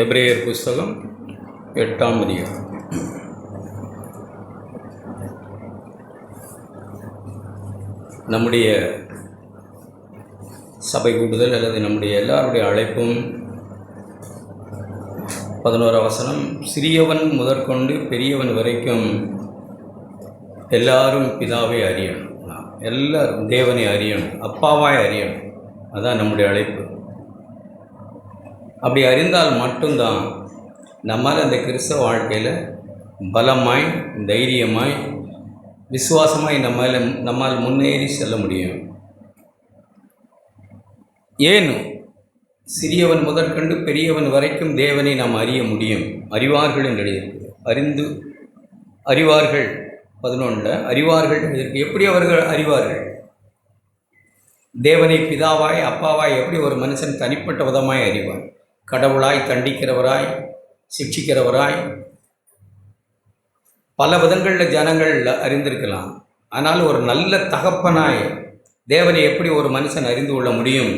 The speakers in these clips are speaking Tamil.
எபிரேயர் புஸ்தகம் 8ஆம் அதிகாரம். நம்முடைய சபை கூடுதல் அல்லது நம்முடைய எல்லாருடைய அழைப்பும் 11ஆம் வசனம், சிறியவன் முதற்கொண்டு பெரியவன் வரைக்கும் எல்லாரும் பிதாவை அறியணும், எல்லாரும் தேவனை அறியணும், அப்பாவாய் அறியணும். அதுதான் நம்முடைய அழைப்பு. அப்படி அறிந்தால் மட்டும்தான் நம்மால் அந்த கிறிஸ்தவ வாழ்க்கையில் பலமாய், தைரியமாய், விசுவாசமாய் நம்மால் முன்னேறி செல்ல முடியும். ஏன் சிறியவன் முதற்கொண்டு பெரியவன் வரைக்கும் தேவனை நாம் அறிய முடியும். அறிவார்கள் என்று எழுதியிருக்கு. அறிவார்கள் 11 அறிவார்கள். இதற்கு எப்படி அவர்கள் அறிவார்கள்? தேவனை பிதாவாய் அப்பாவாய் எப்படி ஒரு மனுஷன் தனிப்பட்ட விதமாய் அறிவார்? கடவுளாய், தண்டிக்கிறவராய், சிக்ஷிக்கிறவராய், பல விதங்களில் ஜனங்கள் அறிந்திருக்கலாம். ஆனால் ஒரு நல்ல தகப்பனாய் தேவனை எப்படி ஒரு மனுஷன் அறிந்து கொள்ள முடியும்?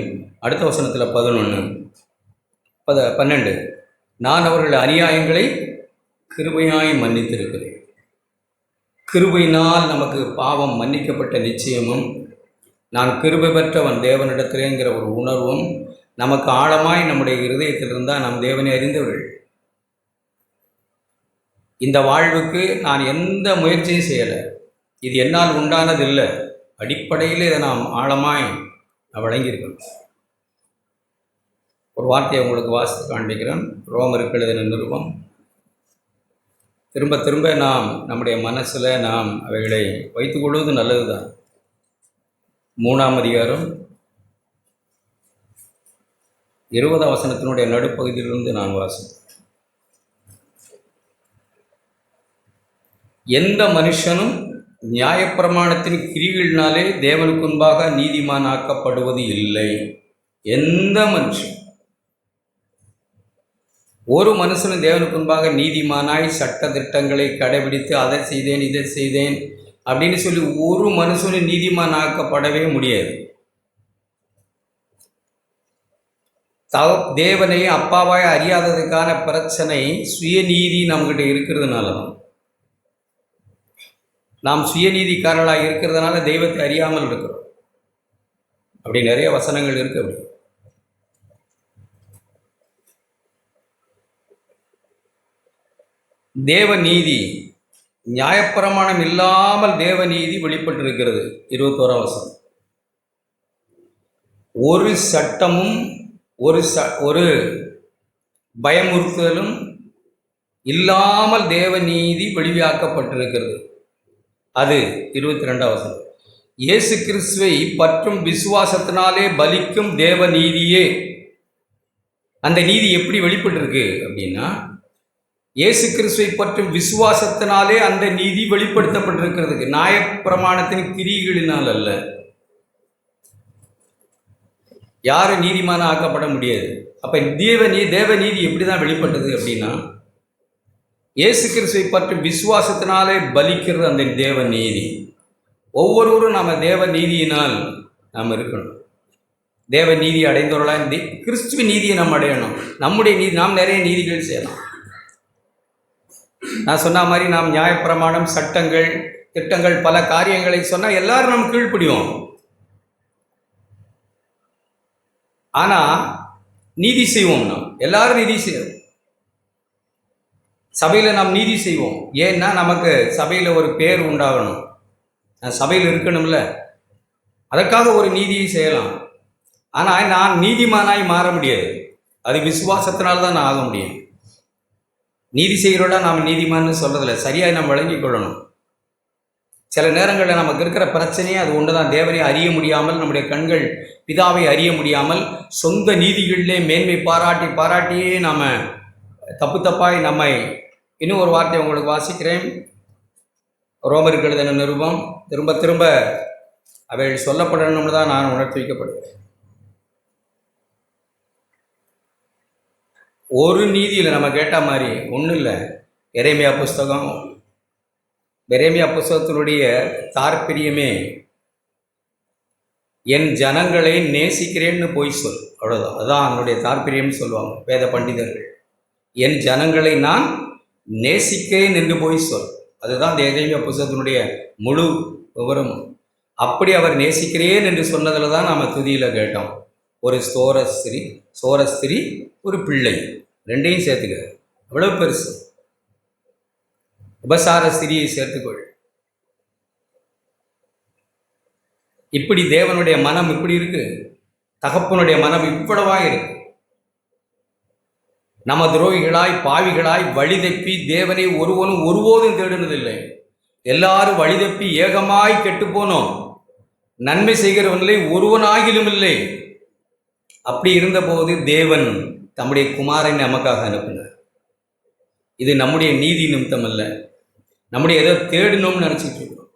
அடுத்த வசனத்தில் 12 நான் அவர்கள் அநியாயங்களை கிருபையாய் மன்னித்திருக்கிறேன். கிருபையினால் நமக்கு பாவம் மன்னிக்கப்பட்ட நிச்சயமும், நான் கிருபை பெற்றவன் தேவனிடத்திலேங்கிற ஒரு உணர்வும் நமக்கு ஆழமாய் நம்முடைய இருதயத்தில் இருந்தால் நாம் தேவனை அறிந்தவர்கள். இந்த வாழ்வுக்கு நான் எந்த முயற்சியும் செய்யலை, இது என்னால் உண்டானதில்லை. அடிப்படையில் இதை நாம் ஆழமாய் வழங்கியிருக்கணும். ஒரு வார்த்தையை உங்களுக்கு வாசித்து காண்பிக்கிறேன். ரோமருக்கு எழுதின நிருபம். திரும்ப திரும்ப நாம் நம்முடைய மனசில் நாம் அவைகளை வைத்துக்கொள்வது நல்லது தான். 3ஆம் அதிகாரம் 20ஆம் வசனத்தினுடைய நடுப்பகுதியிலிருந்து நான் வாசித்தேன். எந்த மனுஷனும் நியாயப்பிரமாணத்தின் கிரிகளினாலே தேவனுக்கு முன்பாக நீதிமான் ஆக்கப்படுவது இல்லை. எந்த மனுஷன், ஒரு மனுஷனும் தேவனுக்கு முன்பாக நீதிமானாய் சட்ட திட்டங்களை கடைபிடித்து அதை செய்தேன் இதை செய்தேன் அப்படின்னு சொல்லி ஒரு மனுஷனும் நீதிமான் ஆக்கப்படவே முடியாது. தேவனை அப்பாவாய் அறியாததுக்கான பிரச்சனை சுயநீதி நம்மகிட்ட இருக்கிறதுனால தான். நாம் சுயநீதிக்காரர்களாக இருக்கிறதுனால தெய்வத்தை அறியாமல் இருக்கிறோம். அப்படி நிறைய வசனங்கள் இருக்கு. அப்படி தேவநீதி, நியாயப்பிரமாணம் இல்லாமல் தேவநீதி வெளிப்பட்டிருக்கிறது. 21ஆம் வசனம். ஒரு சட்டமும் ஒரு பயமுறுத்தலும் இல்லாமல் தேவநீதி வெளியாக்கப்பட்டிருக்கிறது. அது 22ஆம் வசனம். இயேசு கிறிஸ்துவை பற்றும் விசுவாசத்தினாலே பலிக்கும் தேவநீதியே. அந்த நீதி எப்படி வெளிப்பட்டிருக்கு அப்படின்னா, இயேசு கிறிஸ்துவை பற்றும் விசுவாசத்தினாலே அந்த நீதி வெளிப்படுத்தப்பட்டிருக்கிறது. நியாயப்பிரமாணத்தின் கிரிகளினால் அல்ல. யாரும் நீதிமான ஆக்கப்பட முடியாது. அப்போ தேவநீதி எப்படி தான் வெளிப்பட்டது அப்படின்னா, இயேசு கிறிஸ்துவை பற்றி விசுவாசத்தினாலே பலிக்கிறது அந்த தேவநீதி. ஒவ்வொருவரும் நாம் தேவநீதியினால் நாம் இருக்கணும். தேவநீதி அடைந்தவர்களாக கிறிஸ்துவ நீதியை நாம் அடையணும். நம்முடைய நீதி, நாம் நிறைய நீதிகள் செய்யலாம். நான் சொன்ன மாதிரி நாம் நியாயப்பிரமாணம், சட்டங்கள், திட்டங்கள், பல காரியங்களை சொன்னால் எல்லாரும் நம்ம கீழ்ப்படிவோம். ஆனால் நீதி செய்வோம். நாம் எல்லாரும் நீதி செய்வோம். சபையில் நாம் நீதி செய்வோம். ஏன்னா நமக்கு சபையில் ஒரு பேர் உண்டாகணும், சபையில் இருக்கணும்ல, அதற்காக ஒரு நீதியை செய்யலாம். ஆனால் நான் நீதிமானாய் மாற முடியாது. அது விசுவாசத்தினால்தான் நான் ஆக முடியும். நீதி செய்கிறோட நாம் நீதிமான்னு சொல்கிறதில்ல, சரியாக நாம் வழங்கி கொள்ளணும். சில நேரங்களில் நமக்கு இருக்கிற பிரச்சனையே அது ஒன்று தான். தேவனை அறிய முடியாமல், நம்முடைய கண்கள் பிதாவை அறிய முடியாமல், சொந்த நீதிகளிலே மேன்மை பாராட்டியே நாம் தப்பாய் நம்மை. இன்னும் ஒரு வார்த்தை உங்களுக்கு வாசிக்கிறேன். ரோமருக்கு எழுதின நிருபம். திரும்ப திரும்ப அவைகள் சொல்லப்படணும்னு தான் நான் உணர்த்தி வைக்கப்படுகிறேன். ஒரு நீதியில் நம்ம கேட்ட மாதிரி ஒன்றும் இல்லை. எரேமியா புஸ்தகத்தினுடைய தாற்பயமே, என் ஜனங்களை நேசிக்கிறேன்னு போய் சொல், அவ்வளோதான். அதுதான் அதனுடைய தாற்பயம்னு சொல்லுவாங்க வேத பண்டிதர்கள். என் ஜனங்களை நான் நேசிக்கிறேன் என்று போய் சொல். அதுதான் எரேமியா புத்தகத்தினுடைய முழு விவரம். அப்படி அவர் நேசிக்கிறேன் என்று சொன்னதில் தான் நாம் துதியில் கேட்டோம். ஒரு சோரஸ்திரி ஒரு பிள்ளை, ரெண்டையும் சேர்த்துக்க. அவ்வளவு பெருசு. உபசார ஸ்திரியை சேர்த்துக்கொள். இப்படி தேவனுடைய மனம் இப்படி இருக்கு, தகப்பனுடைய மனம் இவ்வளவா இருக்கு. நம்ம துரோகிகளாய் பாவிகளாய் வழிதப்பி தேவனை ஒருவனும் ஒருபோதும் தேடுனதில்லை. எல்லாரும் வழிதப்பி ஏகமாய் கெட்டு போனோம். நன்மை செய்கிறவனில்லை, ஒருவனாகிலும் இல்லை. அப்படி இருந்தபோது தேவன் தம்முடைய குமாரனை நமக்காக அனுப்பினார். இது நம்முடைய நீதி நிமித்தம் அல்ல, நம்முடைய ஏதோ தேடணும்னு நினச்சிட்டு இருக்கிறோம்.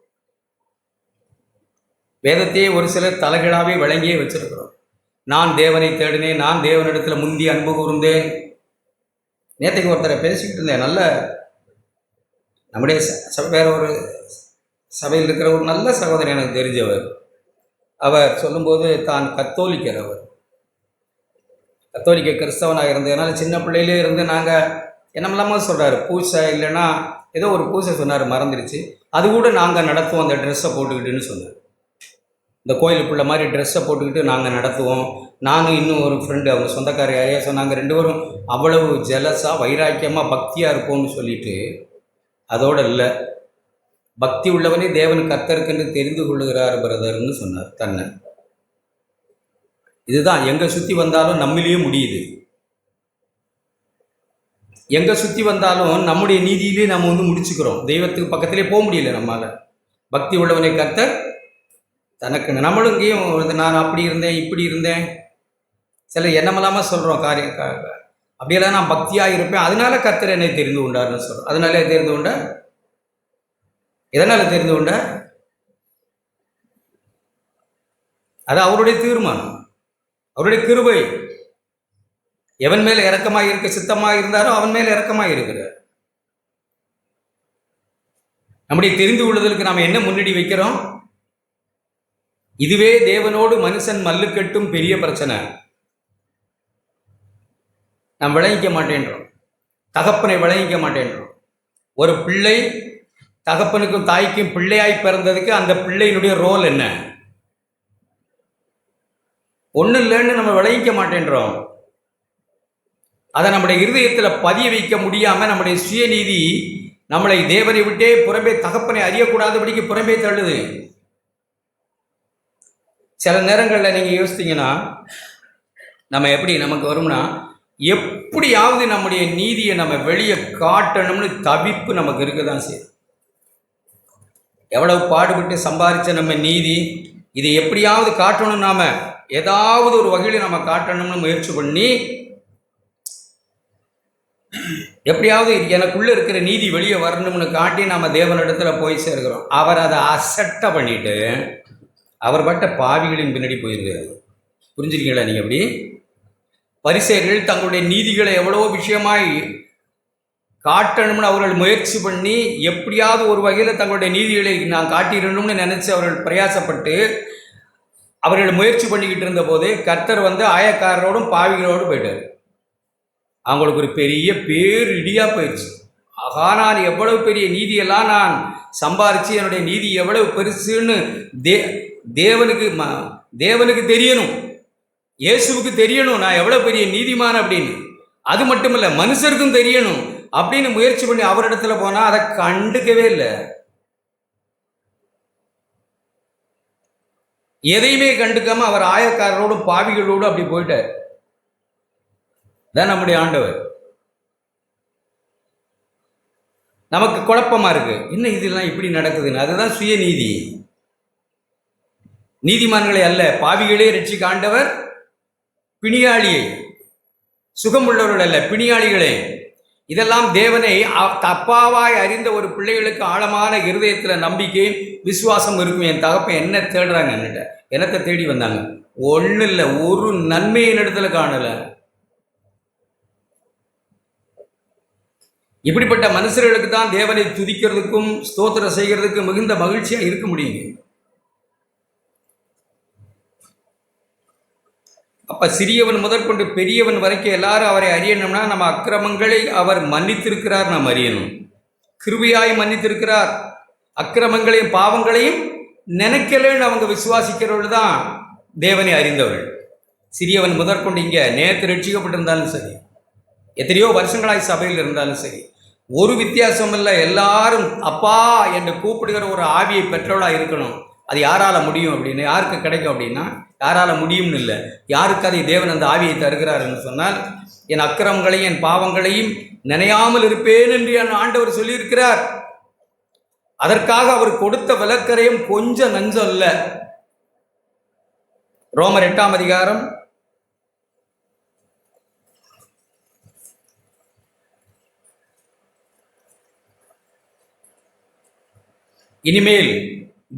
வேதத்தையே ஒரு சிலர் தலைகளாகவே வழங்கியே வச்சிருக்கிறோம். நான் தேவனை தேடினேன், நான் தேவனிடத்தில் முந்தி அன்பு கூர்ந்தேன். நேற்றுக்கு ஒருத்தரை பேசிக்கிட்டு இருந்தேன். நல்ல நம்முடைய வேற ஒரு சபையில் இருக்கிற ஒரு நல்ல சகோதரர் எனக்கு தெரிஞ்சவர். அவர் சொல்லும்போது தான் கத்தோலிக்கர். அவர் கத்தோலிக்க கிறிஸ்தவனாக இருந்ததுனால சின்ன பிள்ளையிலே இருந்து நாங்கள் என்னமெல்லாமோ சொல்கிறார், பூசை இல்லைன்னா ஏதோ ஒரு பூசை சொன்னார், மறந்துடுச்சு. அது கூட நாங்கள் நடத்துவோம் அந்த ட்ரெஸ்ஸை போட்டுக்கிட்டுன்னு சொன்னார். இந்த கோயிலுக்குள்ள மாதிரி ட்ரெஸ்ஸை போட்டுக்கிட்டு நாங்கள் நடத்துவோம். நானும் இன்னும் ஒரு ஃப்ரெண்டு, அவங்க சொந்தக்கார யாரையா சொன்னாங்க, ரெண்டு பேரும் அவ்வளவு ஜெலஸாக வைராக்கியமாக பக்தியாக இருப்போம்னு சொல்லிட்டு, அதோடு இல்லை, பக்தி உள்ளவனே தேவன் கர்த்தருக்கென்று தெரிந்து கொள்ளுகிறார் பிரதர்னு சொன்னார் தன்னை. இதுதான் எங்கே சுற்றி வந்தாலும் நம்மிலேயே முடியுது. எங்கே சுற்றி வந்தாலும் நம்முடைய நீதியிலே நம்ம முடிச்சுக்கிறோம். தெய்வத்துக்கு பக்கத்திலே போக முடியல நம்மளால். பக்தி உள்ளவனை கர்த்தர் தனக்கு. நம்மளும் இங்கேயும் நான் அப்படி இருந்தேன் இப்படி இருந்தேன், சில என்னமெல்லாமல் சொல்கிறோம் காரியம். அப்படியெல்லாம் நான் பக்தியாக இருப்பேன், அதனால கர்த்தர் என்னை தெரிந்து கொண்டார்னு சொல்கிறோம். அதனால தெரிந்து கொண்ட, எதனால் தெரிந்து கொண்ட? அது அவருடைய தீர்மானம், அவருடைய கிருபை. எவன் மேலே இரக்கமாக இருக்க சித்தமாக இருந்தாரோ அவன் மேலே இரக்கமாக இருக்கிறார். நம்முடைய தெரிந்து கொள்ளுதலுக்கு நாம் என்ன முன்னாடி வைக்கிறோம்? இதுவே தேவனோடு மனுஷன் மல்லுக்கட்டும் பெரிய பிரச்சனை. நாம் விளங்கிக்க மாட்டேன்றோம், தகப்பனை விளங்கிக்க மாட்டேன்றோம். ஒரு பிள்ளை தகப்பனுக்கும் தாய்க்கும் பிள்ளையாய் பிறந்ததுக்கு அந்த பிள்ளையினுடைய ரோல் என்ன? ஒன்றும் இல்லைன்னு நம்ம விளங்கிக்க மாட்டேன்றோம். அதை நம்முடைய இருதயத்தில் பதிய வைக்க முடியாமல் நம்முடைய சுயநீதி நம்மளை தேவனை விட்டே புறம்பே, தகப்பனை அறியக்கூடாதபடிக்கு புறம்பே தள்ளுது. சில நேரங்களில் நீங்கள் யோசித்தீங்கன்னா நம்ம எப்படி நமக்கு வரும்னா, எப்படியாவது நம்முடைய நீதியை நம்ம வெளியே காட்டணும்னு தவிப்பு நமக்கு இருக்க தான் செய்யும். எவ்வளவு பாடுபட்டு சம்பாதிச்ச நம்ம நீதி, இதை எப்படியாவது காட்டணும், நாம் ஏதாவது ஒரு வகையில் நம்ம காட்டணும்னு முயற்சி பண்ணி, எப்படியாவது எனக்குள்ளே இருக்கிற நீதி வெளியே வரணும்னு காட்டி நாம் தேவனிடத்தில் போய் சேர்க்கிறோம். அவர் அதை அசட்டை பண்ணிட்டு அவர் பட்ட பாவிகளின் பின்னாடி போயிருக்காரு. புரிஞ்சுருக்கீங்களா நீங்கள்? அப்படி பரிசேயர்கள் தங்களுடைய நீதிகளை எவ்வளவோ விஷயமாய் காட்டணும்னு அவர்கள் முயற்சி பண்ணி, எப்படியாவது ஒரு வகையில் தங்களுடைய நீதிகளை நான் காட்டிடணும்னு நினச்சி அவர்கள் பிரயாசப்பட்டு அவர்கள் முயற்சி பண்ணிக்கிட்டு இருந்த போது கர்த்தர் ஆயக்காரரோடும் பாவிகளோடும் போயிட்டார். அவங்களுக்கு ஒரு பெரிய பேர் இடியாக போயிடுச்சு. ஆகா, நான் எவ்வளவு பெரிய நீதியெல்லாம் நான் சம்பாரித்து, என்னுடைய நீதி எவ்வளவு பெருசுன்னு தேவனுக்கு தெரியணும், இயேசுவுக்கு தெரியணும் நான் எவ்வளோ பெரிய நீதிமான் அப்படின்னு. அது மட்டும் இல்லை, மனுஷருக்கும் தெரியணும் அப்படின்னு முயற்சி பண்ணி அவரிடத்துல போனால் அதை கண்டுக்கவே இல்லை. எதையுமே கண்டுக்காம அவர் ஆயக்காரரோடும் பாவிகளோடு அப்படி போயிட்டார். தான் நம்முடைய ஆண்டவர். நமக்கு குழப்பமா இருக்கு, என்ன இதெல்லாம் இப்படி நடக்குதுன்னு. அதுதான் சுயநீதி. நீதிமான்களை அல்ல, பாவிகளே ரட்சிக்க ஆண்டவர் பிணியாளியை, சுகமுள்ளவர்கள் அல்ல பிணியாளிகளே. இதெல்லாம் தேவனை தப்பாவாய் அறிந்த ஒரு பிள்ளைகளுக்கு ஆழமான இருதயத்தில் நம்பிக்கை விசுவாசம் இருக்கும். என் தகப்பன் என்ன தேடுறாங்க, என்னட்ட என்னத்தை தேடி வந்தாங்க? ஒன்றும் இல்லை, ஒரு நன்மையின் இடத்துல காணலை. இப்படிப்பட்ட மனுஷர்களுக்கு தான் தேவனை துதிக்கிறதுக்கும் ஸ்தோத்திரம் செய்கிறதுக்கும் மிகுந்த மகிழ்ச்சியாக இருக்க முடியுங்க. அப்போ சிறியவன் முதற்கொண்டு பெரியவன் வரைக்கும் எல்லாரும் அவரை அறியணும்னா நம்ம அக்கிரமங்களை அவர் மன்னித்திருக்கிறார், நாம் அறியணும். கிருபையாய் மன்னித்திருக்கிறார், அக்கிரமங்களையும் பாவங்களையும் நினைக்கலன்னு அவங்க விசுவாசிக்கிறவர்கள் தான் தேவனை அறிந்தவர்கள். சிறியவன் முதற்கொண்டு இங்கே நேற்று ரட்சிக்கப்பட்டிருந்தாலும் சரி, எத்தனையோ வருஷங்களாய் சபையில் இருந்தாலும் சரி, ஒரு வித்தியாசம் இல்லை. எல்லாரும் அப்பா என்று கூப்பிடுகிற ஒரு ஆவியை பெற்றவளாக இருக்கணும். அது யாரால் முடியும் அப்படின்னு, யாருக்கு கிடைக்கும் அப்படின்னா, யாரால் முடியும்னு இல்லை, யாருக்கு அதை தேவன் அந்த ஆவியை தருகிறார் என்று சொன்னால், என் அக்கிரமங்களையும் என் பாவங்களையும் நினையாமல் இருப்பேன் என்று என் ஆண்டவர் சொல்லியிருக்கிறார். அதற்காக அவர் கொடுத்த விலக்கரையும் கொஞ்சம் நஞ்சம் இல்லை. ரோமர் 8ஆம் அதிகாரம் இனிமேல்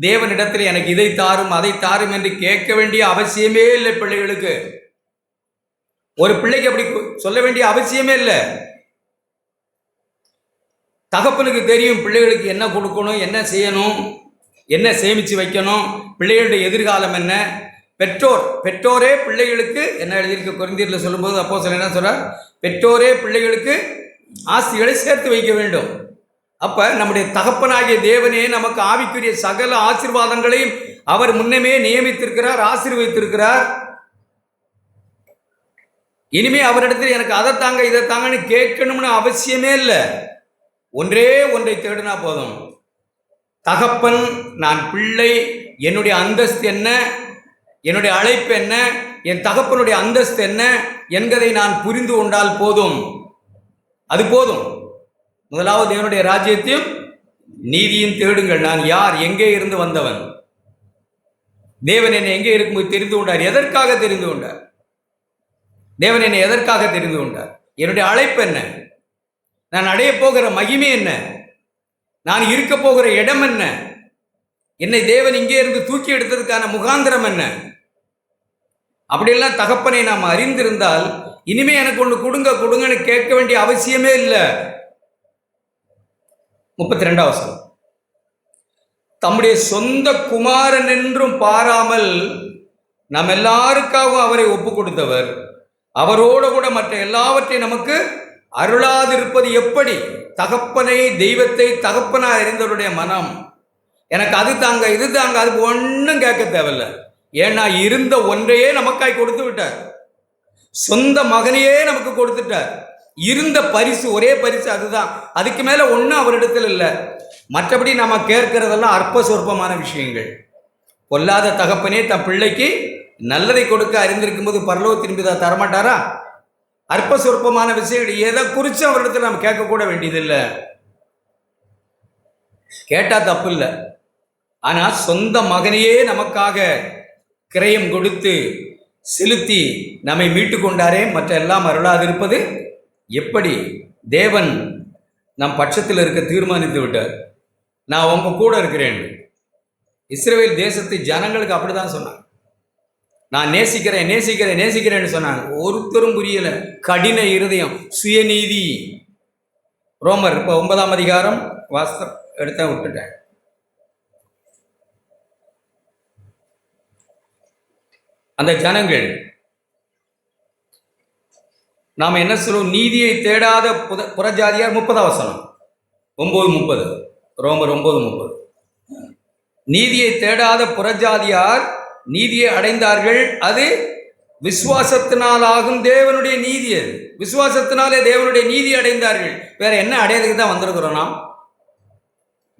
தேவனிடத்தில் எனக்கு இதை தாரும் அதை தாரும் என்று கேட்க வேண்டிய அவசியமே இல்லை. பிள்ளைகளுக்கு ஒரு பிள்ளைக்கு அப்படி சொல்ல வேண்டிய அவசியமே இல்லை. தகப்பனுக்கு தெரியும் பிள்ளைகளுக்கு என்ன கொடுக்கணும், என்ன செய்யணும், என்ன சேமித்து வைக்கணும், பிள்ளைகளுடைய எதிர்காலம் என்ன. பெற்றோரே பிள்ளைகளுக்கு என்ன எழுதியிருக்க கொரிந்தியரில் சொல்லும்போது அப்போஸ்தலன் என்ன சொல்றார், பெற்றோரே பிள்ளைகளுக்கு ஆஸ்திகளை சேர்த்து வைக்க வேண்டும். அப்ப நம்முடைய தகப்பனாகிய தேவனே நமக்கு ஆவிக்குரிய சகல ஆசீர்வாதங்களையும் அவர் முன்னமே நியமித்திருக்கிறார், ஆசீர்வதித்திருக்கிறார். இனிமே அவரிடத்தில் எனக்கு அதை தாங்க இதை தாங்கன்னு கேட்கணும்னு அவசியமே இல்லை. ஒன்றே ஒன்றை தேடினா போதும். தகப்பன், நான் பிள்ளை, என்னுடைய அந்தஸ்து என்ன, என்னுடைய அழைப்பு என்ன, என் தகப்பனுடைய அந்தஸ்து என்ன என்பதை நான் புரிந்து கொண்டால் போதும். அது போதும். முதலாவது தேவனுடைய ராஜ்யத்தையும் நீதியும் தேடுங்கள். நான் யார், எங்கே இருந்து வந்தவன், தேவன் என்னை எங்கே இருக்கும்போது தெரிந்து கொண்டார். எதற்காக தெரிந்து கொண்டார்? தேவன் என்னை எதற்காக தெரிந்து கொண்டார்? என்னுடைய அழைப்பு என்ன, நான் அடைய போகிற மகிமை என்ன, நான் இருக்க போகிற இடம் என்ன, என்னை தேவன் இங்கே இருந்து தூக்கி எடுத்ததுக்கான முகாந்திரம் என்ன, அப்படியெல்லாம் தகப்பனை நாம் அறிந்திருந்தால் இனிமே எனக்கு ஒன்று கொடுங்கன்னு கேட்க வேண்டிய அவசியமே இல்லை. 32ஆம் வசனம், தம்முடைய சொந்த குமாரன் என்றும் பாராமல் நாம் எல்லாருக்காகவும் அவரை ஒப்பு கொடுத்தவர், அவரோடு கூட மற்ற எல்லாவற்றையும் நமக்கு அருளாதிருப்பது எப்படி? தகப்பனை, தெய்வத்தை தகப்பனா அறிந்தவருடைய மனம், எனக்கு அது தாங்க இது தாங்க அதுக்கு ஒன்றும் கேட்க தேவையில்லை. ஏன்னா இருந்த ஒன்றையே நமக்காய் கொடுத்து விட்டார். சொந்த மகனையே நமக்கு கொடுத்துட்டார். இருந்த பரிசு, ஒரே பரிசு அதுதான். அதுக்கு மேல ஒன்றும் அவரிடத்தில் இல்லை. மற்றபடி நம்ம கேட்கிறதெல்லாம் அற்ப சொற்பமான விஷயங்கள். பொல்லாத தகப்பனே தன் பிள்ளைக்கு நல்லதை கொடுக்க அறிந்திருக்கும் போது பரலோகத்தின் பிதா தரமாட்டாரா? அற்ப சொற்பமான விஷயங்கள் எதை குறித்து அவரிடத்தில் நம்ம கேட்கக்கூட வேண்டியதில்லை. கேட்டா தப்பு இல்லை. ஆனால் சொந்த மகனையே நமக்காக கிரயம் கொடுத்து செலுத்தி நம்மை மீட்டு கொண்டாரே, மற்ற எல்லாம் அருளாதிருப்பது எப்படி? தேவன் நம் பட்சத்தில் இருக்க தீர்மானித்து விட்டார். நான் உங்க கூட இருக்கிறேன். இஸ்ரவேல் தேசத்து ஜனங்களுக்கு அப்படிதான் சொன்னாங்க. நான் நேசிக்கிறேன்னு சொன்னாங்க. ஒருத்தரும் புரியல. கடின இருதயம், சுயநீதி. ரோமர் 9ஆம் அதிகாரம் வாஸ்தம் எடுத்த விட்டுட்டேன். அந்த ஜனங்கள் நாம் என்ன சொல்லுவோம்? நீதியை தேடாத புறஜாதியார். 30ஆம் வசனம் 9:30, ரோமர் 9:30. நீதியை தேடாத புறஜாதியார் நீதியை அடைந்தார்கள், அது விசுவாசத்தினால் ஆகும் தேவனுடைய நீதி. அது விசுவாசத்தினாலே தேவனுடைய நீதி அடைந்தார்கள். வேற என்ன அடையதுக்கு தான் வந்திருக்கிறோம்? நாம்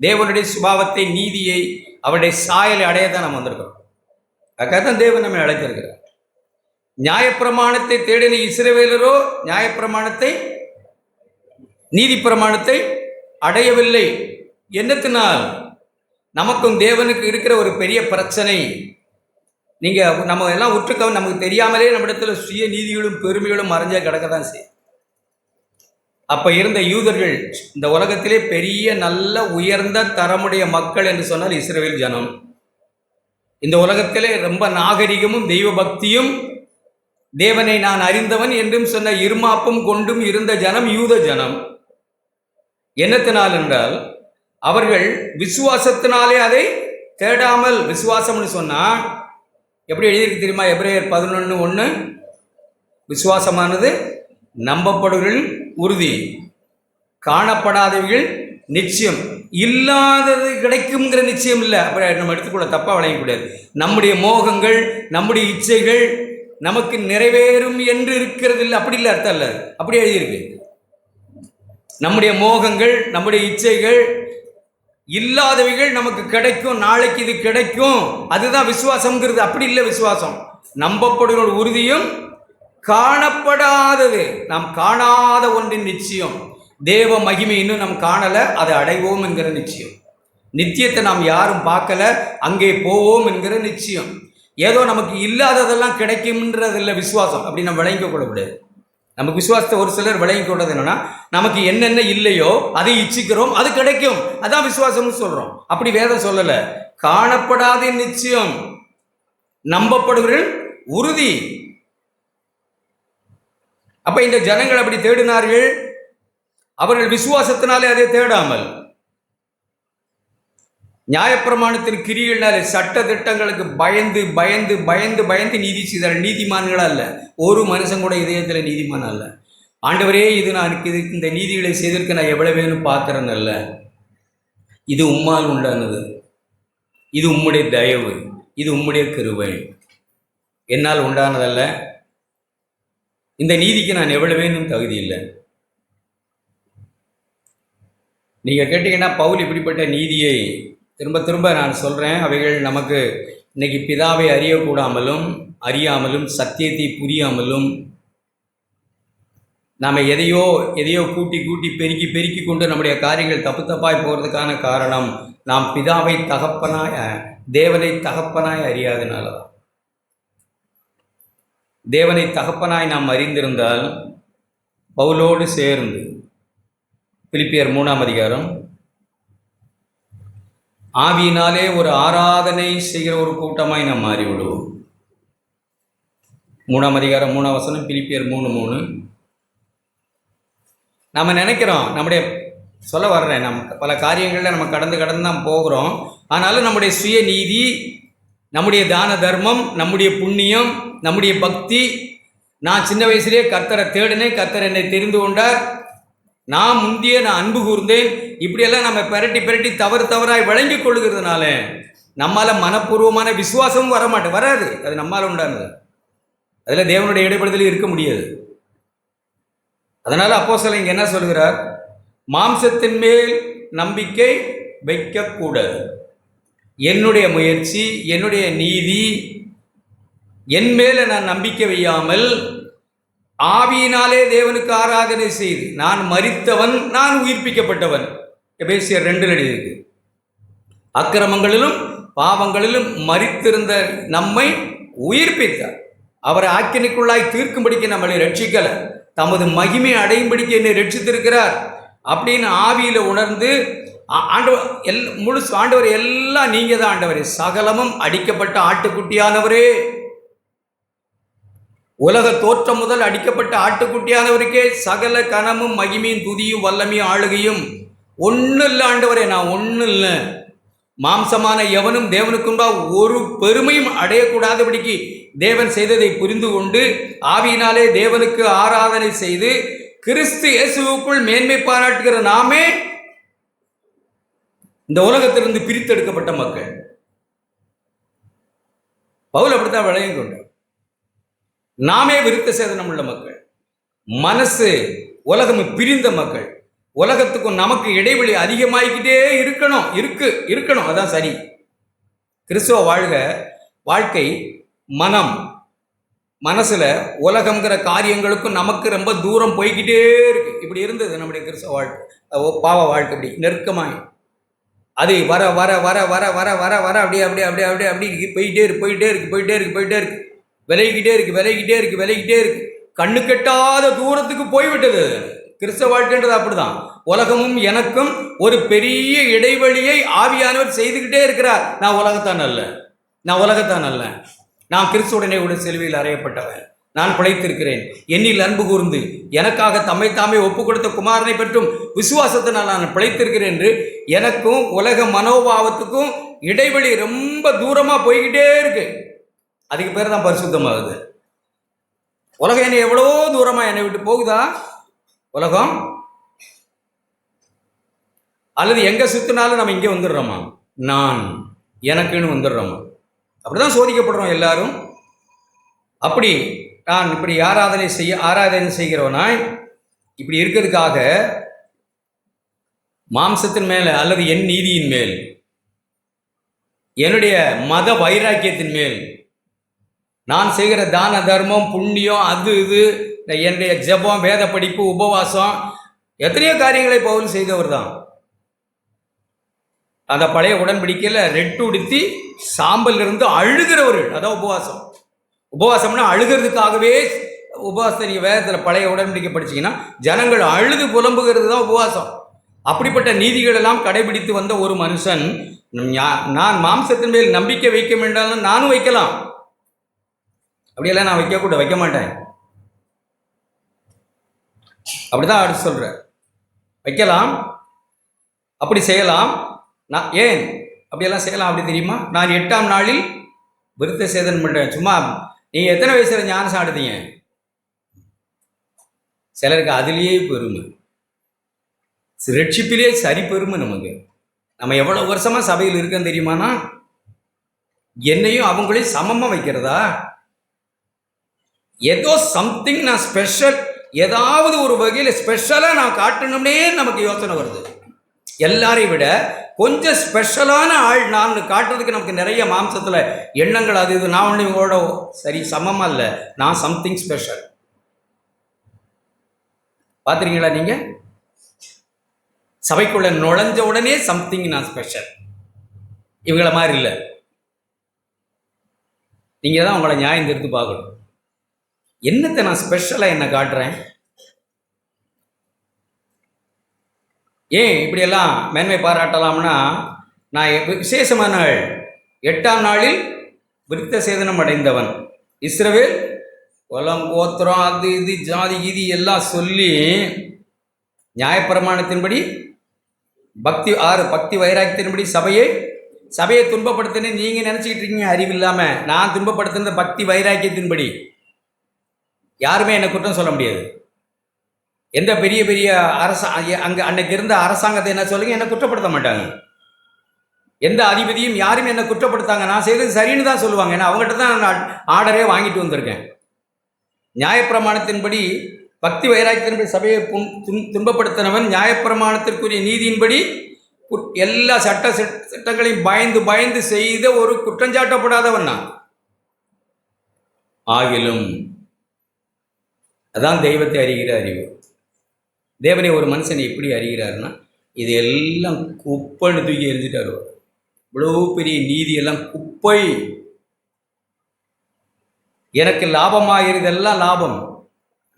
தேவனுடைய சுபாவத்தை, நீதியை, அவருடைய சாயலை அடையத்தான் நாம் வந்திருக்கிறோம். அதுக்காகத்தான் தேவன் நம்மை அழைத்திருக்கிறார். நியாயப்பிரமாணத்தை தேடின இஸ்ரவேலரோ நியாயப்பிரமாணத்தை, நீதி பிரமாணத்தை அடையவில்லை. என்னத்தினால்? நமக்கும் தேவனுக்கு இருக்கிற ஒரு பெரிய பிரச்சனை. நீங்கள் நம்ம எல்லாம் உற்றுக்க, நமக்கு தெரியாமலே நம்மிடத்துல சுய நீதிகளும் பெருமைகளும் மறைஞ்ச கிடக்க தான் செய்யும். அப்போ இருந்த யூதர்கள் இந்த உலகத்திலே பெரிய நல்ல உயர்ந்த தரமுடைய மக்கள் என்று சொன்னால் இஸ்ரவேல் ஜனம். இந்த உலகத்திலே ரொம்ப நாகரிகமும் தெய்வ பக்தியும் தேவனை நான் அறிந்தவன் என்றும் சொன்ன இருமாப்பும் கொண்டும் இருந்த ஜனம் யூத ஜனம். என்னத்தினால் என்றால் அவர்கள் விசுவாசத்தினாலே அதை தேடாமல், விசுவாசம்னு சொன்னா எப்படி எழுதியிருக்கு தெரியுமா? எபிரேயர் 11:1, விசுவாசமானது நம்பப்படுவதில் உறுதி, காணப்படாதவைகள் நிச்சயம், இல்லாதது கிடைக்குங்கிற நிச்சயம் இல்லை. அப்புறம் நம்ம எடுத்துக்கூட தப்பாக விளையக்கூடாது. நம்முடைய மோகங்கள், நம்முடைய இச்சைகள் நமக்கு நிறைவேறும் என்று இருக்கிறது இல்லை, அப்படி இல்லை, அர்த்தம் இல்லை. அப்படி எழுதியிருக்கு. நம்முடைய மோகங்கள், நம்முடைய இச்சைகள், இல்லாதவைகள் நமக்கு கிடைக்கும், நாளைக்கு இது கிடைக்கும், அதுதான் விசுவாசம்ங்கிறது. அப்படி இல்லை. விசுவாசம் நம்பப்படுகிற உறுதியும், காணப்படாதது நாம் காணாத ஒன்றின் நிச்சயம். தேவ மகிமை இன்னும் நாம் காணலை, அதை அடைவோம் என்கிற நிச்சயம். நித்தியத்தை நாம் யாரும் பார்க்கல, அங்கே போவோம் என்கிற நிச்சயம். ஏதோ நமக்கு இல்லாததெல்லாம் கிடைக்கும்ன்றதில்லை விசுவாசம். அப்படி நம்ம விளங்கிக்க கூடாது. நமக்கு விசுவாசத்தை ஒரு சிலர் விளங்கி கூடாது. என்னன்னா, நமக்கு என்னென்ன இல்லையோ அதை இச்சிக்கிறோம், அது கிடைக்கும், அதான் விசுவாசம்னு சொல்றோம். அப்படி வேதம் சொல்லலை. காணப்படாத நிச்சயம், நம்பப்படுகிற உறுதி. அப்ப இந்த ஜனங்கள் அப்படி தேடினார்கள். அவர்கள் விசுவாசத்தினாலே அதை தேடாமல் நியாயப்பிரமாணத்தின் கிரிகளினாலே, சட்ட திட்டங்களுக்கு பயந்து பயந்து பயந்து பயந்து நீதி செய்தார்கள். நீதிமான்களா அல்ல. ஒரு மனுஷன் கூட இதயத்தில் நீதிமான் அல்ல. ஆண்டவரே, இது நான் இந்த நீதிகளை செய்திருக்க நான் எவ்வளவு வேணும் பார்க்கிறேன் அல்ல. இது உம்மால் உண்டானது, இது உம்முடைய தயவு, இது உம்முடைய கிருபை, என்னால் உண்டானதல்ல. இந்த நீதிக்கு நான் எவ்வளவு வேணும் தகுதி இல்லை. நீங்கள் கேட்டீங்கன்னா, பவுல் இப்படிப்பட்ட நீதியை திரும்ப திரும்ப நான் சொல்கிறேன். அவைகள் நமக்கு இன்னைக்கு பிதாவை அறியக்கூடாமலும், அறியாமலும், சத்தியத்தை புரியாமலும், நாம் எதையோ எதையோ கூட்டி கூட்டி பெருக்கி பெருக்கி கொண்டு நம்முடைய காரியங்கள் தப்பு தப்பாய் போகிறதுக்கான காரணம், நாம் பிதாவை தகப்பனாய், தேவனை தகப்பனாய் அறியாதனால தான். தேவனை தகப்பனாய் நாம் அறிந்திருந்தால், பவுலோடு சேர்ந்து பிலிப்பியர் 3ஆம் அதிகாரம், ஆவியினாலே ஒரு ஆராதனை செய்கிற ஒரு கூட்டமாய் நாம் மாறிவிடுவோம். 3ஆம் அதிகாரம் 3ஆம் வசனம், பிலிப்பியர் 3:3. நம்ம நினைக்கிறோம், நம்முடைய சொல்ல வர்றேன், நம்ம பல காரியங்களில் நம்ம கடந்து தான் போகிறோம். ஆனாலும் நம்முடைய சுய நீதி, நம்முடைய தான தர்மம், நம்முடைய புண்ணியம், நம்முடைய பக்தி, நான் சின்ன வயசுலேயே கர்த்தரை தேடினேன், கர்த்தர் என்னை தெரிந்து கொண்டார், நான் அன்பு கூர்ந்தேன், இப்படியெல்லாம் நம்ம பெரட்டி தவறாய் வழங்கி கொள்ளுகிறதுனால நம்மால் மனப்பூர்வமான விசுவாசமும் வராது. அது நம்மால் உண்டானது. அதில் தேவனுடைய இடைப்படுதல் இருக்க முடியாது. அதனால் அப்போஸ்தலன் இங்கே என்ன சொல்கிறார்? மாம்சத்தின் மேல் நம்பிக்கை வைக்கக்கூடாது. என்னுடைய முயற்சி, என்னுடைய நீதி, என் மேலே நான் நம்பிக்கை வையாமல் ஆவியினாலே தேவனுக்கு ஆராதனை செய்து, நான் மரித்தவன், நான் உயிர்ப்பிக்கப்பட்டவன். எபேசியர் 2 எழுதியிருக்கு. அக்கிரமங்களிலும் பாவங்களிலும் மரித்திருந்த நம்மை உயிர்ப்பித்தார். அவரை ஆக்கினைக்குள்ளாய் தீர்க்கும்படிக்கு நம்மளை ரட்சிக்கலை, தமது மகிமை அடையும்படிக்கு என்னை ரட்சித்திருக்கிறார் அப்படின்னு ஆவியில் உணர்ந்து, ஆண்டவர் முழுசு ஆண்டவர் எல்லாம் நீங்கள் தான் ஆண்டவரே, சகலமும் அடிக்கப்பட்ட ஆட்டுக்குட்டியானவரே, உலக தோற்றம் முதல் அடிக்கப்பட்ட ஆட்டுக்குட்டியானவருக்கே சகல கனமும் மகிமையும் துதியும் வல்லமையும் ஆளுகையும். ஒன்றும் இல்லை ஆண்டவரே, நான் ஒன்றும் இல்லை. மாம்சமான எவனும் தேவனுக்குண்டா ஒரு பெருமையும் அடையக்கூடாதபடிக்கு தேவன் செய்ததை புரிந்து கொண்டு ஆவியினாலே தேவனுக்கு ஆராதனை செய்து கிறிஸ்து இயேசுவுக்குள் மேன்மை பாராட்டுகிற நாமே இந்த உலகத்திலிருந்து பிரித்தெடுக்கப்பட்ட மக்கள். பவுல் அப்படித்தான் விளையும் கொண்டார். நாமே விருத்த சேதனம் உள்ள மக்கள், மனசு உலகம் பிரிந்த மக்கள். உலகத்துக்கும் நமக்கு இடைவெளி அதிகமாகிக்கிட்டே இருக்கணும். அதான் சரி. கிறிஸ்துவ வாழ்க்கை மனசுல உலகம்ங்கிற காரியங்களுக்கும் நமக்கு ரொம்ப தூரம் போய்கிட்டே இருக்கு. இப்படி இருந்தது நம்முடைய கிறிஸ்துவ வாழ்க்கை, பாவ வாழ்க்கை. இப்படி நெருக்கமாய் அது வர வர வர வர வர வர வர அப்படியே அப்படியே அப்படியே அப்படியே அப்படி போயிட்டே இருக்கு. விலகிக்கிட்டே இருக்கு. கண்ணு கெட்டாத தூரத்துக்கு போய்விட்டது. கிறிஸ்தவ வாழ்க்கைன்றது அப்படிதான். உலகமும் எனக்கும் ஒரு பெரிய இடைவெளியை ஆவியானவர் செய்துக்கிட்டே இருக்கிறார். நான் உலகத்தான் அல்ல. நான் கிறிஸ்துவுடனே கூட சிலுவையில் அறையப்பட்டவன். நான் பிழைத்திருக்கிறேன். என்னில் அன்பு கூர்ந்து எனக்காக தம்மை ஒப்பு கொடுத்த குமாரனை பற்றும் விசுவாசத்தினால் நான் பிழைத்திருக்கிறேன் என்று எனக்கும் உலக மனோபாவத்துக்கும் இடைவெளி ரொம்ப தூரமாக போய்கிட்டே இருக்கு. அதுக்கு பேர் தான் பரிசுத்தமாகுது. உலகம் என்னை எவ்வளோ தூரமாக என்னை விட்டு போகுதா உலகம்? அல்லது எங்கே சுற்றினாலும் நம்ம இங்கே வந்துடுறோமா? நான் எனக்குன்னு வந்துடுறோமா? அப்படிதான் சோதிக்கப்படுறோம் எல்லாரும். அப்படி நான் இப்படி ஆராதனை செய்கிறவனாய் இப்படி இருக்கிறதுக்காக மாம்சத்தின் மேலே அல்லது என் நீதியின் மேல், என்னுடைய மத வைராக்கியத்தின் மேல், நான் செய்கிற தான தர்மம் புண்ணியம் அது இது, என்னுடைய ஜெபம் வேத படிப்பு உபவாசம் எத்தனையோ காரியங்களை பவுல் செய்தவர் தான். அந்த பழைய உடன்படிக்கையில் ரெட்டு உடுத்தி சாம்பல் இருந்து அழுகிறவர்கள், அதான் உபவாசம். உபவாசம்னா அழுகிறதுக்காகவே உபவாசத்தை நீங்கள் வேதத்தில் பழைய உடன்படிக்கை படிச்சிங்கன்னா ஜனங்கள் அழுது புலம்புகிறது தான் உபவாசம். அப்படிப்பட்ட நீதிகள் எல்லாம் கடைபிடித்து வந்த ஒரு மனுஷன், நான் மாம்சத்தின் மேல் நம்பிக்கை வைக்க வேண்டாலும் நானும் வைக்கலாம். அப்படியெல்லாம் நான் வைக்க மாட்டேன். அப்படிதான் அடுத்து சொல்கிறேன். வைக்கலாம், அப்படி செய்யலாம். நான் ஏன் அப்படியெல்லாம் செய்யலாம் அப்படி தெரியுமா? நான் 8ஆம் நாளில் விருத்த சேதனம் பண்ணுறேன். சும்மா நீங்கள் எத்தனை வயசில் ஞானசானம் எடுத்தீங்க? சிலருக்கு அதுலேயே பெருமை, ரட்சிப்பிலே சரி பெருமை நமக்கு. நம்ம எவ்வளோ வருஷமாக சபையில் இருக்கேன்னு தெரியுமானா, என்னையும் அவங்களையும் சமமாக வைக்கிறதா? ஏதோ சம்திங் நான் ஸ்பெஷல், ஏதாவது ஒரு வகையில் ஸ்பெஷலாக நான் காட்டணும்னே நமக்கு யோசனை வருது. எல்லாரையும் விட கொஞ்சம் ஸ்பெஷலான ஆள் நான் காட்டுறதுக்கு நமக்கு நிறைய மாம்சத்தில் எண்ணங்கள் அது இது. நான் ஒன்று இவங்களோட சரி சமமாக இல்லை, நான் சம்திங் ஸ்பெஷல். பார்த்துருக்கீங்களா நீங்கள்? சபைக்குள்ள நுழைஞ்ச உடனே சம்திங் நான் ஸ்பெஷல், இவங்கள மாதிரி இல்லை. நீங்கள் தான் உங்களை நியாயம் திருத்து பார்க்கணும். என்னத்தை நான் ஸ்பெஷலாக என்ன காட்டுறேன்? ஏன் இப்படியெல்லாம் மேன்மை பாராட்டலாம்னா, நான் விசேஷமான நாள் 8ஆம் நாளில் விருத்த சேதனம் அடைந்தவன். இஸ்ரவேல் குலம் கோத்திரம் அது இது ஜாதி கீதி எல்லாம் சொல்லி நியாயப்பிரமாணத்தின்படி பக்தி வைராக்கியத்தின்படி சபையை துன்பப்படுத்தினு நீங்கள் நினச்சிக்கிட்டு இருக்கீங்க. அறிவில்லாமல் நான் துன்பப்படுத்தின பக்தி வைராக்கியத்தின்படி யாருமே என்னை குற்றம் சொல்ல முடியாது. எந்த பெரிய பெரிய அன்னைக்கு இருந்த அரசாங்கத்தை என்ன சொல்லுங்க, என்னை குற்றப்படுத்த மாட்டாங்க. எந்த அதிபதியும் யாரும் என்னை குற்றப்படுத்தாங்க, நான் செய்தது சரின்னு தான் சொல்லுவாங்க. ஏன்னா அவங்ககிட்ட தான் நான் ஆர்டரே வாங்கிட்டு வந்திருக்கேன். நியாயப்பிரமாணத்தின்படி பக்தி வைராக்கியத்தின்படி சபையை துன்பப்படுத்தினவன் நியாயப்பிரமாணத்திற்குரிய நீதியின்படி எல்லா சட்டங்களையும் பயந்து செய்த ஒரு குற்றஞ்சாட்டப்படாதவன் நான். ஆகிலும் அதான் தெய்வத்தை அறிகிற அறிவு. தேவனை ஒரு மனுஷனை எப்படி அறிகிறாருன்னா, இது எல்லாம் குப்பைன்னு தூக்கி எரிஞ்சிட்டாரு. இவ்வளோ பெரிய நீதியெல்லாம் குப்பை, எனக்கு லாபமாகிறதெல்லாம் லாபம்.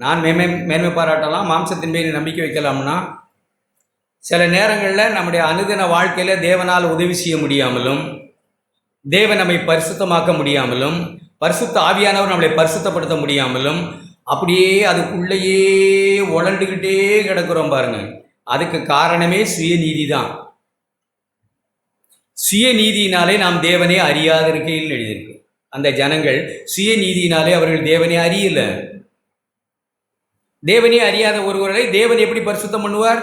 நான் மேன்மை பாராட்டலாம், மாம்சத்தின் மேல் நம்பிக்கை வைக்கலாம்னா, சில நேரங்களில் நம்முடைய அனுதின வாழ்க்கையில் தேவனால் உதவி செய்ய முடியாமலும், தேவன் நம்மை பரிசுத்தமாக்க முடியாமலும், பரிசுத்த ஆவியானவர் நம்மளை பரிசுத்தப்படுத்த முடியாமலும் அப்படியே அதுக்குள்ளேயே உழண்டுக்கிட்டே கிடக்கிறோம் பாருங்க. அதுக்கு காரணமே சுயநீதி தான். சுயநீதியினாலே நாம் தேவனே அறியாத இருக்கையில் எழுதியிருக்கு. அந்த ஜனங்கள் சுயநீதியினாலே அவர்கள் தேவனே அறியல. தேவனே அறியாத ஒருவரை தேவன் எப்படி பரிசுத்தம் பண்ணுவார்?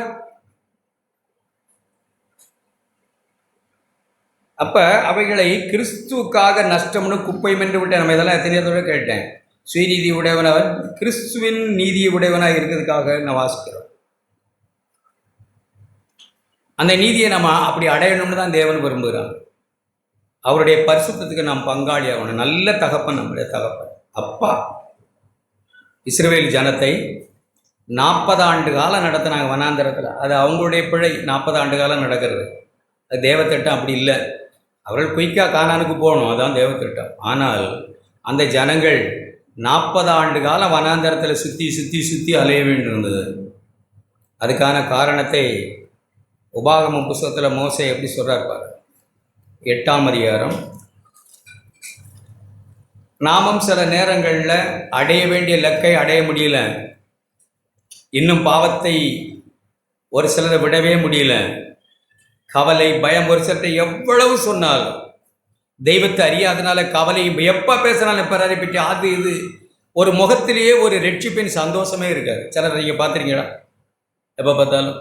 அப்ப அவைகளை கிறிஸ்துவுக்காக நஷ்டம்னு குப்பையும் என்று விட்டு நம்ம இதெல்லாம் எத்தனையதோட கேட்டேன். சுயநீதி உடையவனவர் கிறிஸ்துவின் நீதியை உடையவனாக இருக்கிறதுக்காக நான் வாசிக்கிறோம். அந்த நீதியை நம்ம அப்படி அடையணும்னு தான் தேவன் விரும்புகிறான். அவருடைய பரிசுத்தத்துக்கு நாம் பங்காளி ஆகணும். நல்ல தகப்பன், நம்முடைய தகப்பன் அப்பா இஸ்ரவேல் ஜனத்தை 40 ஆண்டு காலம் நடத்தினாங்க வனாந்தரத்தில். அது அவங்களுடைய பிழை. 40 ஆண்டு காலம் நடக்கிறது அது தேவத்திட்டம் அப்படி இல்லை. அவர்கள் குயிக்காக கானானுக்கு போகணும், அதுதான் தேவத்திட்டம். ஆனால் அந்த ஜனங்கள் 40 ஆண்டு காலம் வனாந்தரத்தில் சுற்றி அலைய வேண்டியிருந்தது. அதுக்கான காரணத்தை உபாகம புஸ்தகத்தில் மோசே எப்படி சொல்கிறார் பாரு. 8ஆம் அதிகாரம். நாமும் சில நேரங்களில் அடைய வேண்டிய இலக்கை அடைய முடியல, இன்னும் பாவத்தை ஒரு சிலரை விடவே முடியல. கவலை, பயம், ஒரு சிலரை எவ்வளவு சொன்னாலும் தெய்வத்தை அறியாதனால கவலை, எப்போ பேசினாலும் பிறரை பற்றி அது இது ஒரு முகத்திலேயே ஒரு ரட்சிப்பின் சந்தோஷமே இருக்காது. சிலர் நீங்க பார்த்துருக்கீங்களா? எப்போ பார்த்தாலும்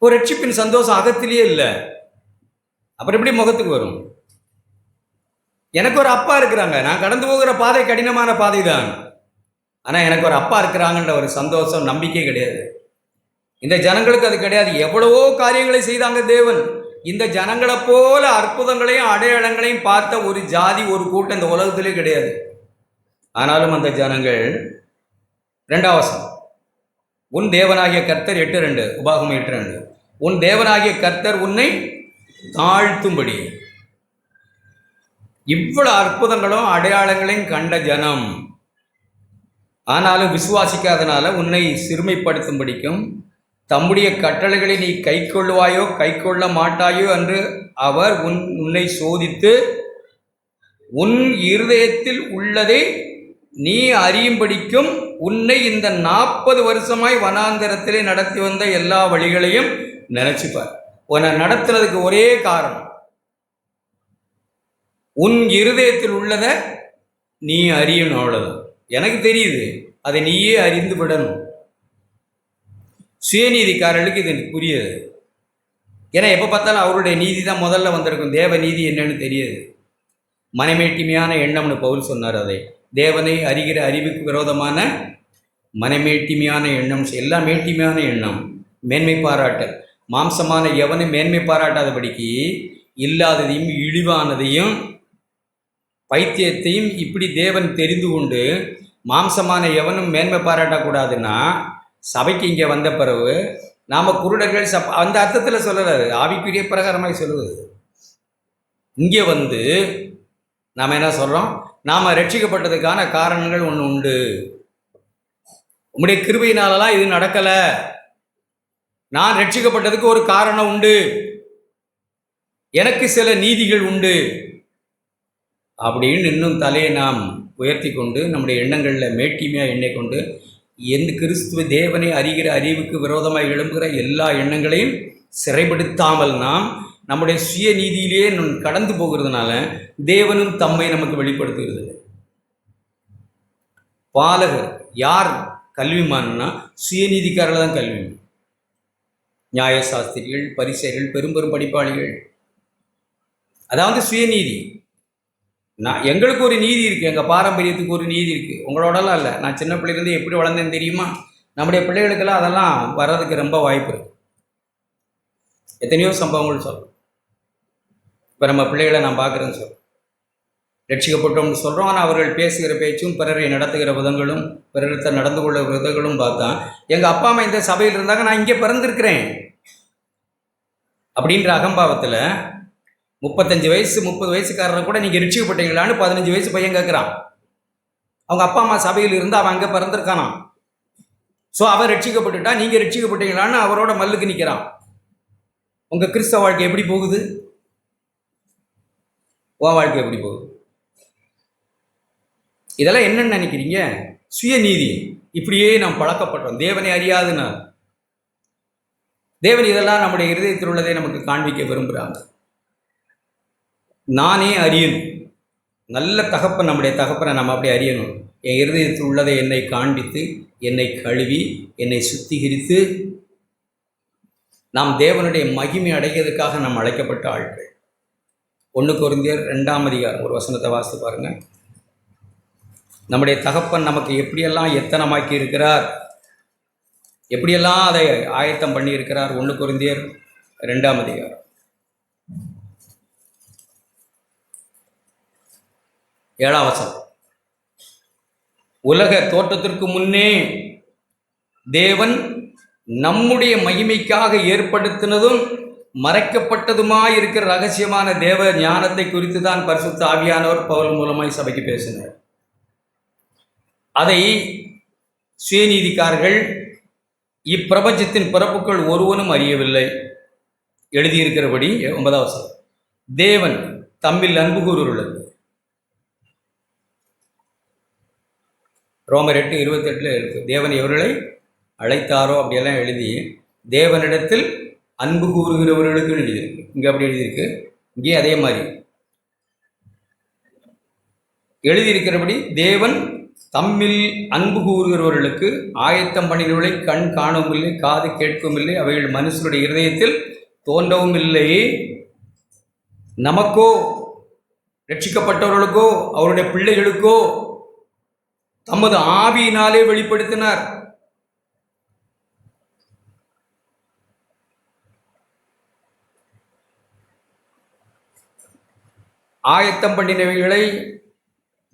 ஒரு ரட்சிப்பின் சந்தோஷம் அகத்திலேயே இல்லை, அப்புறம் எப்படி முகத்துக்கு வரும்? எனக்கு ஒரு அப்பா இருக்கிறாங்க, நான் கடந்து போகிற பாதை கடினமான பாதை தான், ஆனால் எனக்கு ஒரு அப்பா இருக்கிறாங்கன்ற ஒரு சந்தோஷம் நம்பிக்கை கிடையாது. இந்த ஜனங்களுக்கு அது கிடையாது. எவ்வளவோ காரியங்களை செய்தாங்க தேவன். இந்த ஜனங்களை போல அற்புதங்களையும் அடையாளங்களையும் பார்த்த ஒரு ஜாதி, ஒரு கூட்டம் இந்த உலகத்திலே கிடையாது. ஆனாலும் அந்த ஜனங்கள் 2ஆம் வசனம், உன் தேவனாகிய கர்த்தர் 8:2, உபாகமம் 8:2, உன் தேவனாகிய கர்த்தர் உன்னை தாழ்த்தும்படி. இவ்வளவு அற்புதங்களும் அடையாளங்களையும் கண்ட ஜனம், ஆனாலும் விசுவாசிக்காதனால உன்னை சிறுமைப்படுத்தும்படிக்கும் தம்முடைய கட்டளைகளை நீ கை கொள்ளுவாயோ கை கொள்ள மாட்டாயோ என்று அவர் உன்னை சோதித்து உன் இருதயத்தில் உள்ளதை நீ அறியும்படிக்கும் உன்னை இந்த 40 வருஷமாய் வனாந்தரத்திலே நடத்தி வந்த எல்லா வழிகளையும் நினைச்சுப்பார். உன்னை நடத்துறதுக்கு ஒரே காரணம், உன் இருதயத்தில் உள்ளதை நீ அறியணும், அவ்வளவுதான். எனக்கு தெரியுது, அதை நீயே அறிந்து விடணும். சுயநீதிக்காரர்களுக்கு இது புரியுது. ஏன்னா எப்போ பார்த்தாலும் அவருடைய நீதி தான் முதல்ல வந்திருக்கும். தேவ நீதி என்னன்னு தெரியுது. மனமேட்டிமையான எண்ணம்னு பவுல் சொன்னார். அதை தேவனை அறிகிற அறிவுக்கு விரோதமான மனமேட்டிமையான எண்ணம், எல்லா மேட்டிமையான எண்ணம், மேன்மை பாராட்டல். மாம்சமான எவனும் மேன்மை பாராட்டாதபடிக்கு இல்லாததையும் இழிவானதையும் பைத்தியத்தையும் இப்படி தேவன் தெரிந்து கொண்டு மாம்சமான எவனும் மேன்மை பாராட்டக்கூடாதுன்னா, சபைக்கு இங்கே வந்த பிறகு நாம் குருடர்கள் அந்த அர்த்தத்தில் சொல்லலாது, ஆவிக்குரிய பிரகாரமாக சொல்லுவது. இங்கே வந்து நாம் என்ன சொல்கிறோம்? நாம் ரட்சிக்கப்பட்டதுக்கான காரணங்கள் ஒன்று உண்டு. உம்முடைய கிருபையினாலலாம் இது நடக்கலை, நான் ரட்சிக்கப்பட்டதுக்கு ஒரு காரணம் உண்டு, எனக்கு சில நீதிகள் உண்டு அப்படின்னு இன்னும் தலையை நாம் உயர்த்தி கொண்டு நம்முடைய எண்ணங்களில் மேட்டிமையாக எண்ணெய் கொண்டு எந்த கிறிஸ்துவ தேவனை அறிகிற அறிவுக்கு விரோதமாக எழும்புகிற எல்லா எண்ணங்களையும் சிறைப்படுத்தாமல் நாம் நம்முடைய சுய நீதியிலேயே கடந்து போகிறதுனால தேவனும் தம்மை நமக்கு வெளிப்படுத்துகிறது. பாலகர் யார் கல்விமான்னா சுயநீதிக்காரர்கள் தான் கல்விமான். நியாயசாஸ்திரிகள், பரிசேயர்கள், பெரும் படிப்பாளிகள், அதாவது சுயநீதி. எங்களுக்கு ஒரு நீதி இருக்குது, எங்கள் பாரம்பரியத்துக்கு ஒரு நீதி இருக்குது, உங்களோடலாம் இல்லை. நான் சின்ன பிள்ளைலேருந்து எப்படி வளர்ந்தேன்னு தெரியுமா? நம்முடைய பிள்ளைகளுக்கெல்லாம் அதெல்லாம் வர்றதுக்கு ரொம்ப வாய்ப்பு இருக்குது. எத்தனையோ சம்பவங்கள் சொல்கிறோம். இப்போ நம்ம பிள்ளைகளை நான் பார்க்குறேன்னு சொல்கிறோம், ரட்சிக்கப்பட்டோம்னு சொல்கிறோம். ஆனால் அவர்கள் பேசுகிற பேச்சும் பிறரை நடத்துகிற விதங்களும் பிறரிடத்தை நடந்து கொள்ள விதங்களும் பார்த்தா எங்கள் அப்பா அம்மா இந்த சபையில் இருந்தாங்க, நான் இங்கே பிறந்திருக்கிறேன் அப்படின்ற அகம்பாவத்தில் 35 வயசு 30 வயசுக்காரரை கூட நீங்கள் ரட்சிக்கப்பட்டீங்களான்னு 15 வயசு பையன் கேட்குறான். அவங்க அப்பா அம்மா சபையில் இருந்து அவன் அங்கே பிறந்திருக்கானான். ஸோ அவன் ரட்சிக்கப்பட்டுட்டா, நீங்கள் ரட்சிக்கப்பட்டீங்களான்னு அவரோட மல்லுக்கு நிற்கிறான். உங்கள் கிறிஸ்தவ வாழ்க்கை எப்படி போகுது? உன் வாழ்க்கை எப்படி போகுது? இதெல்லாம் என்னன்னு நினைக்கிறீங்க? சுயநீதி. இப்படியே நாம் பழக்கப்பட்டோம். தேவனை அறியாதுன்னா தேவன் இதெல்லாம் நம்முடைய இருதயத்தில் உள்ளதை நமக்கு காண்பிக்க விரும்புகிறாங்க. நானே அறியணும். நல்ல தகப்பன், நம்முடைய தகப்பனை நம்ம அப்படி அறியணும். என் இருதயத்தில் உள்ளதை என்னை காண்பித்து, என்னை கழுவி, என்னை சுத்திகரித்து நாம் தேவனுடைய மகிமை அடைகிறதுக்காக நாம் அழைக்கப்பட்ட ஆட்கள். 1 கொரிந்தியர் 2ஆம் அதிகாரம் ஒரு வசனத்தை வாசித்து பாருங்கள். நம்முடைய தகப்பன் நமக்கு எப்படியெல்லாம் எத்தனமாக்கி இருக்கிறார், எப்படியெல்லாம் அதை ஆயத்தம் பண்ணி இருக்கிறார். 1 கொரிந்தியர் 2ஆம் அதிகாரம் 7ஆம் வசனம். உலக தோற்றத்திற்கு முன்னே தேவன் நம்முடைய மகிமைக்காக ஏற்படுத்தினதும் மறைக்கப்பட்டதுமாய் இருக்கிற ரகசியமான தேவ ஞானத்தை குறித்து தான் பரிசுத்த ஆவியானவர் பவுல் மூலமாய் சபைக்கு பேசினார். அதை சுயநீதிக்காரர்கள் இப்பிரபஞ்சத்தின் பிறப்புகள் ஒருவனும் அறியவில்லை. எழுதியிருக்கிறபடி 9ஆம் வசனம், தேவன் தம்மில் அன்பு கூறுள்ளது. ரோமர் 8:28 இருக்கு. தேவன் எவர்களை அழைத்தாரோ அப்படியெல்லாம் எழுதி தேவனிடத்தில் அன்பு கூறுகிறவர்களுக்கு எழுதியிருக்கு. இங்கே அப்படி எழுதியிருக்கு. இங்கே அதே மாதிரி எழுதியிருக்கிறபடி தேவன் தம்மில் அன்பு கூறுகிறவர்களுக்கு ஆயத்தம் பண்ணினவர்களை கண் காணவும் இல்லை, காது கேட்கவும் இல்லை, அவைகள் மனுஷனுடைய இருதயத்தில் தோன்றவும் இல்லை. நமக்கோ, ரட்சிக்கப்பட்டவர்களுக்கோ, அவருடைய பிள்ளைகளுக்கோ தமது ஆவியினாலே வெளிப்படுத்தினார். ஆயத்தம் பண்ணினவைகளை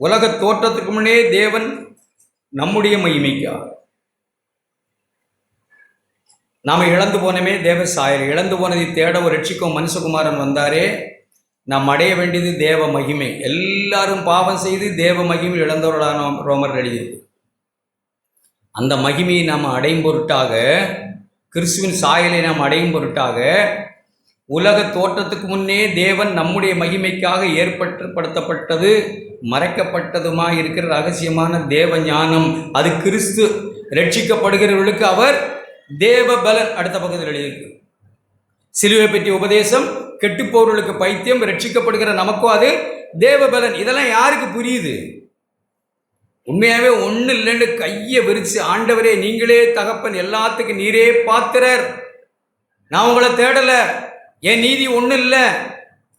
உலக தோற்றத்துக்கு முன்னே தேவன் நம்முடைய மகிமைக்காக. நாம இழந்து போனமே தேவ சாயல், இழந்து போனதை தேட ஒரு ரட்சிக்கும் மனுஷகுமாரன் வந்தாரே. நாம் அடைய வேண்டியது தேவ மகிமை. எல்லாரும் பாவம் செய்து தேவ மகிமை இழந்தவர்களான ரோமர் எழுதியிருக்கு. அந்த மகிமையை நாம் அடையும் பொருட்டாக, கிறிஸ்துவின் சாயலை நாம் அடையும் பொருட்டாக, உலக தோற்றத்துக்கு முன்னே தேவன் நம்முடைய மகிமைக்காக ஏற்படுத்தப்பட்டது மறைக்கப்பட்டதுமாய் இருக்கிற ரகசியமான தேவ ஞானம். அது கிறிஸ்து. ரட்சிக்கப்படுகிறவர்களுக்கு அவர் தேவ பலன். அடுத்த பக்கத்தில் எழுதியிருக்கு. சிலுவை பற்றிய உபதேசம் கெட்டுப்போர்களுக்கு பைத்தியம், ரட்சிக்கப்படுகிற நமக்கோ அது தேவ பலன். இதெல்லாம் யாருக்கு புரியுது? உண்மையாகவே ஒன்றும் இல்லைன்னு கையை விரிச்சு, ஆண்டவரே நீங்களே தகப்பன், எல்லாத்துக்கும் நீரே பாத்திரர், நான் உங்களை தேடலை, என் நீதி ஒன்றும் இல்லை,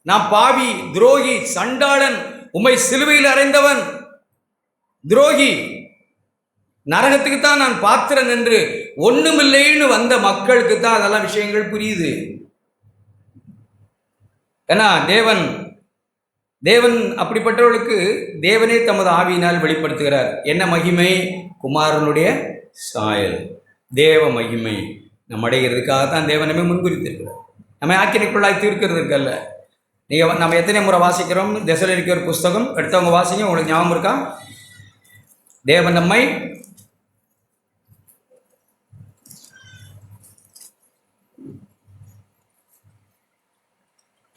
நான் பாவி, துரோகி, சண்டாளன், உம்மை சிலுவையில் அறைந்தவன், துரோகி, நரகத்துக்கு தான் நான் பாத்திரன் என்று ஒண்ணுமில்லைன்னு வந்த மக்களுக்கு தான் அதெல்லாம் விஷயங்கள் புரியுது. ஏன்னா தேவன் அப்படிப்பட்டவர்களுக்கு தேவனே தமது ஆவியினால் வெளிப்படுத்துகிறார். என்ன மகிமை? குமாரனுடைய சாயல், தேவ மகிமை நம்ம அடைகிறதுக்காகத்தான் தேவனமே முன்குறித்திருக்கிறார். நம்ம ஆக்கினைக்குள்ளாய் தீர்க்கிறதுக்கு அல்ல. நம்ம எத்தனை முறை வாசிக்கிறோம் தெசலோனிக்கேயர் புஸ்தகம்? எடுத்தவங்க வாசிங்க, உங்களுக்கு ஞாபகம் இருக்கா? தேவன் நம்மை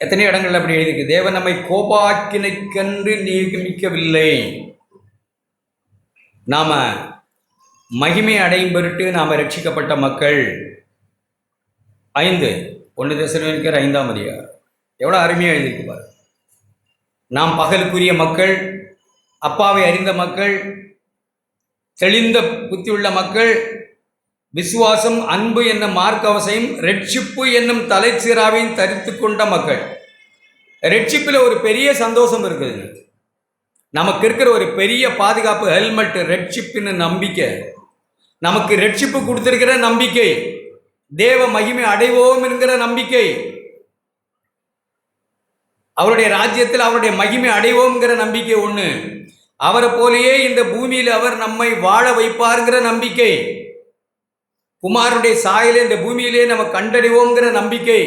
எத்தனை இடங்கள் அப்படி எழுதிருக்கு. தேவன் நம்மை கோபாக்கினைக்கென்று நியமிக்கவில்லை, நாம மகிமை அடையும் பொருட்டு நாம ரட்சிக்கப்பட்ட மக்கள். 1 தெசலோனிக்கேயர் 5ஆம் அதிகாரம் எவ்வளோ அருமையாக எழுதியிருக்கு பாரு. நாம் பகலுக்குரிய மக்கள், அப்பாவை அறிந்த மக்கள், தெளிந்த புத்தியுள்ள மக்கள், விசுவாசம், அன்பு என்னும் மார்க்கவசையும் ரட்சிப்பு என்னும் தலைச்சீராவையும் தரித்து கொண்ட மக்கள். ரட்சிப்பில் ஒரு பெரிய சந்தோஷம் இருக்குதுங்க. நமக்கு இருக்கிற ஒரு பெரிய பாதுகாப்பு ஹெல்மெட் ரட்சிப்பின்னு நம்பிக்கை. நமக்கு ரட்சிப்பு கொடுத்திருக்கிற நம்பிக்கை, தேவ மகிமை அடைவோம் என்கிற நம்பிக்கை, அவருடைய ராஜ்யத்தில் அவருடைய மகிமை அடைவோம்ங்கிற நம்பிக்கை ஒன்று. அவரை போலேயே இந்த பூமியில் அவர் நம்மை வாழ வைப்பாருங்கிற நம்பிக்கை, குமாரனுடைய சாயலை இந்த பூமியிலே நம்ம கண்டறிவோங்கிற நம்பிக்கை.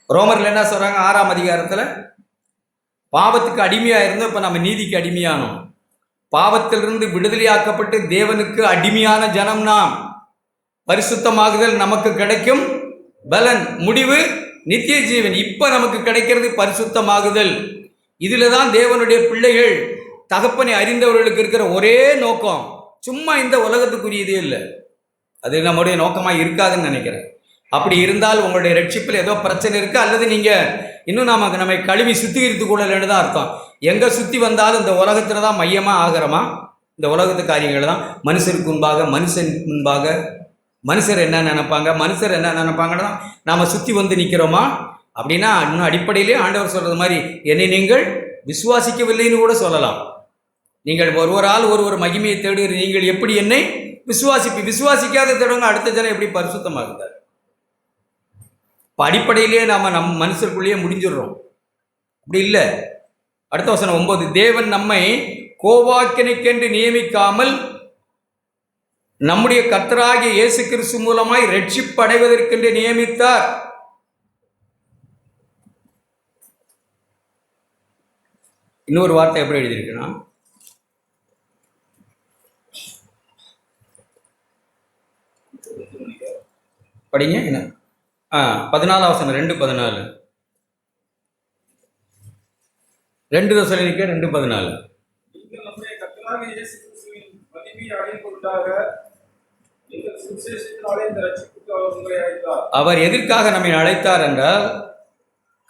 ரோமர்ல என்ன சொல்றாங்க? 6ஆம் அதிகாரத்தில் பாவத்துக்கு அடிமையா இருந்தோம், இப்ப நம்ம நீதிக்கு அடிமையானோம். பாவத்திலிருந்து விடுதலையாக்கப்பட்டு தேவனுக்கு அடிமையான ஜனம் நாம். பரிசுத்தமாகுதல் நமக்கு கிடைக்கும் பலன், முடிவு நித்திய ஜீவன். இப்ப நமக்கு கிடைக்கிறது பரிசுத்தமாகுதல். இதுல தான் தேவனுடைய பிள்ளைகள், தகப்பனை அறிந்தவர்களுக்கு இருக்கிற ஒரே நோக்கம். சும்மா இந்த உலகத்துக்குரியதே இல்லை, அது நம்முடைய நோக்கமாக இருக்காதுன்னு நினைக்கிறேன். அப்படி இருந்தால் உங்களுடைய ரட்சிப்பில் ஏதோ பிரச்சனை இருக்கு, அல்லது நீங்க இன்னும் நம்மை கழுவி சுத்திகரித்து கொள்ளலன்னு தான் அர்த்தம். எங்க சுத்தி வந்தாலும் இந்த உலகத்துல தான் மையமா ஆகிறோமா? இந்த உலகத்து காரியங்கள் தான். மனுஷருக்கு முன்பாக, மனுஷன் முன்பாக மனுஷர் என்ன நினைப்பாங்க, மனுஷர் என்ன நினைப்பாங்கன்னா நாம சுத்தி வந்து நிற்கிறோமா? அப்படின்னா இன்னும் அடிப்படையிலே ஆண்டவர் சொல்றது மாதிரி, என்னை நீங்கள் விசுவாசிக்கவில்லைன்னு கூட சொல்லலாம். நீங்கள் ஒருவரால் ஒரு மகிமையை தேடுகிற நீங்கள் எப்படி என்னை விசுவாசிக்காத தேடுங்க, அடுத்த ஜனம் எப்படி பரிசுத்தமாகுது? இப்போ அடிப்படையிலேயே நம் மனுஷருக்குள்ளேயே முடிஞ்சிடுறோம். அப்படி இல்லை. அடுத்த வசனம் 9, தேவன் நம்மை கோபாக்கினைக்கென்று நியமிக்காமல் நம்முடைய கர்த்தராகிய இயேசு கிறிஸ்து மூலமாய் ரட்சிப்படைவதற்கென்று நியமித்தார். இன்னொரு வார்த்தை எப்படி எழுதியிருக்குன்னா, படிங்க என்ன 14 வசனம் 2:14 2 தெசலோனிக்கேயர் 2:14. அவர் எதற்காக நம்மை அழைத்தார் என்றால்,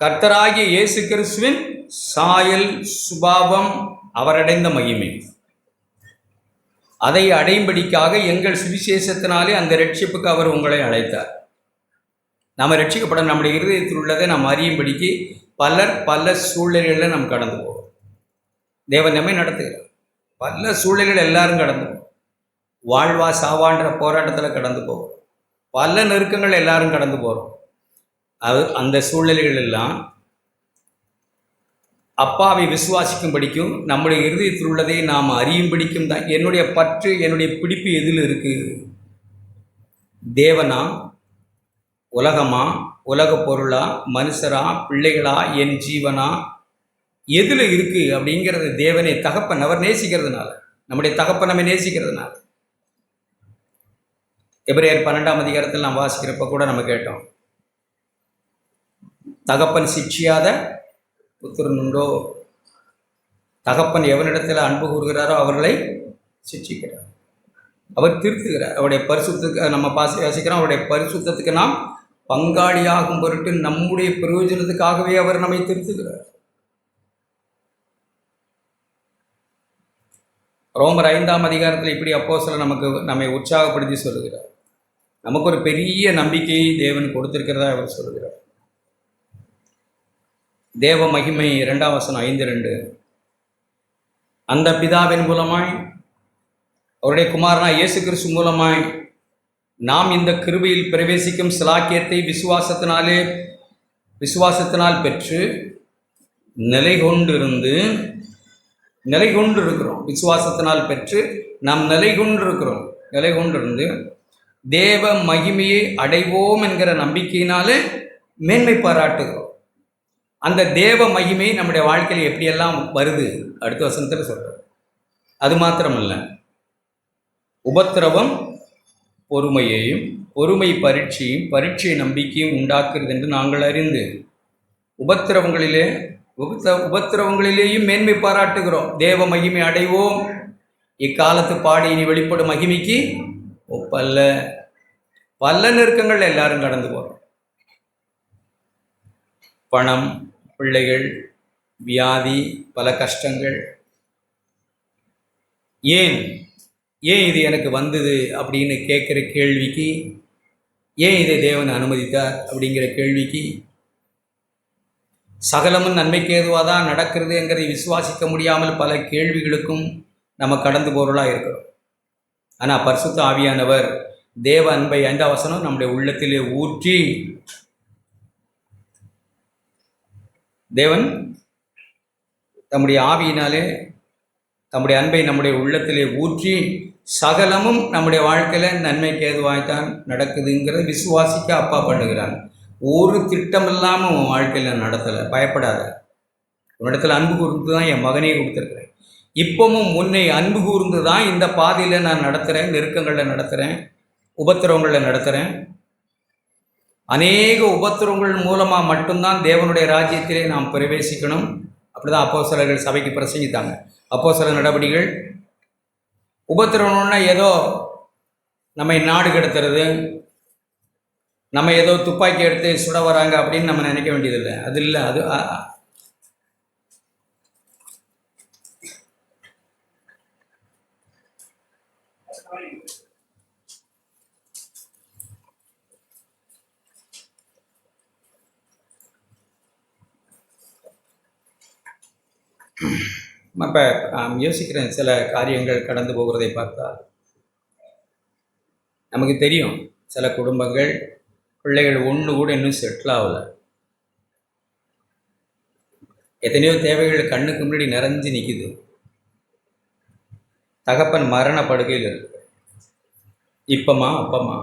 கர்த்தராகிய இயேசு கிறிஸ்துவின் சாயல் சுபாவம் அவரடைந்த மகிமை அதை அடையும்படிக்காக எங்கள் சுவிசேஷத்தினாலே அந்த ரட்சிப்புக்கு அவர் உங்களை அழைத்தார். நாம் ரட்சிக்கப்பட நம்முடைய இருதயத்தில் உள்ளதை நாம் அறியும்படிக்கு பல சூழ்நிலைகளில் நாம் கடந்து போவோம். தேவன் நம்மை நடத்துகிறார். பல சூழ்நிலைகள் எல்லாரும் கடந்து போவோம். வாழ்வா சாவான்ற போராட்டத்தில் கடந்து போவோம். பல நெருக்கங்கள் எல்லாரும் கடந்து போகிறோம். அந்த சூழ்நிலைகள் எல்லாம் அப்பாவை விசுவாசிக்கும்படிக்கும் நம்முடைய இருதயத்தில் உள்ளதை நாம் அறியும்படிக்கும் தான். என்னுடைய பற்று, என்னுடைய பிடிப்பு எதில் இருக்குது? தேவனா, உலகமா, உலக பொருளா, மனுஷரா, பிள்ளைகளா, என் ஜீவனா, எதில் இருக்குது அப்படிங்கிறது தேவனை தகப்பன் அவர் நேசிக்கிறதுனால, நம்முடைய தகப்பன் நம்ம நேசிக்கிறதுனால. எபிரேயர் 12ஆம் அதிகாரத்தில் நாம் வாசிக்கிறப்ப கூட நம்ம கேட்டோம், தகப்பன் சிட்சியாத புத்திரன் உண்டோ? தகப்பன் எவனிடத்தில் அன்பு கூறுகிறாரோ அவர்களை சிட்சிக்கிறார், அவர் திருத்துகிறார். அவருடைய பரிசுத்தத்துக்கு நம்ம வாசிக்கிறோம், அவருடைய பரிசுத்தத்துக்கு நாம் பங்காளியாகும் பொருட்டு நம்முடைய பிரயோஜனத்துக்காகவே அவர் நம்மை திருத்துகிறார். ரோமர் 5ஆம் அதிகாரத்தில் இப்படி அப்போஸ்தலர் நம்மை உற்சாகப்படுத்தி சொல்லுகிறார். நமக்கு ஒரு பெரிய நம்பிக்கையை தேவன் கொடுத்திருக்கிறதா அவர் சொல்லுகிறார். தேவ மகிமை 2ஆம் வசனம் 5:2. அந்த பிதாவின் மூலமாய் அவருடைய குமாரனாய் இயேசு கிறிஸ்து மூலமாய் நாம் இந்த கிருபையில் பிரவேசிக்கும் சிலாக்கியத்தை விசுவாசத்தினால் பெற்று நிலை கொண்டிருக்கிறோம். விசுவாசத்தினால் பெற்று நாம் நிலை கொண்டிருந்து தேவ மகிமையை அடைவோம் என்கிற நம்பிக்கையினாலே மேன்மை பாராட்டுகிறோம். அந்த தேவ மகிமை நம்முடைய வாழ்க்கையில் எப்படியெல்லாம் வருது அடுத்த வசனத்தில் சொல்கிறார். அது மாத்திரமல்ல, உபத்திரவம் பொறுமையையும், பொறுமை பரீட்சையும், பரீட்சை நம்பிக்கையும் உண்டாக்குறது என்று நாங்கள் அறிந்து உபத்திரவங்களிலேயும் மேன்மை பாராட்டுகிறோம். தேவ மகிமை அடைவோம். இக்காலத்து பாடி இனி வெளிப்படும் மகிமைக்கு ஒப்பல்ல. பல நெருக்கங்கள் எல்லாரும் கடந்து போகிறோம். பணம், பிள்ளைகள், வியாதி, பல கஷ்டங்கள். ஏன் இது எனக்கு வந்தது அப்படின்னு கேட்குற கேள்விக்கு, ஏன் இதை தேவன் அனுமதித்தார் அப்படிங்கிற கேள்விக்கு, சகலமும் நன்மைக்கு ஏதுவாக தான் நடக்கிறது என்கிறதை விசுவாசிக்க முடியாமல் பல கேள்விகளுக்கும் நம்ம கடந்து போகிறவர்களாக இருக்கிறோம். ஆனால் பரிசுத்த ஆவியானவர் தேவ அன்பை 5ஆம் வசனம் நம்முடைய உள்ளத்திலே ஊற்றி, தேவன் தம்முடைய ஆவியினாலே தம்முடைய அன்பை நம்முடைய உள்ளத்திலே ஊற்றி சகலமும் நம்முடைய வாழ்க்கையில் நன்மைக்கு ஏதுவாய்த்தான் நடக்குதுங்கிறத விசுவாசிக்க அப்பா பண்ணுகிறாங்க. ஒரு திட்டம் இல்லாமல் உன் வாழ்க்கையில் நடத்தலை. பயப்படாத. உன்னிடத்தில் அன்பு கூர்ந்து தான் என் மகனையே கொடுத்துருக்குறேன். இப்பவும் உன்னை அன்பு கூர்ந்து தான் இந்த பாதையில் நான் நடத்துகிறேன். நெருக்கங்களில் நடத்துகிறேன், உபத்திரவங்களில் நடத்துகிறேன். அநேக உபத்திரவங்கள் மூலமாக மட்டும்தான் தேவனுடைய ராஜ்யத்திலே நாம் பிரவேசிக்கணும். அப்படி தான் அப்போஸ்தலர்கள் சபைக்கு பிரசங்கித்தாங்க. அப்போஸ்தலர் நடவடிக்கைகள். உபத்திரவம்னா ஏதோ நம்மை நாடு கடத்துறது, நம்ம ஏதோ துப்பாக்கி எடுத்து சுட வராங்க அப்படின்னு நம்ம நினைக்க வேண்டியதில்லை. அது இல்லை. அது இப்போ நான் யோசிக்கிறேன், சில காரியங்கள் கடந்து போகிறதை பார்த்தால் நமக்கு தெரியும், சில குடும்பங்கள் பிள்ளைகள் ஒன்று கூட இன்னும் செட்டில் ஆகலை. எத்தனையோ தேவைகள் கண்ணுக்கு முன்னாடி நிறைஞ்சு நிற்குது. தகப்பன் மரண படுகையில் இருக்கு. இப்பமா அப்பமா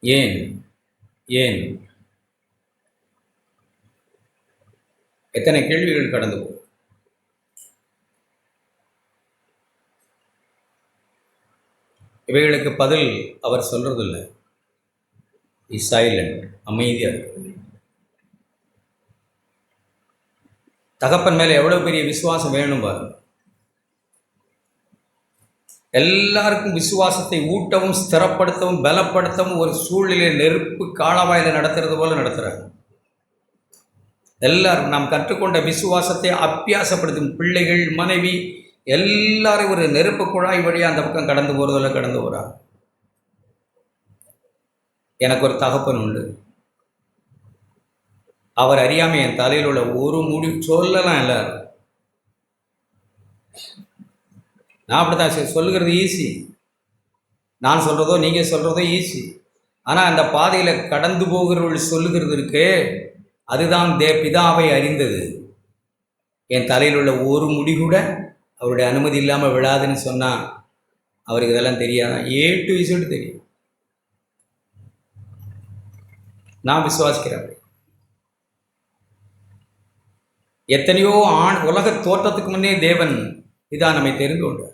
ஏன் எத்தனை கேள்விகள் கடந்து போகும். இவைகளுக்கு பதில் அவர் சொல்றதில்லை. இஸ் சைலண்ட், அமைதியாக இருக்கு. தகப்பன் மேலே எவ்வளோ பெரிய விசுவாசம் வேணும் பாருங்க. எல்லாருக்கும் விசுவாசத்தை ஊட்டவும் ஸ்திரப்படுத்தவும் பலப்படுத்தவும் ஒரு சூழ்நிலை நெருப்பு காலவாயில் நடத்துறது போல நடத்துகிறாங்க. எல்லாரும் நாம் கற்றுக்கொண்ட விசுவாசத்தை அபியாசப்படுத்தும் பிள்ளைகள், மனைவி எல்லாரும் ஒரு நெருப்பு குழாய் வழியாக அந்த பக்கம் கடந்து போகிறதில்ல, கடந்து போகிறாங்க. எனக்கு ஒரு தகப்பன் உண்டு. அவர் அறியாமல் என் தலையில் உள்ள ஒரு முடி சொல்லலாம் எல்லாரும். நான் அப்படி தான் சொல்லுகிறது ஈஸி, நான் சொல்கிறதோ நீங்கள் சொல்கிறதோ ஈஸி. ஆனால் அந்த பாதையில் கடந்து போகிறவர்கள் சொல்லுகிறது இருக்கு, அதுதான் பிதாவை அறிந்தது. என் தலையில் உள்ள ஒரு முடி கூட அவருடைய அனுமதி இல்லாமல் விழாதுன்னு சொன்னால் அவருக்கு இதெல்லாம் தெரியாதான்? A to Z தெரியும். நான் விசுவாசிக்கிறேன். எத்தனையோ உலக தோற்றத்துக்கு முன்னே தேவன் இதான் நம்மை தெரிந்து கொண்டார்.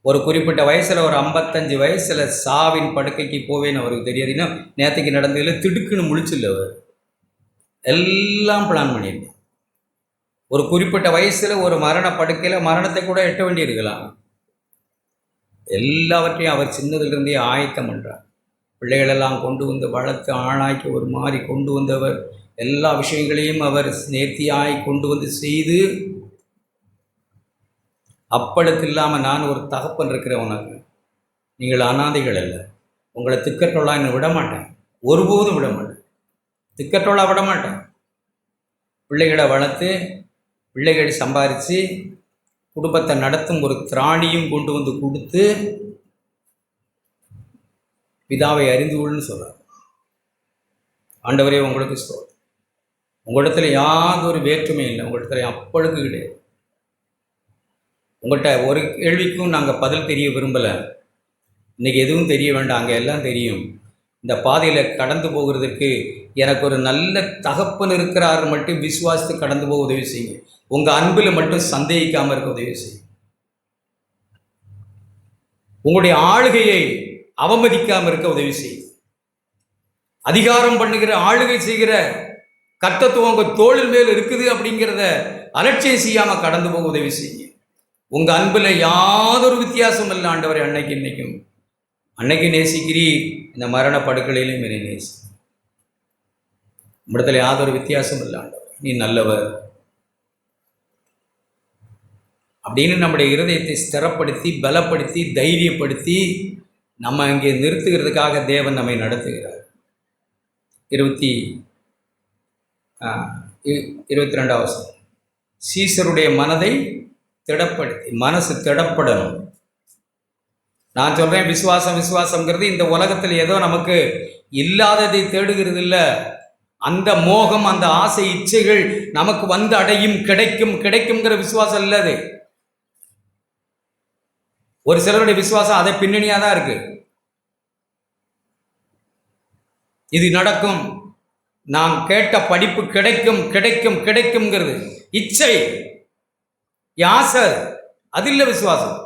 ஒரு குறிப்பிட்ட வயசில், ஒரு 55 வயசில் சாவின் படுக்கைக்கு போவேன்னு அவருக்கு தெரியாதுன்னா நேற்றுக்கு நடந்ததில் திடுக்குன்னு முழிச்சில்ல, அவர் எல்லாம் பிளான் பண்ணியிருந்தார். ஒரு குறிப்பிட்ட வயசில் ஒரு மரண படுக்கையில் மரணத்தை கூட எட்ட வேண்டியிருக்கலாம். எல்லாவற்றையும் அவர் சின்னதிலிருந்தே ஆயத்தம் பண்ணுறார். பிள்ளைகளெல்லாம் கொண்டு வந்து வளர்த்து ஆளாக்கி ஒரு மாதிரி கொண்டு வந்தவர். எல்லா விஷயங்களையும் அவர் நேர்த்தியாய் கொண்டு வந்து செய்து, அப்பளுக்கு இல்லாமல் நான் ஒரு தகப்பன் இருக்கிறேன் உனக்கு, நீங்கள் அனாதைகள் அல்ல, உங்களை திக்கற்றோளாக என்ன விட மாட்டேன், ஒருபோதும் விட மாட்டேன், திக்கற்றோளாக விட மாட்டேன். பிள்ளைகளை வளர்த்து பிள்ளைகள் சம்பாதிச்சு குடும்பத்தை நடத்தும் ஒரு திராணியும் கொண்டு வந்து கொடுத்து பிதாவை அறிந்து கொள்ளுன்னு சொல்கிறார். ஆண்டவரே உங்களுக்கு ஸ்தோத்திரம். உங்களிடத்துல யாதொரு வேற்றுமை இல்லை, உங்களிடத்துல அப்பழுக்கு கிடையாது. உங்கள்கிட்ட ஒரு கேள்விக்கும் நாங்கள் பதில் தெரிய விரும்பலை. இன்றைக்கி எதுவும் தெரிய வேண்டாம், அங்கே எல்லாம் தெரியும். இந்த பாதையில் கடந்து போகிறதுக்கு எனக்கு ஒரு நல்ல தகப்பன் இருக்கிறார் மட்டும் விசுவாசித்து கடந்து போக உதவி செய்யுங்க. உங்கள் அன்பில் மட்டும் சந்தேகிக்காமல் இருக்க உதவி செய்யுங்க. உங்களுடைய ஆளுகையை அவமதிக்காமல் இருக்க உதவி செய்யுங்க. அதிகாரம் பண்ணுகிற, ஆளுகை செய்கிற கர்த்தத்துவம் உங்கள் தோளின் மேல் இருக்குது அப்படிங்கிறத அலட்சியம் செய்யாமல் கடந்து போக உதவி செய்யுங்க. உங்கள் அன்பில் யாதொரு வித்தியாசம் இல்லை ஆண்டவரே. அன்னைக்கு இன்னைக்கும் அன்னைக்கு நேசிக்கிறீ, இந்த மரண படுக்கையிலும் என்னை நேசி. நம்மிடத்தில் யாதொரு வித்தியாசம் இல்லை ஆண்டவர், நீ நல்லவர் அப்படின்னு நம்முடைய இருதயத்தை ஸ்திரப்படுத்தி பலப்படுத்தி தைரியப்படுத்தி நம்ம இங்கே நிறுத்துகிறதுக்காக தேவன் நம்மை நடத்துகிறார். 22 வசனம், சீசருடைய மனதை திடப்படுத்தி, மனசு திடப்படணும். நான் சொல்கிறேன், விசுவாசம்ங்கிறது இந்த உலகத்தில் ஏதோ நமக்கு இல்லாததை தேடுகிறது இல்லை. அந்த மோகம், அந்த ஆசை, இச்சைகள் நமக்கு வந்து அடையும், கிடைக்கும்ங்கிற விசுவாசம் இல்லை அது. ஒரு சிலருடைய விசுவாசம் அதை பின்னணியாக தான் இருக்கு. இது நடக்கும், நாம் கேட்ட படிப்பு கிடைக்கும்ங்கிறது இச்சை, ஆசை, அது இல்லை விசுவாசம்.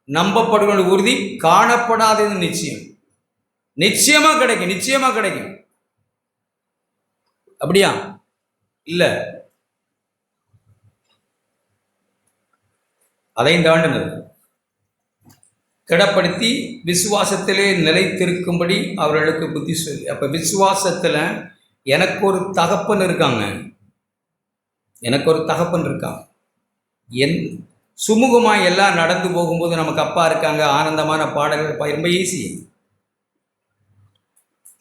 நம்பப்படுவது உறுதி, காணப்படாதது நிச்சயம். நிச்சயமா கிடைக்கும். அப்படியா? இல்லை, அதையும் தாண்டினது. திடப்படுத்தி விசுவாசத்திலே நிலைத்திருக்கும்படி அவர்களுக்கு புத்தி சொல்லி. அப்போ விசுவாசத்தில் எனக்கு ஒரு தகப்பன் இருக்காங்க, என் சுமூகமாக எல்லாம் நடந்து போகும்போது நமக்கு அப்பா இருக்காங்க, ஆனந்தமான பாடல்கள், ரொம்ப ஈஸி.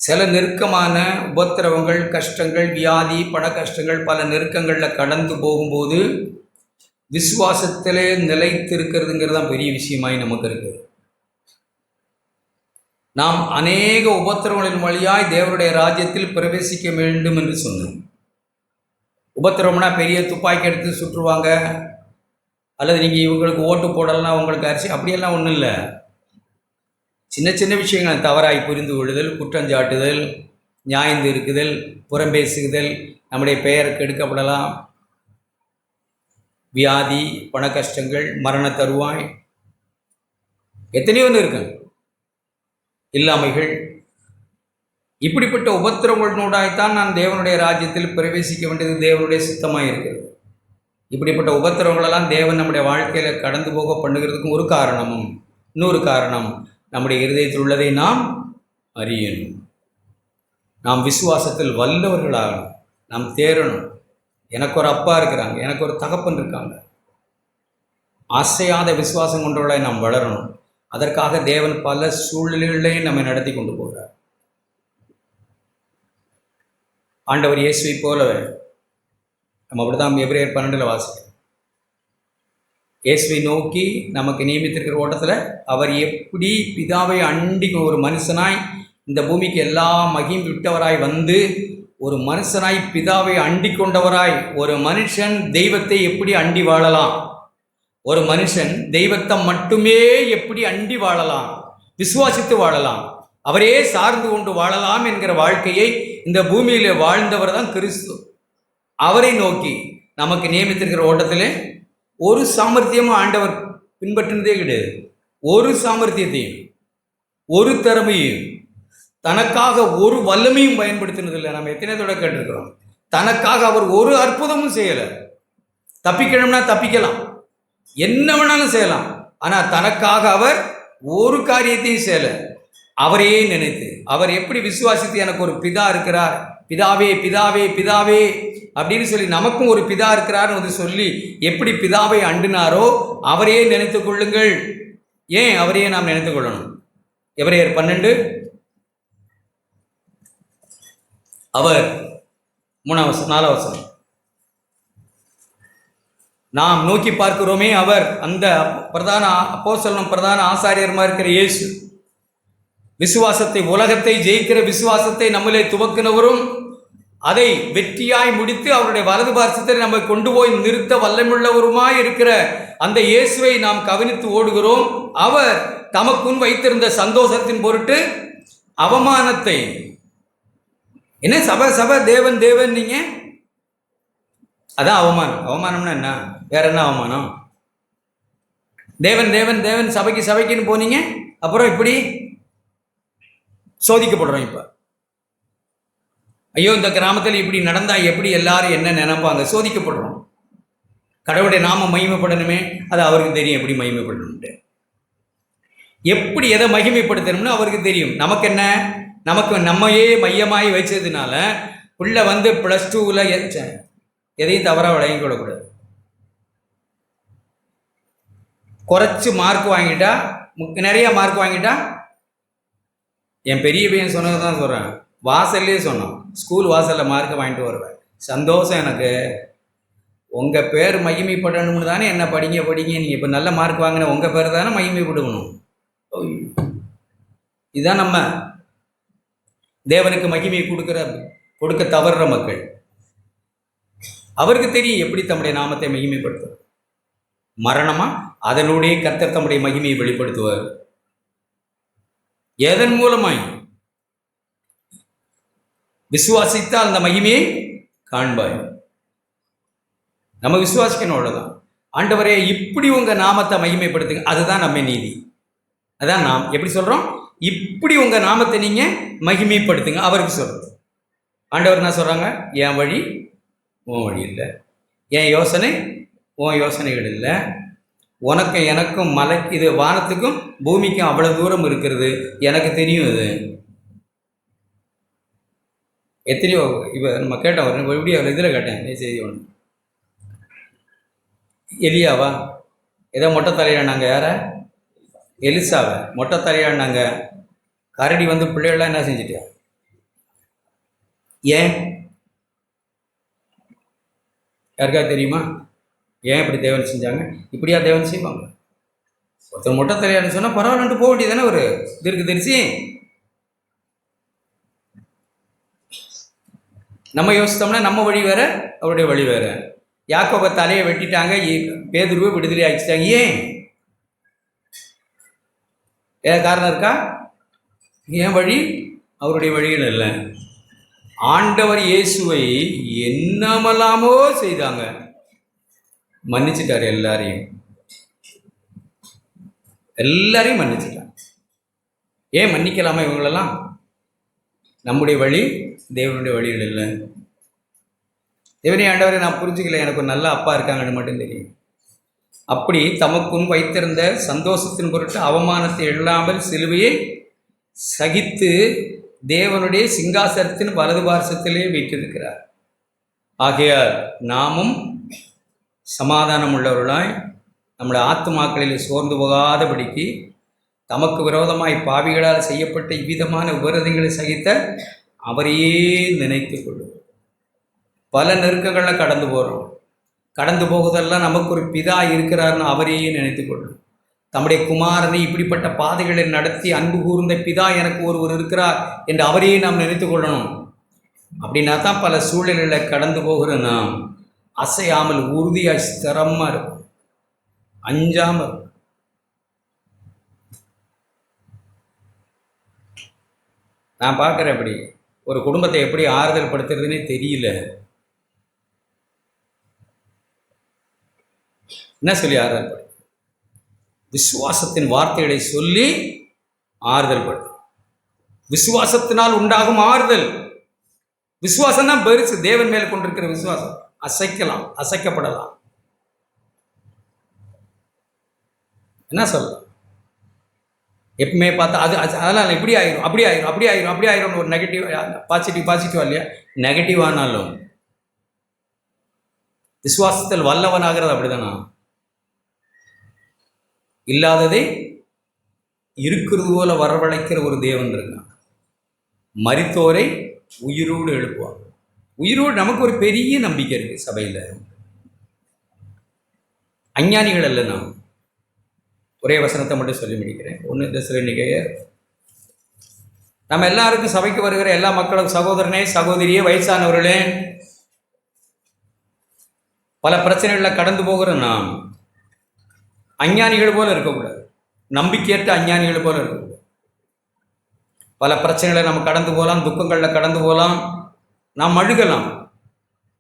சில நெருக்கமான உபத்திரவங்கள், கஷ்டங்கள், வியாதி, பண கஷ்டங்கள், பல நெருக்கங்களில் கடந்து போகும்போது விசுவாசத்திலே நிலைத்திருக்கிறதுங்கிறது தான் பெரிய விஷயமாய் நமக்கு இருக்குது. நாம் அநேக உபத்திரவங்களின் வழியாய் தேவனுடைய ராஜ்யத்தில் பிரவேசிக்க வேண்டும் என்று சொன்னோம். உபத்திரவம்னா பெரிய துப்பாக்கி எடுத்து சுற்றுவாங்க, அல்லது நீங்கள் இவங்களுக்கு ஓட்டு போடலாம், உங்களுக்கு அரிசி, அப்படியெல்லாம் ஒன்றும் இல்லை. சின்ன சின்ன விஷயங்கள், தவறாய் புரிந்து கொள்ளுதல், குற்றஞ்சாட்டுதல், நியாயந்து இருக்குதல், புறம்பேசுகுதல், நம்முடைய பெயர் கெடுக்கப்படலாம், வியாதி, பண கஷ்டங்கள், மரண தருவாய், எத்தனையோ இருக்கு, இல்லாமைகள். இப்படிப்பட்ட உபத்திரவங்களோடாய்த்தான் நான் தேவனுடைய ராஜ்யத்தில் பிரவேசிக்க வேண்டியது தேவனுடைய சித்தமாக இருக்கிறது. இப்படிப்பட்ட உபத்திரவங்களெல்லாம் தேவன் நம்முடைய வாழ்க்கையில் கடந்து போக பண்ணுகிறதுக்கும் ஒரு காரணமும் இன்னொரு காரணம், நம்முடைய இருதயத்தில் உள்ளதை நாம் அறியணும். நாம் விசுவாசத்தில் வல்லவர்களாகணும். நாம் தேரணும். எனக்கு ஒரு அப்பா இருக்கிறாங்க, எனக்கு ஒரு தகப்பன் இருக்காங்க. அசையாத விசுவாசம் கொண்டவர்களாய் நாம் வளரணும். அதற்காக தேவன் பல சூழ்நிலைகளையும் நம்மை நடத்தி கொண்டு போகிறார். ஆண்டவர் இயேசுவை போலவே நம்ம அப்படிதான் எபிரேயர் 12 வாசிக்கிறோம். இயேசுவை நோக்கி நமக்கு நியமித்திருக்கிற ஓட்டத்தில் அவர் எப்படி பிதாவை அண்டி ஒரு மனுஷனாய் இந்த பூமிக்கு எல்லா மகியும் விட்டவராய் வந்து ஒரு மனுஷனாய் பிதாவை அண்டி கொண்டவராய், ஒரு மனுஷன் தெய்வத்தை எப்படி அண்டி வாழலாம், ஒரு மனுஷன் தெய்வத்தை மட்டுமே எப்படி அண்டி வாழலாம், விசுவாசித்து வாழலாம், அவரே சார்ந்து கொண்டு வாழலாம் என்கிற வாழ்க்கையை இந்த பூமியில வாழ்ந்தவர் தான் கிறிஸ்து. அவரை நோக்கி நமக்கு நியமித்திருக்கிற ஓட்டத்தில் ஒரு சாமர்த்தியமும் ஆண்டவர் பின்பற்றினதே கிடையாது. ஒரு சாமர்த்தியத்தையும் ஒரு திறமையும் தனக்காக ஒரு வல்லமையும் பயன்படுத்தினதில்லை. நம்ம எத்தனை தடவை கேட்டிருக்கிறோம். தனக்காக அவர் ஒரு அற்புதமும் செய்யலை. தப்பிக்கணும்னா தப்பிக்கலாம், என்ன வேணாலும் செய்யலாம். ஆனால் தனக்காக அவர் ஒரு காரியத்தையும் செய்யலை. அவரையே நினைத்து, அவர் எப்படி விசுவாசித்து எனக்கு ஒரு பிதா இருக்கிறார், பிதாவே பிதாவே பிதாவே அப்படின்னு சொல்லி நமக்கும் ஒரு பிதா இருக்கிறார்னு வந்து சொல்லி எப்படி பிதாவை அண்டினாரோ அவரையே நினைத்து கொள்ளுங்கள். ஏன் அவரையே நாம் நினைத்து கொள்ளணும்? எபிரேயர் 12 அவர் 3-4 நாம் நோக்கி பார்க்கிறோமே, அவர் அந்த பிரதான அப்போஸ்தலனும் பிரதான ஆசாரியருமா இருக்கிற இயேசு, விசுவாசத்தை, உலகத்தை ஜெயிக்கிற விசுவாசத்தை நம்மளே துவக்கினவரும் அதை வெற்றியாய் முடித்து அவருடைய வலது பார்சத்தில் நம்மை கொண்டு போய் நிறுத்த வல்லமுள்ளவருமாய் இருக்கிற அந்த இயேசுவை நாம் கவனித்து ஓடுகிறோம். அவர் தமக்குன் வைத்திருந்த சந்தோஷத்தின் பொருட்டு அவமானத்தை, என்ன சபை தேவன் தேவன், நீங்க அதான் அவமானம். அவமானம்னா என்ன? வேற என்ன அவமானம்? தேவன் தேவன் தேவன் சபைக்குன்னு போனீங்க, அப்புறம் இப்படி சோதிக்கப்படுறோம். இப்ப ஐயோ இந்த கிராமத்தில் இப்படி நடந்தா எப்படி எல்லாரும் என்ன நினைப்பாங்க? சோதிக்கப்படுறோம். கடவுளுடைய நாம மகிமைப்படணுமே, அது அவருக்கு தெரியும் எப்படி மகிமைப்படணும்ட்டு, எப்படி எதை மகிமைப்படுத்தணும்னு அவருக்கு தெரியும். நமக்கு என்ன, நமக்கு நம்மையே மையமாகி வச்சதுனால உள்ள வந்து +2 எதையும் தவறாக விளங்கி கொள்ளக்கூடாது. குறைச்சி மார்க் வாங்கிட்டா, நிறைய மார்க் வாங்கிட்டா, என் பெரிய பையன் சொன்னது தான் சொல்கிறேன், வாசல்லே சொன்னான், ஸ்கூல் வாசலில் மார்க்கை வாங்கிட்டு வருவேன், சந்தோஷம் எனக்கு. உங்கள் பேர் மகிமைப்படணும்னு தானே என்ன படிங்க நீங்கள் இப்போ நல்ல மார்க் வாங்கின உங்கள் பேர் தானே மகிமைப்படணும். இதுதான் நம்ம தேவனுக்கு மகிமையை கொடுக்க தவறுற மக்கள். அவருக்கு தெரியும் எப்படி தம்முடைய நாமத்தை மகிமைப்படுத்துவார். மரணமா அதனுடைய கர்த்தர் தம்முடைய மகிமையை வெளிப்படுத்துவார். எதன் மூலமாய்? விசுவாசித்தால் அந்த மகிமையை காண்பாய். நம்ம விசுவாசிக்கணும், அவ்வளவுதான். ஆண்டவரே இப்படி உங்க நாமத்தை மகிமைப்படுத்துங்க, அதுதான் நம்ம நீதி. அதான் நாம் எப்படி சொல்றோம், இப்படி உங்க நாமத்தை நீங்க மகிமைப்படுத்துங்க அவருக்கு சொல்றது. ஆண்டவர் என்ன சொல்றாங்க, என் வழி உன் வழி இல்லை, என் யோசனை உன் யோசனைகள் இல்லை, உனக்கும் எனக்கும் மலை இது வானத்துக்கும் பூமிக்கும் அவ்வளவு தூரம் இருக்கிறது, எனக்கு தெரியும். இது எத்தனையோ இப்போ நம்ம கேட்டோம், எப்படி அவர் இதில் கேட்டேன் செய்தி ஒன்று, எலியாவா ஏதோ மொட்டை தலையானாங்க, யார எலிசாவை மொட்டை தலையானாங்க. கரடி வந்து பிள்ளைகள்லாம் என்ன செஞ்சுட்டியா? ஏன் யாருக்கா தெரியுமா ஏன் இப்படி தேவன் செஞ்சாங்க? இப்படியா தேவன் செய்வாங்க? ஒருத்தர் மொட்டை தலையான்னு சொன்னால் பரவாயில்லன்ட்டு போக வேண்டியதானே ஒரு இதற்கு தெரிச்சு. நம்ம யோசித்தோம்னா நம்ம வழி வேற, அவருடைய வழி வேற. யாக்கோபை தலையை வெட்டிட்டாங்க, பேதுருவை விடுதலை ஆக்கிட்டாங்க. ஏன் காரணம் இருக்கா? என் வழி அவருடைய வழிகள் இல்லை. ஆண்டவர் இயேசுவை என்னமெல்லாமோ செய்தாங்க, மன்னிச்சுட்டார். எல்லாரையும் மன்னிச்சுட்டார். ஏன் மன்னிக்கலாமா இவங்களெல்லாம்? நம்முடைய வழி தேவனுடைய வழிகள் இல்லை. தேவனே ஆண்டவரை நான் புரிஞ்சுக்கல, எனக்கு ஒரு நல்ல அப்பா இருக்காங்கன்னு மட்டும் தெரியும். அப்படி தமக்கும் வைத்திருந்த சந்தோஷத்தின் பொருட்டு அவமானத்தை இல்லாமல் சிலுவையை சகித்து தேவனுடைய சிங்காசனத்தின் வலது பார்சத்திலே வீற்றிருக்கிறார். ஆகையால் நாமும் சமாதானம் உள்ளவர்களாய் நம்முடைய ஆத்துமாக்களில் சோர்ந்து போகாதபடிக்கு தமக்கு விரோதமாய் பாவிகளால் செய்யப்பட்ட இவ்விதமான விபரீதங்களை சகித்த அவரையே நினைத்து கொள்ளும். பல நெருக்கங்களில் கடந்து போகிறோம். கடந்து போகுதெல்லாம் நமக்கு ஒரு பிதா இருக்கிறார்னு அவரையே நினைத்து கொள்ளும். தம்முடைய குமாரனை இப்படிப்பட்ட பாதைகளை நடத்தி அன்பு கூர்ந்த பிதா எனக்கு ஒருவர் இருக்கிறார் என்று அவரையே நாம் நினைத்து கொள்ளணும். அப்படின்னா தான் பல சூழ்நிலையில் கடந்து போகிற நாம் அசையாமல் உறுதியாக ஸ்திரமாக இருக்கும், அஞ்சாமல் இருக்கும். நான் பார்க்குறேன் அப்படி ஒரு குடும்பத்தை எப்படி ஆறுதல் படுத்துறதுன்னே தெரியல. என்ன சொல்லி ஆறுதல் படு? விசுவாசத்தின் வார்த்தைகளை சொல்லி ஆறுதல் படு. விசுவாசத்தினால் உண்டாகும் ஆறுதல். விசுவாசம் தான் பெருசு. தேவன் மேல் கொண்டிருக்கிற விசுவாசம் அசைக்கலாம், அசைக்கப்படலாம். என்ன சொல்லலாம்? எப்பவுமே பார்த்தா அதெல்லாம் இப்படி ஆயிரும், அப்படி ஆயிரும், அப்படி ஆயிரும், அப்படி ஆயிரும். ஒரு நெகட்டிவ் பாசிட்டிவா இல்லையா? நெகட்டிவ் ஆனாலும் விசுவாசத்தில் வல்லவனாகிறது அப்படிதானா? இல்லாததை இருக்கிறது போல வரவழைக்கிற ஒரு தேவன் இருக்கான். மரித்தோரை உயிரோடு எழுப்புவார். உயிரோடு நமக்கு ஒரு பெரிய நம்பிக்கை இருக்கு சபையில். அஞ்ஞானிகள் அல்ல நாம். ஒரே வசனத்தை மட்டும் சொல்லி முடிக்கிறேன். 1 தெசலோனிக்கேயர். நம்ம எல்லாருக்கும் சபைக்கு வருகிற எல்லா மக்களும் சகோதரனே, சகோதரியே, வயசானவர்களே, பல பிரச்சனைகளில் கடந்து போகிற நாம் அஞ்ஞானிகள் போல இருக்கக்கூடாது. நம்பிக்கையற்ற அஞ்ஞானிகள் போல இருக்கக்கூடாது. பல பிரச்சனைகளை நம்ம கடந்து போகலாம், துக்கங்களில் கடந்து போகலாம், நாம் அழுகலாம்.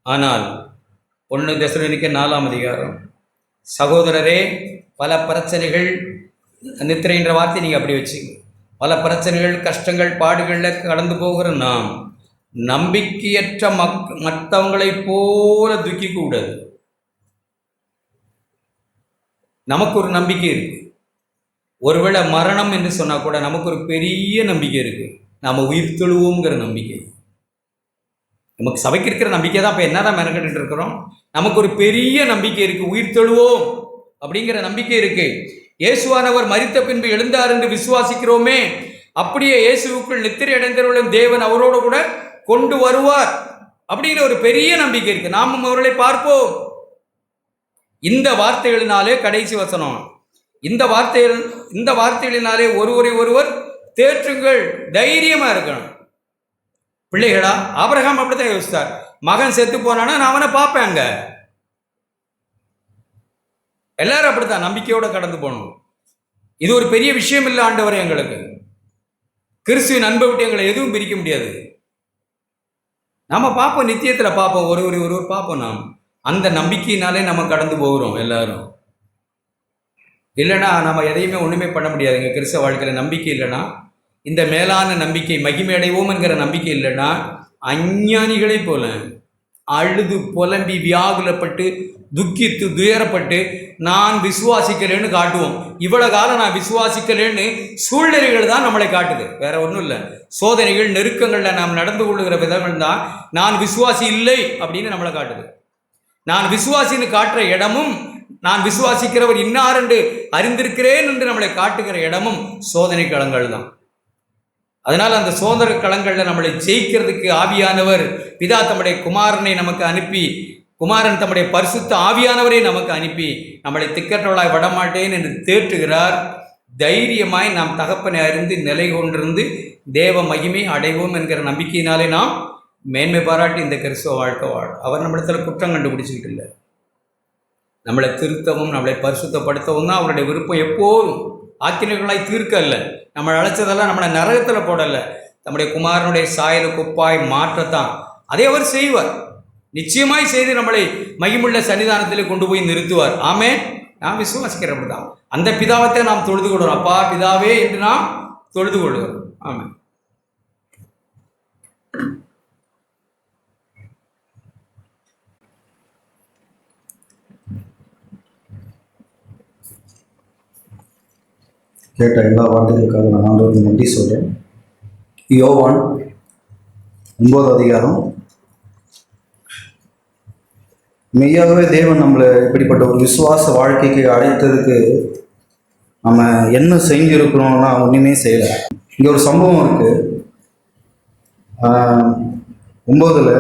ஆனால் 1 தெசலோனிக்கேயர் 4ஆம் அதிகாரம், சகோதரரே, பல பிரச்சனைகள், நித்திரைன்ற வார்த்தை நீங்கள் அப்படி வச்சுங்க, பல பிரச்சனைகள், கஷ்டங்கள், பாடுகளில் கடந்து போகிற நாம் நம்பிக்கையற்ற மற்றவங்களை போல துக்கிக்க கூடாது. நமக்கு ஒரு நம்பிக்கை இருக்கு. ஒருவேளை மரணம் என்று சொன்னால் கூட நமக்கு ஒரு பெரிய நம்பிக்கை இருக்கு. நாம் உயிர் தெழுவோங்கிற நம்பிக்கை நமக்கு சபைக்கு இருக்கிற நம்பிக்கை தான். இப்போ என்னதான் மெனக்கட்டு இருக்கிறோம்? நமக்கு ஒரு பெரிய நம்பிக்கை இருக்கு. உயிர் தெழுவோம் அப்படிங்கிற நம்பிக்கை இருக்கு. இயேசுவானவர் மரித்த பின்பு எழுந்தார் என்று விசுவாசிக்கிறோமே, அப்படியே இயேசுவுக்குள் நித்திரை அடைந்தவர்களும் தேவன் அவரோடு கூட கொண்டு வருவார் அப்படிங்கிற ஒரு பெரிய நம்பிக்கை இருக்கு. நாமும் அவர்களை பார்ப்போம். இந்த வார்த்தைகளினாலே, கடைசி வசனம், இந்த வார்த்தைகளினாலே ஒருவரை ஒருவர் தேற்றுங்கள், தைரியமா இருக்கணும். பிள்ளைகளா, ஆபிரகாம் அப்படித்தான் யோசித்தார். மகன் செத்து போனானா நான் அவனை பார்ப்பேங்க. எல்லாரும் அப்படித்தான் நம்பிக்கையோட கடந்து போகணும். இது ஒரு பெரிய விஷயம் இல்லை ஆண்டவரே, எங்களுக்கு கிறிஸ்துவின் அன்பை விட்டு எங்களை எதுவும் பிரிக்க முடியாது. நம்ம பார்ப்போம், நித்தியத்தில் பார்ப்போம், ஒருவர் பார்ப்போம். நாம் அந்த நம்பிக்கையினாலே நம்ம கடந்து போகிறோம் எல்லாரும். இல்லைன்னா நம்ம எதையுமே ஒன்றுமே பண்ண முடியாதுங்க. கிறிஸ்தவ வாழ்க்கையில் நம்பிக்கை இல்லைன்னா, இந்த மேலான நம்பிக்கை, மகிமை அடைவோம் என்கிற நம்பிக்கை இல்லைன்னா, அஞ்ஞானிகளை போல அழுது புலம்பி வியாகுலப்பட்டு துக்கித்து துயரப்பட்டு நான் விசுவாசிக்கலேன்னு காட்டுவோம். இவ்வளோ காலம் நான் விசுவாசிக்கலேன்னு சூழ்நிலைகள் தான் நம்மளை காட்டுது, வேற ஒன்றும் இல்லை. சோதனைகள், நெருக்கங்களில் நாம் நடந்து கொள்ளுகிற விதங்கள் தான் நான் விசுவாசி இல்லை அப்படின்னு நம்மளை காட்டுது. நான் விசுவாசின்னு காட்டுற இடமும், நான் விசுவாசிக்கிறவர் இன்னார் என்று அறிந்திருக்கிறேன் என்று நம்மளை காட்டுகிற இடமும் சோதனை களங்கள் தான். அதனால் அந்த சோதனை களங்களில் நம்மளை ஜெயிக்கிறதுக்கு ஆவியானவர் பிதா தம்முடைய குமாரனை நமக்கு அனுப்பி, குமாரன் தம்முடைய பரிசுத்த ஆவியானவரை நமக்கு அனுப்பி நம்மளை திக்கற்றவளாய் விடமாட்டேன் என்று தேற்றுகிறார். தைரியமாய் நாம் தகப்பனை அறிந்து நிலை கொண்டிருந்து தேவ மகிமை அடைவோம் என்கிற நம்பிக்கையினாலே நாம் மேன்மை பாராட்டி இந்த கிறிஸ்துவ வாழ்க்கை வாழும். அவர் நம்மிடத்தில் குற்றம் கண்டுபிடிச்சிக்கிட்டு இல்லை. நம்மளை திருத்தவும் நம்மளை பரிசுத்தப்படுத்தவும் தான் அவருடைய விருப்பம். எப்போதும் ஆக்கினைகளாய் தீர்க்க அல்ல. நம்மளை அழைச்சதெல்லாம் நம்மளை நரகத்தில் போடலை, நம்முடைய குமாரனுடைய சாயலுக்கு ஒப்பாய் மாற்றத்தான். அதை அவர் செய்வார், நிச்சயமாய் செய்து நம்மளை மகிமுள்ள சன்னிதானத்தில் கொண்டு போய் நிறுத்துவார். ஆமே, நாம் விசுவாசிக்கிறப்படி தான் அந்த பிதாவத்தை நாம் தொழுது கொள்கிறோம். அப்பா பிதாவே என்று நாம் தொழுது கொள்கிறோம். ஆமே. கேட்ட எல்லா வார்த்தைகளுக்காக நான் ஆண்டவருக்கு நன்றி சொல்கிறேன். யோவான் 9 அதிகாரம். மெய்யாகவே தேவன் நம்மளை இப்படிப்பட்ட ஒரு விசுவாச வாழ்க்கைக்கு அழைத்ததுக்கு நம்ம என்ன செஞ்சுருக்கிறோம்னா ஒன்றுமே செய்யலை. இங்கே ஒரு சம்பவம் இருக்குது. 9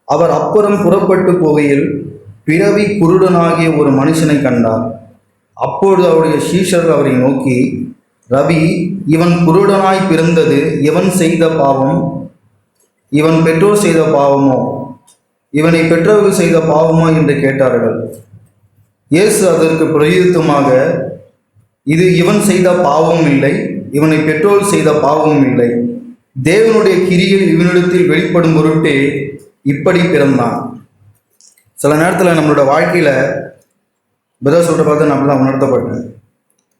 அவர் அப்புறம் புறப்பட்டு போகையில் பிறவி குருடனாகிய ஒரு மனுஷனை கண்டார். அப்பொழுது அவருடைய சீஷர்கள் அவரை நோக்கி, ரவி, இவன் குருடனாய் பிறந்தது இவன் செய்த பாவம், இவன் பெற்றோர் செய்த பாவமோ, இவனை பெற்றவர்கள் செய்த பாவமோ என்று கேட்டார்கள். இயேசு அதற்கு பிரயுத்தமாக, இது இவன் செய்த பாவமும் இல்லை, இவனை பெற்றோர் செய்த பாவமும் இல்லை, தேவனுடைய கிரியை இவனிடத்தில் வெளிப்படும் பொருட்டே இப்படி பிறந்தான். சில நேரத்தில் நம்மளோட வாழ்க்கையில் பிரதர் சொல்கிற பார்த்து நம்மளாம் உணர்த்தப்பட்டேன்.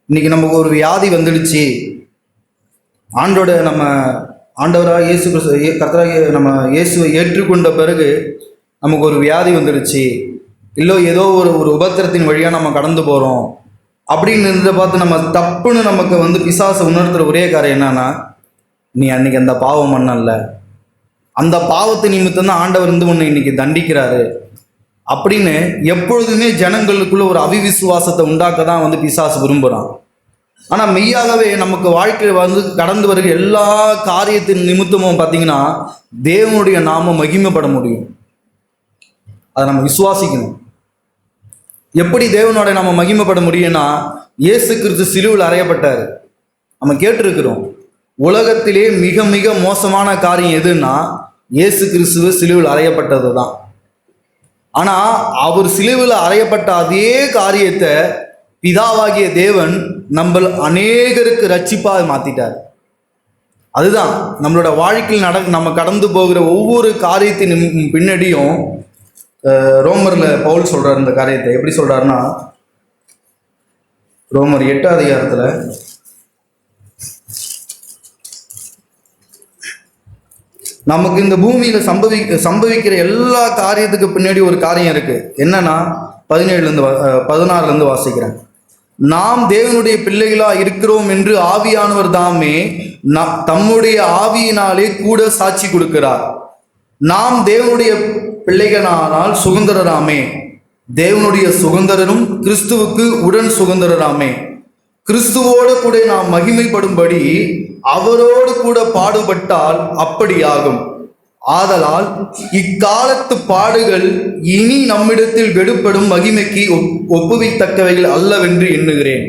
இன்றைக்கி நமக்கு ஒரு வியாதி வந்துடுச்சு, ஆண்டவராக இயேசு கர்த்தராக நம்ம இயேசுவை ஏற்றுக்கொண்ட பிறகு நமக்கு ஒரு வியாதி வந்துடுச்சு, இல்லை ஏதோ ஒரு உபத்திரத்தின் வழியாக நம்ம கடந்து போகிறோம் அப்படின்னு இருந்ததை பார்த்து நம்ம தப்புன்னு நமக்கு பிசாசை உணர்த்துகிற ஒரே காரியம் என்னன்னா, நீ அன்னைக்கு அந்த பாவம் பண்ணல, அந்த பாவத்தை நிமித்தம் தான் ஆண்டவர் உன்னை இன்னைக்கு தண்டிக்கிறாரு அப்படின்னு எப்பொழுதுமே ஜனங்களுக்குள்ள ஒரு அவிவிசுவாசத்தை உண்டாக்க தான் பிசாசு விரும்புகிறான். ஆனால் மெய்யாகவே நமக்கு வாழ்க்கையில் கடந்து வருகிற எல்லா காரியத்தின் நிமித்தமும் பார்த்தீங்கன்னா தேவனுடைய நாமம் மகிமைப்பட முடியும். அதை நம்ம விசுவாசிக்கணும். எப்படி தேவனோட நம்ம மகிமைப்பட முடியும்னா, இயேசு கிறிஸ்து சிலுவையில் அறையப்பட்டார். நம்ம கேட்டிருக்கிறோம், உலகத்திலே மிக மிக மோசமான காரியம் எதுன்னா இயேசு கிறிஸ்துவ சிலுவையில் அறையப்பட்டது தான். ஆனால் அவர் சிலுவையில் அறையப்பட்ட அதே காரியத்தை பிதாவாகிய தேவன் நம்ம அநேகருக்கு ரட்சிப்பாக மாற்றிட்டார். அதுதான் நம்மளோட வாழ்க்கையில் நம்ம கடந்து போகிற ஒவ்வொரு காரியத்தின் பின்னாடியும் ரோமரில் பவுல் சொல்கிறார். இந்த காரியத்தை எப்படி சொல்கிறாருன்னா, ரோமர் 8 அதிகாரத்தில் நமக்கு இந்த பூமியில் சம்பவிக்கிற எல்லா காரியத்துக்கு பின்னாடி ஒரு காரியம் இருக்குது. என்னன்னா 16 வாசிக்கிறேன். நாம் தேவனுடைய பிள்ளைகளாக இருக்கிறோம் என்று ஆவியானவர் தாமே தம்முடைய ஆவியினாலே கூட சாட்சி கொடுக்கிறார். நாம் தேவனுடைய பிள்ளைகளானால் சுதந்திரராமே, தேவனுடைய சுதந்திரரும் கிறிஸ்துவுக்கு உடன் சுதந்திரராமே, கிறிஸ்துவோடு கூட நாம் மகிமைப்படும்படி அவரோடு கூட பாடுபட்டால் அப்படியாகும். ஆதலால் இக்காலத்து பாடுகள் இனி நம்மிடத்தில் வெளிப்படும் மகிமைக்கு ஒப்புவித்தக்கவைகள் அல்லவென்று எண்ணுகிறேன்.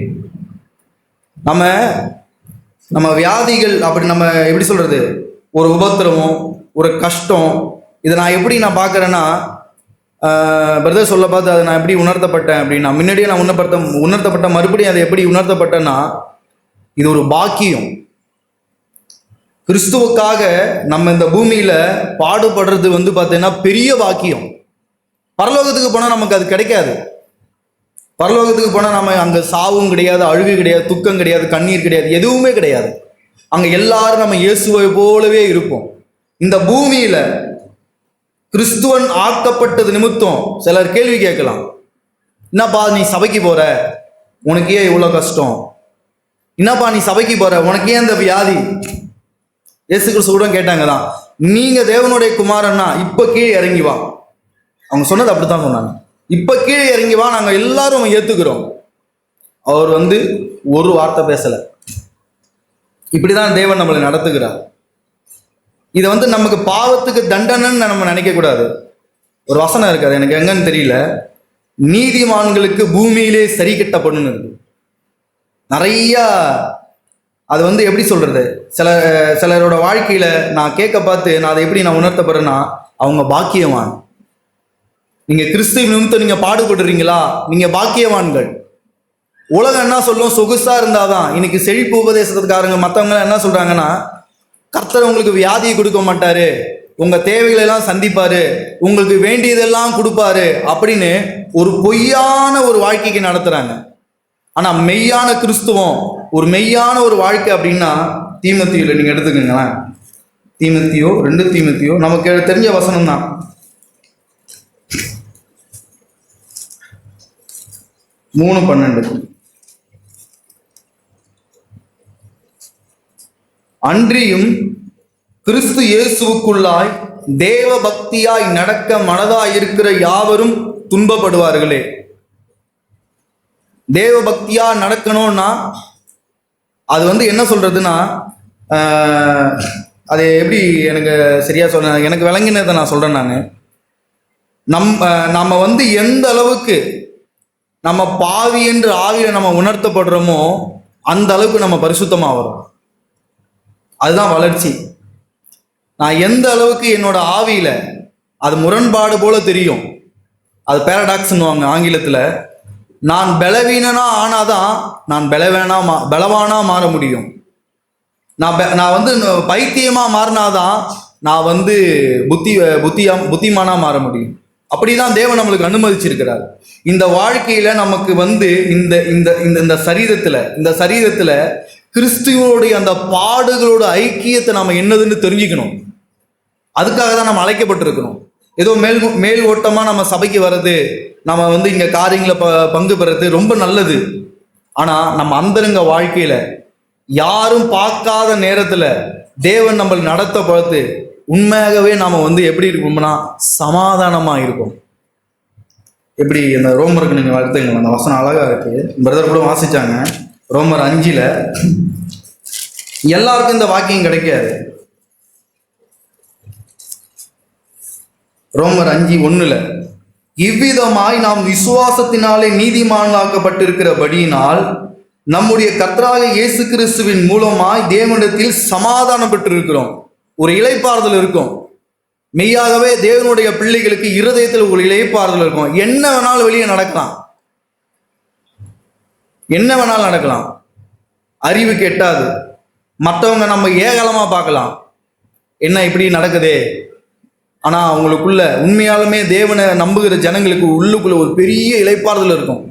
நம்ம வியாதிகள் அப்படி நம்ம எப்படி சொல்றது, ஒரு உபத்திரவம், ஒரு கஷ்டம், இதை நான் எப்படி பார்க்குறேன்னா, பிரதர் சொல்ல பார்த்து அதை நான் எப்படி உணர்த்தப்பட்டேன் அப்படின்னா, முன்னாடியே நான் உணர்த்தப்பட்ட மறுபடியும் அதை எப்படி உணர்த்தப்பட்டேன்னா, இது ஒரு பாக்கியம். கிறிஸ்துவுக்காக நம்ம இந்த பூமியில பாடுபடுறது பார்த்தீங்கன்னா பெரிய பாக்கியம். பரலோகத்துக்கு போனால் நமக்கு அது கிடைக்காது. பரலோகத்துக்கு போனால் நம்ம அங்கே சாவும் கிடையாது, அழுகு கிடையாது, துக்கம் கிடையாது, கண்ணீர் கிடையாது, எதுவுமே கிடையாது. அங்கே எல்லாரும் நம்ம இயேசுவை போலவே இருப்போம். இந்த பூமியில கிறிஸ்துவன் ஆக்கப்பட்டது நிமித்தம் சிலர் கேள்வி கேட்கலாம், என்னப்பா நீ சபைக்கு போற, உனக்கு ஏன் இவ்வளோ கஷ்டம், என்னப்பா நீ சபைக்கு போற, உனக்கு ஏன் இந்த வியாதி. இயேசு கிறிஸ்து கூட கேட்டாங்க தான், நீங்க தேவனுடைய குமாரன்னா இப்ப கீழே இறங்கி வா. அவங்க சொன்னது அப்படித்தான் சொன்னாங்க, இப்ப கீழே இறங்கி வா, நாங்க எல்லாரும் ஏத்துக்கிறோம். அவர் ஒரு வார்த்தை பேசல. இப்படிதான் தேவன் நம்மளை நடத்துகிறார். இதை நமக்கு பாவத்துக்கு தண்டனைன்னு நம்ம நினைக்க கூடாது. ஒரு வசனம் இருக்காது, எனக்கு எங்கன்னு தெரியல, நீதிமான்களுக்கு பூமியிலே சரி கட்டப்படும் இருக்கு. நிறைய அது எப்படி சொல்றது, சிலரோட வாழ்க்கையில நான் கேட்க பார்த்து நான் அதை எப்படி நான் உணர்த்தப்படுறேன்னா, அவங்க பாக்கியவான். நீங்க கிறிஸ்துவ நிமித்தம் நீங்க பாடுபடுறீங்களா, நீங்க பாக்கியவான்கள். உலகம் என்ன சொல்லும், சொகுசா இருந்தாதான். இன்னைக்கு செழிப்பு உபதேசத்துக்காரங்க மற்றவங்க என்ன சொல்றாங்கன்னா, கர்த்தர் உங்களுக்கு வியாதியை கொடுக்க மாட்டாரு, உங்க தேவைகளை எல்லாம் சந்திப்பாரு, உங்களுக்கு வேண்டியதெல்லாம் கொடுப்பாரு அப்படின்னு ஒரு பொய்யான ஒரு வாழ்க்கைக்கு நடத்துறாங்க. ஆனா மெய்யான கிறிஸ்துவம், ஒரு மெய்யான ஒரு வாழ்க்கை அப்படின்னா தீமோத்தேயுல நீங்க எடுத்துக்கோங்களேன். தீமோத்தேயு 2 தீமோத்தேயு நமக்கு தெரிஞ்ச வசனம் தான். 3:12 அன்றியும் கிறிஸ்து இயேசுவுக்குள்ளாய் தேவ பக்தியாய் நடக்க மனதாய் இருக்கிற யாவரும் துன்பப்படுவார்களே. தேவ பக்தியா நடக்கணும்னா அது என்ன சொல்றதுன்னா, அது எப்படி எனக்கு சரியா சொல்ல, எனக்கு விளங்கினதை நான் சொல்றேன். நம்ம எந்த அளவுக்கு நம்ம பாவி என்று ஆவியில நம்ம உணர்த்தப்படுறோமோ அந்த அளவுக்கு நம்ம பரிசுத்தமா வரும். அதுதான் வளர்ச்சி. நான் எந்த அளவுக்கு என்னோட ஆவியில அது முரண்பாடு போல தெரியும், அது பேரடாக்ஸ்ன்னுவாங்க ஆங்கிலத்தில். நான் பலவீனனா ஆனாதான் நான் பலவானா மாற முடியும். நான் பைத்தியமா மாறினாதான் நான் புத்திமானா மாற முடியும். அப்படிதான் தேவன் நம்மளுக்கு அனுமதிச்சிருக்கிறார். இந்த வாழ்க்கையில நமக்கு இந்த இந்த இந்த சரீரத்துல கிறிஸ்துவோடைய அந்த பாடுகளோட ஐக்கியத்தை நம்ம என்னதுன்னு தெரிஞ்சுக்கணும். அதுக்காக தான் நம்ம அழைக்கப்பட்டிருக்கிறோம். ஏதோ மேல் ஓட்டமா நம்ம சபைக்கு வர்றது, நம்ம இங்க காரியங்களை பங்கு பெறது ரொம்ப நல்லது. ஆனா நம்ம அந்தரங்க வாழ்க்கையில யாரும் பார்க்காத நேரத்துல தேவன் நம்மளை நடத்த பார்த்து உண்மையாகவே நாம எப்படி இருக்கோம்னா சமாதானமா இருக்கும். எப்படி அந்த ரோமருக்கு நீங்க எடுத்துங்க, அந்த வசனம் அழகா இருக்கு. பிரதர் கூட வாசிச்சாங்க. ரோமர் 5 எல்லாருக்கும் இந்த வாக்கியம் கிடைக்காது. ரோமர் 5:1 இவ்விதமாய் நாம் விசுவாசத்தினாலே நீதிமானாக்கப்பட்டிருக்கிறபடியினால் நம்முடைய கர்த்தராகிய இயேசு கிறிஸ்துவின் மூலமாய் தேவனிடத்தில் சமாதானம் பெற்றிருக்கிறோம். ஒரு இளைப்பாறுதல் இருக்கும். மெய்யாகவே தேவனுடைய பிள்ளைகளுக்கு இருதயத்தில் ஒரு இளைப்பாறுதல் இருக்கும். என்ன வேணாலும் வெளியே நடக்கலாம், என்ன வேணாலும் நடக்கலாம். அறிவு கெட்டாது. மற்றவங்க நம்ம ஏகலமா பார்க்கலாம், என்ன இப்படி நடக்குதே. ஆனா அவங்களுக்குள்ள உண்மையாலுமே தேவனை நம்புகிற ஜனங்களுக்கு உள்ளுக்குள்ள ஒரு பெரிய இளைப்பாறுதல் இருக்கும்.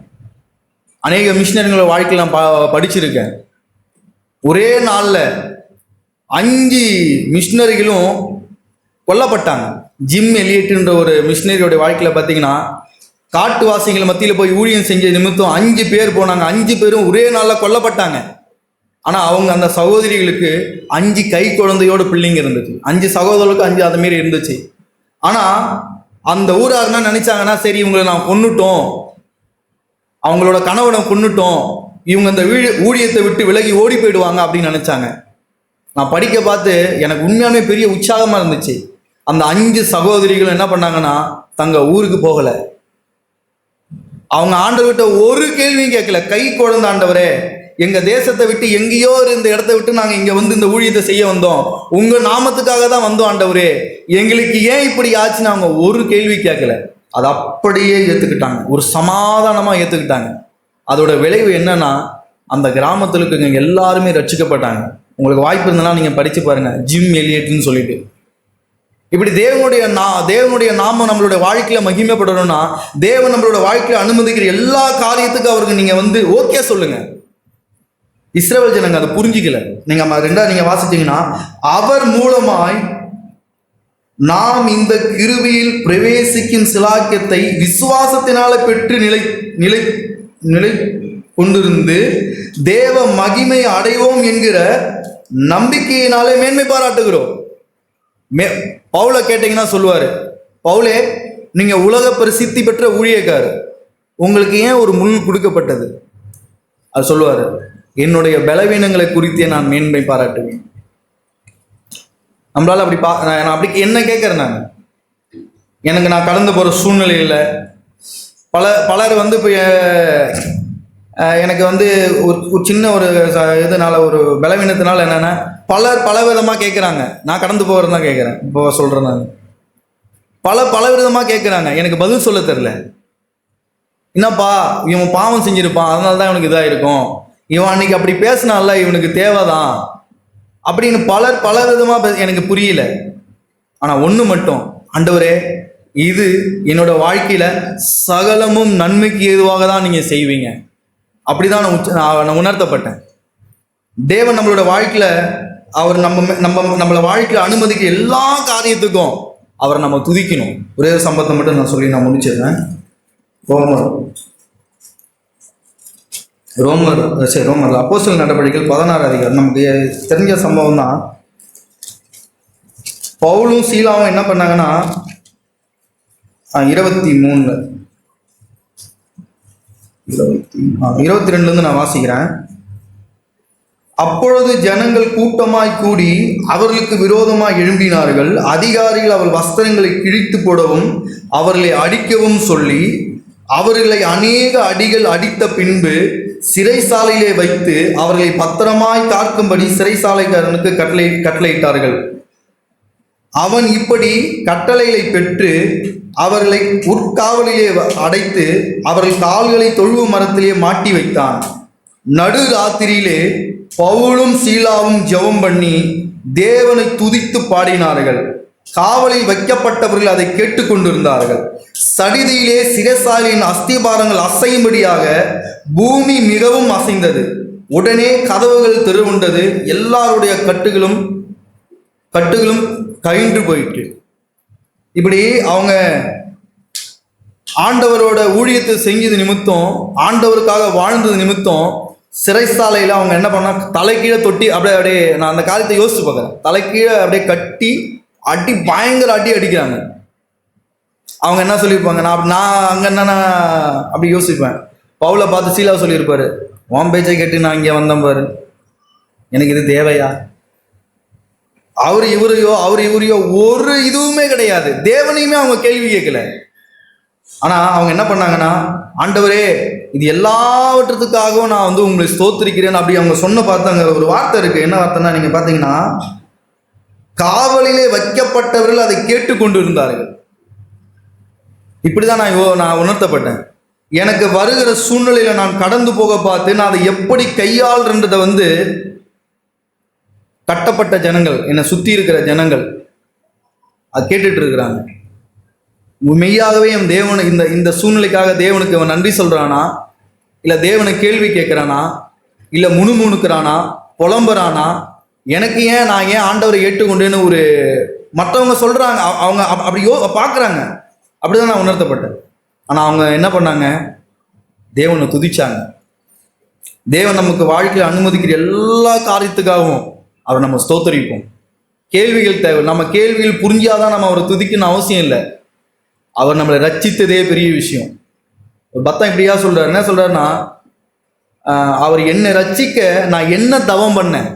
அநேக மிஷினரிகளோட வாழ்க்கையில் நான் படிச்சிருக்கேன். ஒரே நாள்ல 5 மிஷினரிகளும் கொல்லப்பட்டாங்க. ஜிம் எலியட்ன்ற ஒரு மிஷினரியோட வாழ்க்கையில பார்த்தீங்கன்னா, காட்டுவாசிகள் மத்தியில் போய் ஊழியம் செஞ்ச நிமித்தம் 5 பேர் போனாங்க. 5 பேரும் ஒரே நாளில் கொல்லப்பட்டாங்க. ஆனா அவங்க அந்த சகோதரிகளுக்கு 5 கை குழந்தையோட பிள்ளைங்க இருந்துச்சு. 5 சகோதரர்களுக்கு 5 அது மாரி இருந்துச்சு. ஆனா அந்த ஊராருன்னா நினைச்சாங்கன்னா, சரி இவங்களை நான் கொன்னுட்டோம், அவங்களோட கணவனை கொன்னுட்டோம், இவங்க இந்த ஊழியத்தை விட்டு விலகி ஓடி போயிடுவாங்க அப்படின்னு நினைச்சாங்க. நான் படிக்க பார்த்து எனக்கு உண்மையாலுமே பெரிய உற்சாகமா இருந்துச்சு. அந்த 5 சகோதரிகள் என்ன பண்ணாங்கன்னா, தங்க ஊருக்கு போகல. அவங்க ஆண்டவர்கிட்ட ஒரு கேள்வியும் கேட்கல. கை குழந்தை ஆண்டவரே, எங்க தேசத்தை விட்டு எங்கேயோ இந்த இடத்த விட்டு நாங்க இங்க இந்த ஊழியத்தை செய்ய வந்தோம், உங்க நாமத்துக்காக தான் வந்தோம் ஆண்டவரே, எங்களுக்கு ஏன் இப்படி ஆச்சுன்னு அவங்க ஒரு கேள்வி கேட்கல. அதை அப்படியே ஏத்துக்கிட்டாங்க, ஒரு சமாதானமா ஏத்துக்கிட்டாங்க. அதோட விளைவு என்னன்னா, அந்த கிராமத்தில் இருக்கிறவங்க எல்லாருமே ரட்சிக்கப்பட்டாங்க. உங்களுக்கு வாய்ப்பு இருந்ததுன்னா நீங்க படிச்சு பாருங்க, ஜிம் எலியட்னு சொல்லிட்டு. இப்படி தேவனுடைய நாமம் நம்மளுடைய வாழ்க்கையில மகிமைப்படணும்னா, தேவன் நம்மளோட வாழ்க்கையில அனுமதிக்கிற எல்லா காரியத்துக்கும் அவருக்கு நீங்க ஓகே சொல்லுங்க. இஸ்ரவேல் ஜனங்க அதை புரிஞ்சிக்கல. நீங்க வாசிச்சீங்கன்னா, அவர் மூலமாய் நாம் இந்த கிருபையில் பிரவேசிக்கும் சிலாக்கியத்தை விசுவாசத்தினால பெற்று நிலை கொண்டிருந்து தேவ மகிமை அடைவோம் என்கிற நம்பிக்கையினாலே மேன்மை பாராட்டுகிறோம். பவுலை கேட்டீங்கன்னா சொல்லுவாரு, பவுலே நீங்க உலக பிரசித்தி பெற்ற ஊழியக்காரர், உங்களுக்கு ஏன் ஒரு முள் கொடுக்கப்பட்டது? அது சொல்லுவாரு, என்னுடைய பலவீனங்களை குறித்தே நான் மேன்மை பாராட்டுவேன். நம்மளால நான் அப்படி என்ன கேட்கறேன், நான் கடந்து போற சூழ்நிலையில் பலர் இப்போ எனக்கு ஒரு சின்ன ஒரு இதனால, ஒரு பலவீனத்தினால என்னன்னா, பலர் பல விதமாக கேட்குறாங்க. நான் கடந்து போகிறது தான் கேட்குறேன். இப்போ சொல்கிறேன், நான் பல விதமாக கேட்குறாங்க. எனக்கு பதில் சொல்ல தெரில. என்னப்பா இவன் பாவம் செஞ்சிருப்பான், அதனால தான் இவனுக்கு இதாக இருக்கும், இவன் அன்னைக்கு அப்படி பேசினால இவனுக்கு தேவைதான் அப்படின்னு பல விதமாக எனக்கு புரியல. ஆனால் ஒன்று மட்டும், ஆண்டவரே இது என்னோட வாழ்க்கையில் சகலமும் நன்மைக்கு ஏதுவாக தான் நீங்கள் செய்வீங்க, அப்படிதான் நான் உணர்த்தப்பட்டேன். தேவன் நம்மளோட வாழ்க்கையில அவர் நம்மள வாழ்க்கையில அனுமதிக்க எல்லா காரியத்துக்கும் அவரை நம்ம துதிக்கணும். ஒரே ஒரு சம்பவத்தை மட்டும் நான் சொல்லி நான் முடிச்சிடுறேன். ரோமர்ல அப்போஸ்தலர் நடவடிக்கைகள் 16 அதிகாரம் நமக்கு தெரிஞ்ச சம்பவம் தான். பவுலும் சீலாவும் என்ன பண்ணாங்கன்னா 23 22 நான் வாசிக்கிறேன். அப்பொழுது ஜனங்கள் கூட்டமாய் கூடி அவர்களுக்கு விரோதமாய் எழும்பினார்கள். அதிகாரிகள் அவர்கள் வஸ்திரங்களை கிழித்து போடவும் அவர்களை அடிக்கவும் சொல்லி அவர்களை அநேக அடிகள் அடித்த பின்பு சிறைசாலையிலே வைத்து அவர்களை பத்திரமாய் காக்கும்படி சிறைசாலைக்காரனுக்கு கட்டளையிட்டார்கள். அவன் இப்படி கட்டளைகளை பெற்று அவர்களை உட்காவலிலே அடைத்து அவர்கள் கால்களை தொழுவு மரத்திலே மாட்டி வைத்தான். நடு ராத்திரியிலே பவுலும் சீலாவும் ஜெபம் பண்ணி தேவனை துதித்து பாடினார்கள். காவலில் வைக்கப்பட்டவர்கள் அதை கேட்டுக்கொண்டிருந்தார்கள். சடிதியிலே சிறைசாலையின் அஸ்திபாரங்கள் அசையும்படியாக பூமி மிகவும் அசைந்தது. உடனே கதவுகள் திறவுண்டது. எல்லாருடைய கட்டுகளும் கயின்று போயிட்டு. இப்படி அவங்க ஆண்டவரோட ஊழியத்தை செஞ்சது நிமித்தம், ஆண்டவருக்காக வாழ்ந்தது நிமித்தம் சிறைசாலையில் அவங்க என்ன பண்ணா, தலைக்கீழே தொட்டி அப்படியே நான் அந்த காரியத்தை யோசிச்சு பார்க்குறேன். தலைக்கீழே அப்படியே கட்டி பயங்கர அடிக்கிறாங்க. அவங்க என்ன சொல்லியிருப்பாங்க, நான் அங்கே என்னன்னா அப்படி யோசிப்பேன். பவுலை பார்த்து சீலா சொல்லியிருப்பாரு, உன் பேச்சை கேட்டு நான் இங்கே வந்தேன் பாரு, எனக்கு இது தேவையா? அவர் இவரையோ ஒரு இதுவுமே கிடையாது. தேவனையுமே அவங்க கேள்வி கேட்கல. ஆனா அவங்க என்ன பண்ணாங்கன்னா, ஆண்டவரே இது எல்லாவற்றத்துக்காகவும் நான் உங்களை ஸ்தோத்திரிக்கிறேன் அப்படி அவங்க சொன்ன பார்த்தாங்க. ஒரு வார்த்தை இருக்கு. என்ன வார்த்தைன்னா, நீங்க பாத்தீங்கன்னா, காவலிலே வைக்கப்பட்டவர்கள் அதை கேட்டுக்கொண்டு இருந்தார்கள். இப்படிதான் நான் உணர்த்தப்பட்டேன். எனக்கு வருகிற சூழ்நிலையில நான் கடந்து போக பார்த்து நான் அதை எப்படி கையாளுன்றதை கட்டப்பட்ட ஜனங்கள், என்னை சுற்றி இருக்கிற ஜனங்கள் அது கேட்டுட்டு இருக்கிறாங்க. மெய்யாகவே என் தேவன் இந்த சூழ்நிலைக்காக தேவனுக்கு அவன் நன்றி சொல்றானா, இல்லை தேவனை கேள்வி கேட்குறானா, இல்லை முணுமுணுக்கிறானா, புலம்புறானா, நான் ஏன் ஆண்டவரை ஏற்றுக்கொண்டேன்னு ஒரு மற்றவங்க சொல்றாங்க. அவங்க அப்படி பார்க்குறாங்க. அப்படிதான் நான் உணர்த்தப்பட்டேன். ஆனால் அவங்க என்ன பண்ணாங்க, தேவனை துதிச்சாங்க. தேவன் நமக்கு வாழ்க்கையில் அனுமதிக்கிற எல்லா காரியத்துக்காகவும் அவரை நம்ம ஸ்தோத்தரிப்போம். கேள்விகள் தேவை. நம்ம கேள்விகள் புரிஞ்சாதான் நம்ம அவரை துதிக்கணும்னு அவசியம் இல்லை. அவர் நம்மளை ரட்சித்ததே பெரிய விஷயம். ஒரு பக்தன் இப்படியா சொல்றாரு, என்ன சொல்றாருன்னா, அவர் என்னை ரட்சிக்க நான் என்ன தவம் பண்ணேன்,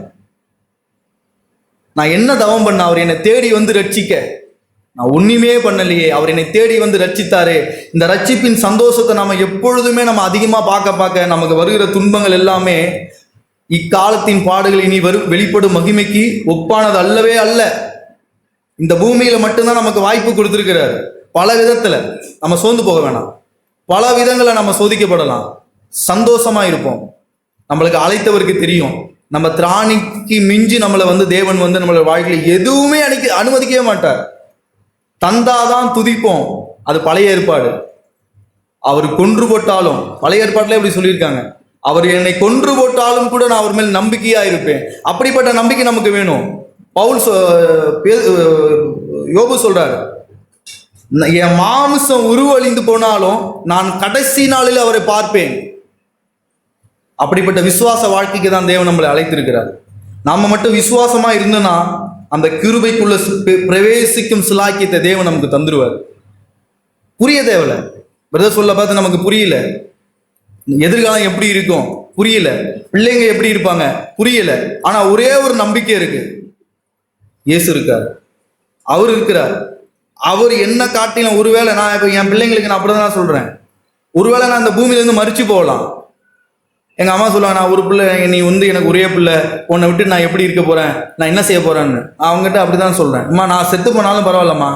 அவர் என்னை தேடி ரட்சிக்க நான் ஒண்ணுமே பண்ணலையே, அவர் என்னை தேடி ரட்சித்தாரு. இந்த ரட்சிப்பின் சந்தோஷத்தை நம்ம எப்பொழுதுமே நம்ம அதிகமா பார்க்க நமக்கு வருகிற துன்பங்கள் எல்லாமே இக்காலத்தின் பாடுகள் இனி வெளிப்படும் மகிமைக்கு ஒப்பானது அல்லவே அல்ல. இந்த பூமியில மட்டும்தான் நமக்கு வாய்ப்பு கொடுத்திருக்கிறார். பல விதத்துல நம்ம சோர்ந்து போக வேணாம். பல விதங்களை நம்ம சோதிக்கப்படலாம், சந்தோஷமா இருப்போம். நம்மளுக்கு அழைத்தவருக்கு தெரியும், நம்ம திராணிக்கு மிஞ்சி நம்மளை தேவன் நம்மளோட வாழ்க்கையில எதுவுமே அனுமதிக்கவே மாட்டார். தந்தாதான் துதிப்போம். அது பழைய ஏற்பாடு. அவர் கொன்று போட்டாலும், பழைய ஏற்பாட்டுல எப்படி சொல்லியிருக்காங்க, அவர் என்னை கொன்று போட்டாலும் கூட நான் அவர் மேல் நம்பிக்கையா இருப்பேன். அப்படிப்பட்ட நம்பிக்கை நமக்கு வேணும். பவுல் யோபு சொல்றாரு, என் மாமிசம் உருவழிந்து போனாலும் நான் கடைசி நாளில் அவரை பார்ப்பேன். அப்படிப்பட்ட விசுவாச வாழ்க்கைக்கு தான் தேவன் நம்மளை அழைத்திருக்கிறார். நாம மட்டும் விசுவாசமா இருந்தோம்னா அந்த கிருபைக்குள்ள பிரவேசிக்கும் சிலாக்கியத்தை தேவன் நமக்கு தந்துருவார். புரிய தேவையில்ல. பிரதர் சொல்ல பார்த்து நமக்கு புரியல, எதிர்காலம் எப்படி இருக்கும் புரியல, பிள்ளைங்க எப்படி இருப்பாங்க புரியல. ஆனா ஒரே ஒரு நம்பிக்கை இருக்கு, இயேசு இருக்கார், அவர் இருக்கிறார். அவர் என்ன காட்டிலும், ஒருவேளை நான் இப்ப என் பிள்ளைங்களுக்கு நான் அப்படிதான் சொல்றேன், ஒருவேளை நான் இந்த பூமியில இருந்து மறிச்சு போகலாம். எங்க அம்மா சொல்லுவாங்க, நான் ஒரு பிள்ளை, நீ எனக்கு ஒரே பிள்ளை, உன்னை விட்டு நான் எப்படி இருக்க போறேன், நான் என்ன செய்ய போறேன்னு. அவங்ககிட்ட அப்படிதான் சொல்றேன், அம்மா நான் செத்து போனாலும் பரவாயில்லம்மா,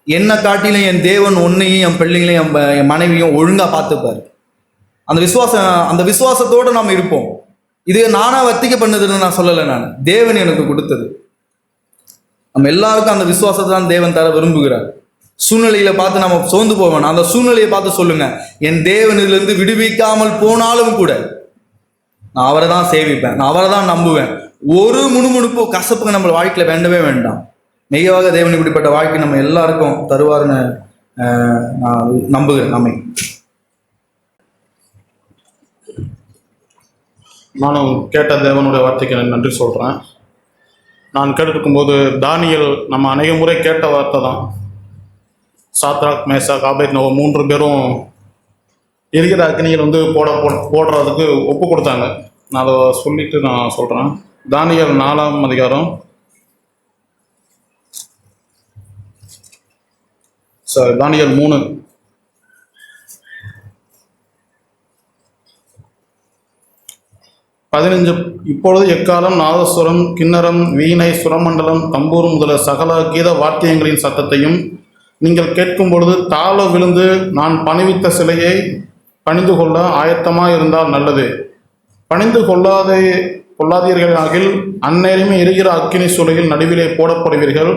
என்ன காட்டிலும் என் தேவன் உன்னையும் என் பிள்ளைங்களையும் என் மனைவியும் ஒழுங்கா பார்த்துப்பாரு. அந்த விசுவாசத்தோடு நாம் இருப்போம். இது நானா வர்த்திக்க பண்ணதுன்னு நான் சொல்லலை, நான் தேவன் எனக்கு கொடுத்தது. நம்ம எல்லாருக்கும் அந்த விசுவாசத்தை தான் தேவன் தர விரும்புகிறார். சூழ்நிலையில பார்த்து நம்ம சோர்ந்து போவேன். அந்த சூழ்நிலையை பார்த்து சொல்லுங்க, என் தேவனிலிருந்து விடுவிக்காமல் போனாலும் கூட நான் அவரை தான் சேவிப்பேன், நான் அவரை தான் நம்புவேன். ஒரு முணுமுணுப்பு கசப்புக்கு நம்ம வாழ்க்கையில வேண்டவே வேண்டாம். மெய்யாக தேவன் இப்படிப்பட்ட வாழ்க்கை நம்ம எல்லாருக்கும் தருவாருன்னு நான் நம்புகிறேன். நம்மை நானும் கேட்ட தேவனுடைய வார்த்தைக்கு நன்றி சொல்கிறேன். நான் கேட்டுருக்கும்போது தானியேல் நம்ம அநேக முறை கேட்ட வார்த்தை தான். சாத்ராக், மேஷாக், ஆபேத்நேகோ 3 பேரும் எரிகிற அக்னியில் வந்து போடுறதுக்கு ஒப்பு கொடுத்தாங்க. நான் அதை சொல்லிட்டு நான் சொல்கிறேன். தானியேல் 4ஆம் அதிகாரம் தானியேல் 3. இப்பொழுது எக்காலம், நாதஸ்வரம், கிண்ணரம், வீணை, சுரமண்டலம், தம்பூர் முதல சகல கீத வாத்தியங்களின் சத்தத்தையும் நீங்கள் கேட்கும் பொழுது தாழ விழுந்து நான் பணிவித்த சிலையை பணிந்து கொள்ள ஆயத்தமாக இருந்தால் நல்லது. பணிந்து கொள்ளாதீர்களாகில் அந்நேரமே எரிகிற அக்கினி சூளையில் நடுவிலே போடப்படுவீர்கள்.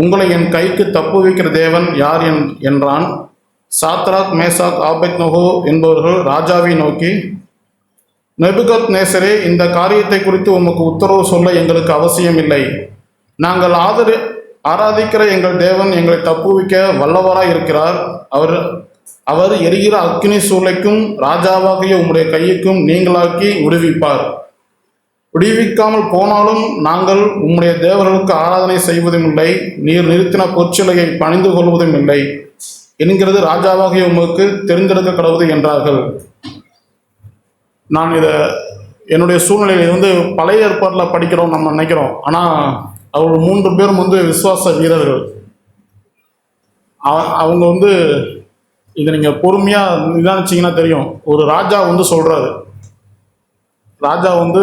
உங்களை என் கைக்கு தப்புவிக்கிற தேவன் யார் என்றான். சாத்ராக், மேஷாக், ஆபேத்நேகோ என்பவர்கள் ராஜாவை நோக்கி, நேபுகத்நேசரே, இந்த காரியத்தை குறித்து உமக்கு உத்தரவு சொல்ல எங்களுக்கு அவசியம் இல்லை. நாங்கள் ஆராதிக்கிற எங்கள் தேவன் எங்களை தப்புவிக்க வல்லவராய் இருக்கிறார். அவர் எரிகிற அக்கினி சூளைக்கும் ராஜாவாகிய உம்முடைய கையுக்கும் நீங்களாக்கி விடுவிப்பார். விடுவிக்காமல் போனாலும் நாங்கள் உம்முடைய தேவர்களுக்கு ஆராதனை செய்வதும் இல்லை, நீர் நிறுத்தின பொற்சிலையை பணிந்து கொள்வதும் இல்லை என்கிறது ராஜாவாகிய உமக்கு தெரிந்தெடுக்க கடவுது என்றார்கள். நான் இதை என்னுடைய சூழ்நிலையில் வந்து பழைய ஏற்பாட்டில் படிக்கிறோம் நம்ம நினைக்கிறோம். ஆனால் அவர்கள் 3 பேரும் வந்து விசுவாச வீரர்கள். அவங்க வந்து இதை நீங்கள் பொறுமையாக நிதானிச்சிங்கன்னா தெரியும். ஒரு ராஜா வந்து சொல்கிறாரு, ராஜா வந்து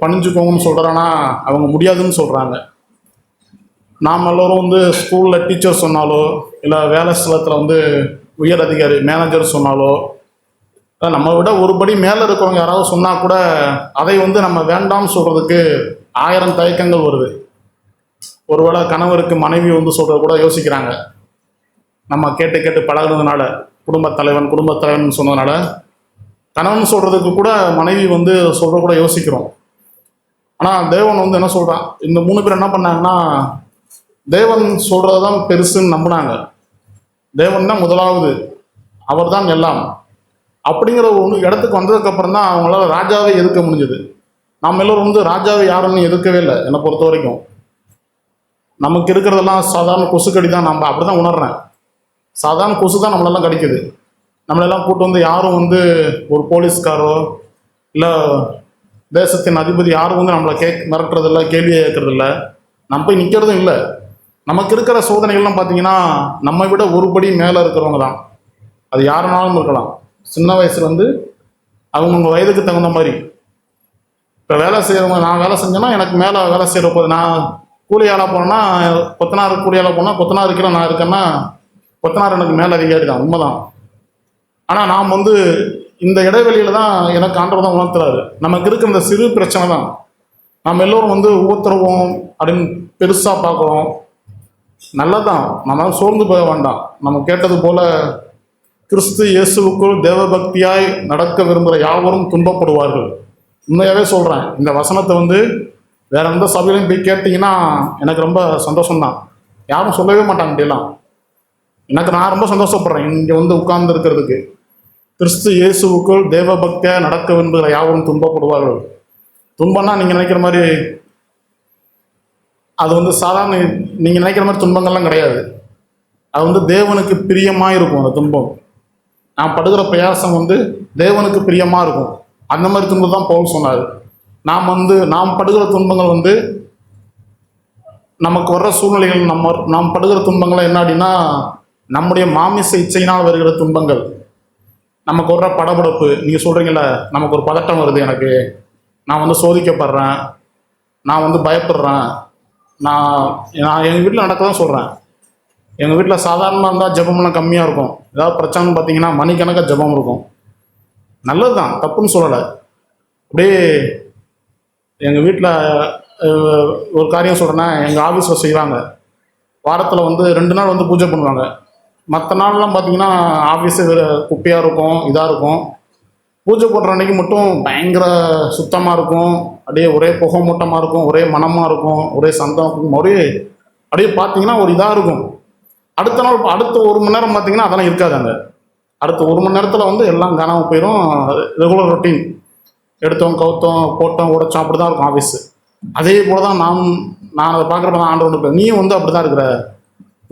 பணிஞ்சுக்கோங்கன்னு சொல்கிறான்னா அவங்க முடியாதுன்னு சொல்கிறாங்க. நாம் எல்லோரும் வந்து ஸ்கூலில் டீச்சர் சொன்னாலோ, இல்லை வேலை ஸ்தலத்தில் வந்து உயர் அதிகாரி மேனேஜர் சொன்னாலோ, நம்ம விட ஒரு படி மேலே இருக்கிறவங்க யாராவது சொன்னால் கூட அதை வந்து நம்ம வேண்டாம்னு சொல்கிறதுக்கு 1000 தயக்கங்கள் வருது. ஒருவேளை கணவருக்கு மனைவி வந்து சொல்கிறத கூட யோசிக்கிறாங்க. நம்ம கேட்டு கேட்டு பழகுனதுனால, குடும்பத் தலைவன் சொன்னதுனால கணவன் சொல்கிறதுக்கு கூட மனைவி வந்து சொல்கிற கூட யோசிக்கிறோம். ஆனால் தேவன் வந்து என்ன சொல்கிறான், இந்த 3 பேர் என்ன பண்ணாங்கன்னா தேவன் சொல்கிறது தான் பெருசுன்னு நம்பினாங்க. தேவன் தான் முதலாவது, அவர் தான் எல்லாம் அப்படிங்கிற ஒரு இடத்துக்கு வந்ததுக்கப்புறம் தான் அவங்களால ராஜாவை எதிர்க்க முடிஞ்சது. நாம் எல்லோரும் வந்து ராஜாவை யாருன்னு எதிர்க்கவே இல்லை. என்னை பொறுத்த வரைக்கும் நமக்கு இருக்கிறதெல்லாம் சாதாரண கொசுக்கடி தான். நம்ம அப்படி தான் உணர்றேன். சாதாரண கொசு தான் நம்மளெல்லாம் கடிக்குது. நம்மளெல்லாம் கூட்டு வந்து யாரும் வந்து ஒரு போலீஸ்காரோ இல்லை தேசத்தின் அதிபதி யாரும் வந்து நம்மளை மிரட்டுறதில்ல, கேள்வியை கேட்கறதில்ல, நம்ம போய் நிற்கிறதும் இல்லை. நமக்கு இருக்கிற சோதனைகள்லாம் பார்த்தீங்கன்னா நம்மை விட ஒரு படி மேலே இருக்கிறவங்க தான். அது யாருனாலும் இருக்கலாம். சின்ன வயசுலேருந்து அவங்கவுங்க வயதுக்கு தகுந்த மாதிரி. இப்போ வேலை செய்கிறவங்க, நான் வேலை செஞ்சேன்னா எனக்கு மேலே வேலை செய்கிற போது, நான் கூலி ஆளாக போனேன்னா கொத்தனார் கூலி ஆளாக போனால் கொத்தனார் இருக்கிற நான் இருக்கேன்னா கொத்தனார் எனக்கு மேலே அதிகாரி தான், உண்மைதான். ஆனால் நாம் வந்து இந்த இடைவெளியில் தான் எனக்கு ஆண்டவர் தான் உணர்த்துறாரு. நமக்கு இருக்கிற இந்த சிறு பிரச்சனை தான் நம்ம எல்லோரும் வந்து உபத்திரவோம் அப்படின்னு பெருசாக பார்க்குறோம். நல்லதான், நம்ம சோர்ந்து போக வேண்டாம். நம்ம கேட்டது போல் கிறிஸ்து இயேசுவுக்குள் தேவபக்தியாய் நடக்க விரும்புகிற யாவரும் துன்பப்படுவார்கள். உண்மையாகவே சொல்கிறேன். இந்த வசனத்தை வந்து வேற எந்த சபையிலையும் போய் கேட்டிங்கன்னா எனக்கு ரொம்ப சந்தோஷம்தான். யாரும் சொல்லவே மாட்டாங்க அப்படிலாம். நான் ரொம்ப சந்தோஷப்படுறேன் இங்கே வந்து உட்கார்ந்து இருக்கிறதுக்கு. கிறிஸ்து இயேசுவுக்குள் தேவபக்தியாக நடக்க விரும்புகிற யாவரும் துன்பப்படுவார்கள். துன்பம்னா நீங்கள் நினைக்கிற மாதிரி அது வந்து சாதாரண நீங்கள் நினைக்கிற மாதிரி துன்பங்கள்லாம் கிடையாது. அது வந்து தேவனுக்கு பிரியமாக இருக்கும். அந்த துன்பம், நான் படுகிற பிரயாசம் வந்து தேவனுக்கு பிரியமாக இருக்கும். அந்த மாதிரி துன்பம் தான் பவுல் சொன்னார். நாம் படுகிற துன்பங்கள் வந்து நமக்கு வர்ற சூழ்நிலைகள், நாம் படுகிற துன்பங்கள் என்ன அப்படின்னா நம்முடைய மாமிச இச்சையினால் வருகிற துன்பங்கள். நமக்கு வர்ற படபடப்பு, நீங்கள் சொல்கிறீங்கள, நமக்கு ஒரு பதட்டம் வருது, நான் வந்து சோதிக்கப்படுறேன், நான் வந்து பயப்படுறேன். நான் எங்கள் வீட்டில் நடக்க தான் சொல்கிறேன். எங்கள் வீட்டில் சாதாரணமாக இருந்தால் ஜெபம்லாம் கம்மியாக இருக்கும். ஏதாவது பிரச்சனைன்னு பார்த்தீங்கன்னா மணிக்கணக்காக ஜெபம் இருக்கும். நல்லது தான், தப்புன்னு சொல்லலை. அப்படியே எங்கள் வீட்டில் ஒரு காரியம் சொல்கிறேன்னா, எங்கள் ஆஃபீஸில் செய்வாங்க. வாரத்தில் வந்து 2 நாள் வந்து பூஜை பண்ணுவாங்க. மற்ற நாள்லாம் பார்த்தீங்கன்னா ஆஃபீஸு குப்பையாக இருக்கும், இதாக இருக்கும். பூஜை போடுற அன்றைக்கி மட்டும் பயங்கர சுத்தமாக இருக்கும். அப்படியே ஒரே புகை மூட்டமாக இருக்கும், ஒரே மனமாக இருக்கும், ஒரே சந்தம் இருக்கும், அப்படியே பார்த்தீங்கன்னா ஒரு இதாக இருக்கும். அடுத்த 1 மணி நேரம் பார்த்தீங்கன்னா அதெல்லாம் இருக்காது. அங்கே அடுத்த 1 மணி நேரத்தில் வந்து எல்லாம் காணாமல் போயிடும். Regular routine. எடுத்தோம் கவுத்தோம் போட்டோம் உடைச்சோம், அப்படி தான் இருக்கும் ஆஃபீஸு. அதே போல தான் நான் அதை பார்க்குறப்ப தான் ஆண்டவர் இருப்பேன், நீயும் வந்து அப்படி தான் இருக்கிற.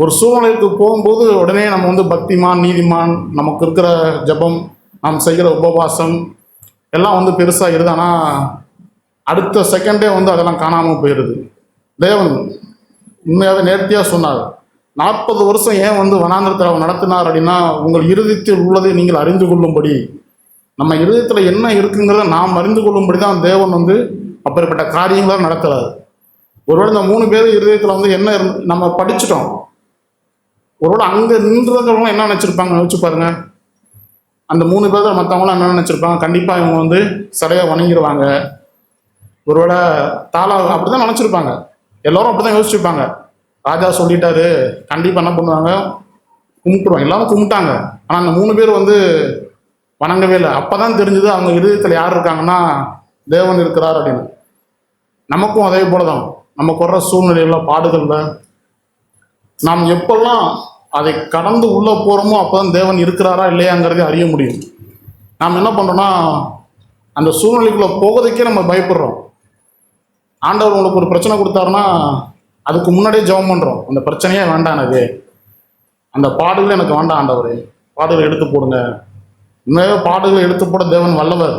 ஒரு சூழ்நிலைக்கு போகும்போது உடனே நம்ம வந்து பக்திமான் நீதிமான், நமக்கு இருக்கிற ஜெபம், நாம் செய்கிற உபவாசம் எல்லாம் வந்து பெருசாக இருது. ஆனால் அடுத்த செகண்டே வந்து அதெல்லாம் காணாமல் போயிடுது. தேவன் உண்மையாகவே நேர்த்தியாக சொன்னார், 40 வருஷம் ஏன் வந்து வனாந்திரத்தில் அவர் நடத்தினார் அப்படின்னா, உங்கள் இருதயத்தில் உள்ளதை நீங்கள் அறிந்து கொள்ளும்படி. நம்ம இருதயத்தில் என்ன இருக்குங்கிறத நாம் அறிந்து கொள்ளும்படி தான் தேவன் வந்து அப்படிப்பட்ட காரியங்களை நடத்துறாரு. ஒருவேளை இந்த 3 பேர் இருதயத்தில் வந்து என்ன நம்ம படிச்சுட்டோம், ஒருவேளை அங்கே நின்றவங்களும் என்ன நினச்சிருப்பாங்க யோசிச்சு பாருங்க. அந்த 3 பேர் மற்றவங்களாம் என்ன நினச்சிருப்பாங்க, கண்டிப்பாக இவங்க வந்து சரியாக வணங்கிடுவாங்க, ஒருவேளை தாளா அப்படி தான் நினச்சிருப்பாங்க. எல்லோரும் அப்படி தான் யோசிச்சுருப்பாங்க. ராஜா சொல்லிட்டாரு, கண்டிப்பாக என்ன பண்ணுவாங்க, கும்பிட்டுருவாங்க. எல்லாரும் கும்பிட்டாங்க. ஆனால் அந்த 3 பேர் வந்து வணங்கவே இல்லை. அப்போ தான் தெரிஞ்சது அவங்க இருதயத்தில் யார் இருக்காங்கன்னா தேவன் இருக்கிறார் அப்படின்னு. நமக்கும் அதே போல தான், நமக்கு வர்ற சூழ்நிலையில் பாடுகளில் நாம் எப்பெல்லாம் அதை கடந்து உள்ளே போகிறோமோ அப்போ தான் தேவன் இருக்கிறாரா இல்லையாங்கிறதே அறிய முடியும். நாம் என்ன பண்ணுறோன்னா, அந்த சூழ்நிலைக்குள்ளே போவதற்கே நம்ம பயப்படுறோம். ஆண்டவர் உங்களுக்கு ஒரு பிரச்சனை கொடுத்தாருன்னா அதுக்கு முன்னாடியே ஜெபம் பண்ணுறோம், அந்த பிரச்சனையே வேண்டாம், எனக்கு அந்த பாடுகளை எனக்கு வேண்டாம் ஆண்டவரே, பாடுகளை எடுத்து போடுங்க. உண்மையாக பாடுகளை எடுத்து போட தேவன் வல்லவர்,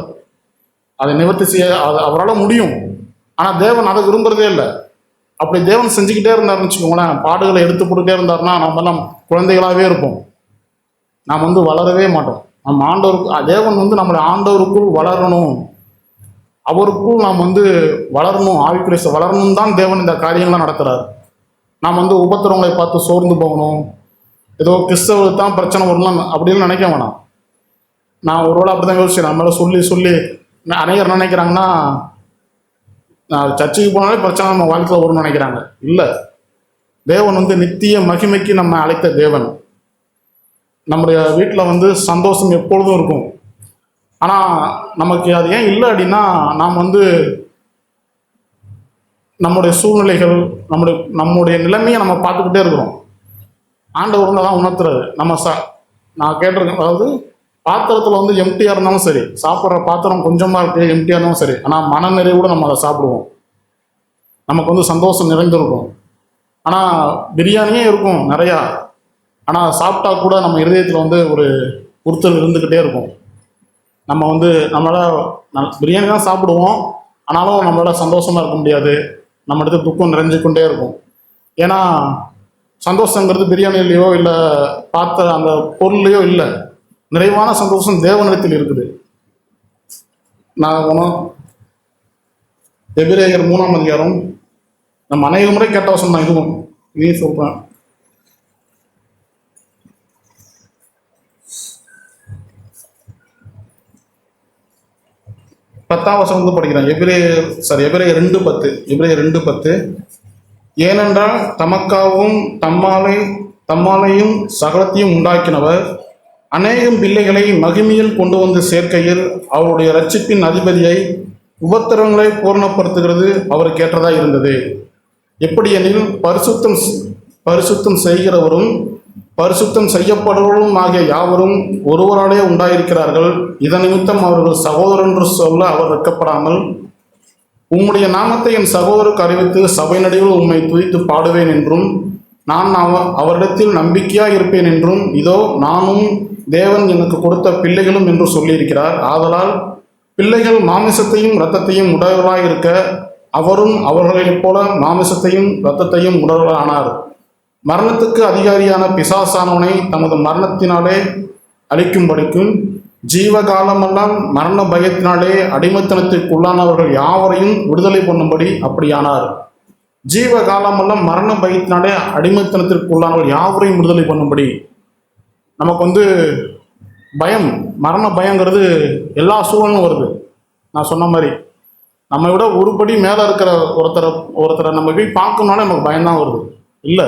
அதை நிவர்த்தி செய்ய அவரால் முடியும். ஆனால் தேவன் அதை விரும்புறதே இல்லை. அப்படி தேவன் செஞ்சுக்கிட்டே இருந்தாருன்னு வச்சுக்கோங்களேன், பாடுகளை எடுத்து போட்டுட்டே இருந்தாருன்னா நம்மெல்லாம் குழந்தைகளாகவே இருப்போம், நாம் வந்து வளரவே மாட்டோம். நம்ம ஆண்டவருக்கு தேவன் வந்து நம்மளை ஆண்டவருக்குள் வளரணும், அவருக்குள் நாம் வந்து வளரணும், ஆவிக்குரிய வளரணும் தான் தேவன் இந்த காரியங்கள்லாம் நடத்துகிறார். நாம் வந்து உபத்திரவங்களை பார்த்து சோர்ந்து போகணும், ஏதோ கிறிஸ்தவருக்கு தான் பிரச்சனை வரலாம் அப்படின்னு நினைக்க வேணாம். நான் ஒருவேளை அப்படி தான் யோசிச்சேன். நம்மளால சொல்லி அநேகர் நினைக்கிறாங்கன்னா சர்ச்சைக்கு போனாலே பிரச்சனை நம்ம வாழ்க்கையில் வரும்னு நினைக்கிறாங்க. இல்லை, தேவன் வந்து நித்திய மகிமைக்கு நம்ம அழைத்த தேவன். நம்முடைய வீட்டில் வந்து சந்தோஷம் எப்பொழுதும் இருக்கும். ஆனால் நமக்கு அது ஏன் இல்லை அப்படின்னா, நாம் வந்து நம்முடைய சூழ்நிலைகள் நம்முடைய நிலைமையை நம்ம பார்த்துக்கிட்டே இருக்கிறோம். ஆண்டவர் தான் உணர்த்துறது. நான் கேட்டிருக்கேன், அதாவது பாத்திரத்தில் வந்து எம்டியாக இருந்தாலும் சரி, சாப்பிட்ற பாத்திரம் கொஞ்சமாக இருக்குது எம்டியாக இருந்தாலும் சரி, ஆனால் மன நிறைவோடு நம்ம அதை சாப்பிடுவோம், நமக்கு வந்து சந்தோஷம் நிறைந்திருக்கும். ஆனால் பிரியாணியே இருக்கும் நிறையா, ஆனால் சாப்பிட்டா கூட நம்ம இருதயத்தில் வந்து ஒரு உறுத்தல் இருந்துக்கிட்டே இருக்கும். நம்ம வந்து நம்மளால் பிரியாணி தான் சாப்பிடுவோம், ஆனாலும் நம்மளால் சந்தோஷமாக இருக்க முடியாது, நம்ம இடத்துல துக்கம் நிறைஞ்சு கொண்டே இருக்கும். ஏன்னா சந்தோஷங்கிறது பிரியாணிலையோ இல்லை பார்த்த அந்த பொருள்லையோ இல்லை, நிறைவான சந்தோஷம் தேவனிடத்தில் இருக்குது. நான் எபிரேயர் 3ஆம் அதிகாரம் நம்ம அநேக முறை கேட்ட வசனம் தான், இதுவும் இதையும் சொல்கிறேன். பத்தாம் வசனம் வந்து படிக்கிறேன். எபிரேயர் 2:10. ஏனென்றால் தமக்காகவும் தம்மாலையும் சகலத்தையும் உண்டாக்கினவர் அநேகம் பிள்ளைகளை மகிமையில் கொண்டு வந்து சேர்க்கையில் அவருடைய இரட்சிப்பின் அதிபதியை உபத்திரவங்களை பூரணப்படுத்துகிறது அவருக்கு ஏற்றதாக இருந்தது. எப்படியெனில் பரிசுத்தம் செய்கிறவரும் பரிசுத்தம் செய்யப்படுவரும் ஆகிய யாவரும் ஒருவராலே உண்டாயிருக்கிறார்கள். இதன் நிமித்தம் அவர்கள் சகோதரர் என்று சொல்ல அவர் வெட்கப்படாமல், உம்முடைய நாமத்தை என் சகோதரருக்கு அறிவித்து சபை நடுவில் உம்மை துதித்து பாடுவேன் என்றும், நான் அவரிடத்தில் நம்பிக்கையாக இருப்பேன் என்றும், இதோ நானும் தேவன் எனக்கு கொடுத்த பிள்ளைகளும் என்று சொல்லியிருக்கிறார். ஆதலால் பிள்ளைகள் மாமிசத்தையும் இரத்தத்தையும் உடையவர்களாக இருக்க அவரும் அவர்களைப் போல மாமிசத்தையும் இரத்தத்தையும் உடையவரானார். மரணத்துக்கு அதிகாரியான பிசாசானவனை தமது மரணத்தினாலே அழிக்கும்படிக்கும் ஜீவகாலமெல்லாம் மரண பயத்தினாலே அடிமைத்தனத்திற்குள்ளானவர்கள் யாவரையும் விடுதலை பண்ணும்படி அப்படியானார். ஜீவகாலமெல்லாம் மரண பயத்தினாலே அடிமைத்தனத்திற்குள்ளானவர்கள் யாவரையும் விடுதலை பண்ணும்படி. நமக்கு வந்து பயம், மரண பயங்கிறது எல்லா சூழலும் வருது. நான் சொன்ன மாதிரி நம்ம விட ஒருபடி மேலே இருக்கிற ஒருத்தரை நம்ம போய் பார்க்கணும்னாலே நமக்கு பயம்தான் வருது. இல்லை,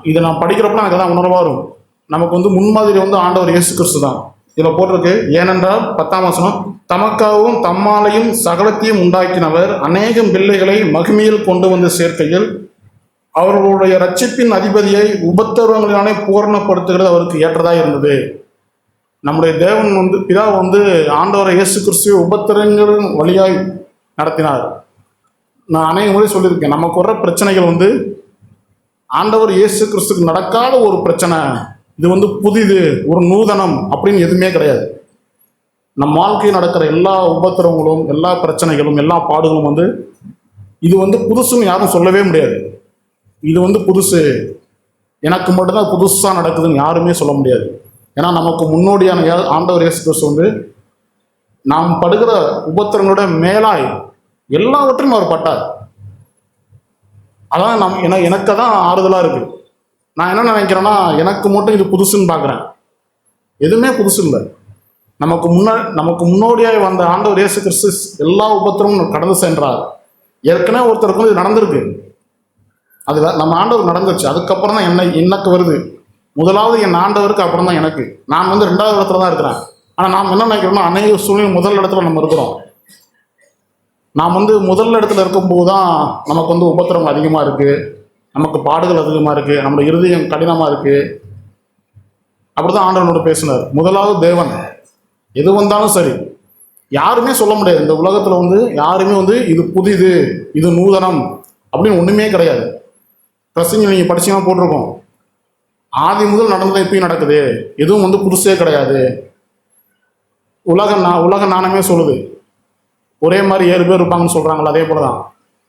இதை நான் படிக்கிறப்ப எனக்கு தான் உணர்வாக வரும். நமக்கு வந்து முன்மாதிரி வந்து ஆண்டவர் இயேசு கிறிஸ்து தான். இதில் போட்டிருக்கு, ஏனென்றால் 10ஆம் வசனம், தமக்காகவும் தம்மாலையும் சகலத்தையும் உண்டாக்கினவர் அநேகம் பிள்ளைகளை மகிமையில் கொண்டு வந்து சேர்க்கையில் அவர்களுடைய இரட்சிப்பின் அதிபதியை உபத்திரவங்களினாலே பூரணப்படுத்துகிறது அவருக்கு ஏற்றதாக இருந்தது. நம்முடைய தேவன் வந்து பிதா வந்து ஆண்டவரை இயேசு கிறிஸ்துவை உபத்திரங்களின் வழியாய் நடத்தினார். நான் அநேக முறை சொல்லியிருக்கேன், நமக்கு வர்ற பிரச்சனைகள் வந்து ஆண்டவர் இயேசு கிறிஸ்துக்கு நடக்காத ஒரு பிரச்சனை, இது வந்து புதிது, ஒரு நூதனம் அப்படின்னு எதுவுமே கிடையாது. நம் வாழ்க்கையில் நடக்கிற எல்லா உபத்திரவங்களும், எல்லா பிரச்சனைகளும், எல்லா பாடுகளும் வந்து இது வந்து புதுசுன்னு யாரும் சொல்லவே முடியாது. இது வந்து புதுசு, எனக்கு மட்டும்தான் புதுசாக நடக்குதுன்னு யாருமே சொல்ல முடியாது. ஏன்னா நமக்கு முன்னோடியான ஆண்டவர் இயேசு கிறிஸ்து வந்து நாம் படுகிற உபத்திரங்களோட மேலாய் எல்லாவற்றையும் அவர் பட்டார். அதான் எனக்கு தான் ஆறுதலாக இருக்கு. நான் என்ன நினைக்கிறேன்னா, எனக்கு மட்டும் இது புதுசுன்னு பார்க்குறேன். எதுவுமே புதுசு இல்லை. நமக்கு முன்னோடியாக வந்த ஆண்டவர் இயேசு கிறிஸ்து எல்லா உபத்திரமும் கடந்து சென்றார். ஏற்கனவே ஒருத்தருக்கு இது நடந்திருக்கு, அது நம்ம ஆண்டவர் நடந்துச்சு. அதுக்கப்புறம் தான் எனக்கு வருது. முதலாவது என் ஆண்டவருக்கு, அப்புறம் தான் எனக்கு. நான் வந்து 2வது இடத்துல தான் இருக்கிறேன். ஆனால் நாம் என்ன நினைக்கிறோம்னா, அநேக சூழ்நிலை முதல் இடத்துல நம்ம இருக்கிறோம். நாம் வந்து முதல் இடத்துல இருக்கும்போது தான் நமக்கு வந்து உபத்திரம் அதிகமாக இருக்குது, நமக்கு பாடுகள் அதிகமாக இருக்குது, நம்மளோட இருதயம் கடினமாக இருக்குது. அப்படி தான் ஆண்டவனோட பேசினார். முதலாவது தேவன். எது வந்தாலும் சரி, யாருமே சொல்ல முடியாது இந்த உலகத்தில் வந்து, யாருமே வந்து இது புதிது, இது நூதனம் அப்படின்னு ஒன்றுமே கிடையாது. பிரசங்க நீங்கள் படிச்சீங்கன்னா போட்டிருக்கோம், ஆதி முதல் நடந்தது இப்பயும் நடக்குது, எதுவும் வந்து புதுசே கிடையாது. உலக நாணயமே சொல்லுது, ஒரே மாதிரி 7 பேர் இருப்பாங்கன்னு சொல்கிறாங்களா, அதே போல தான்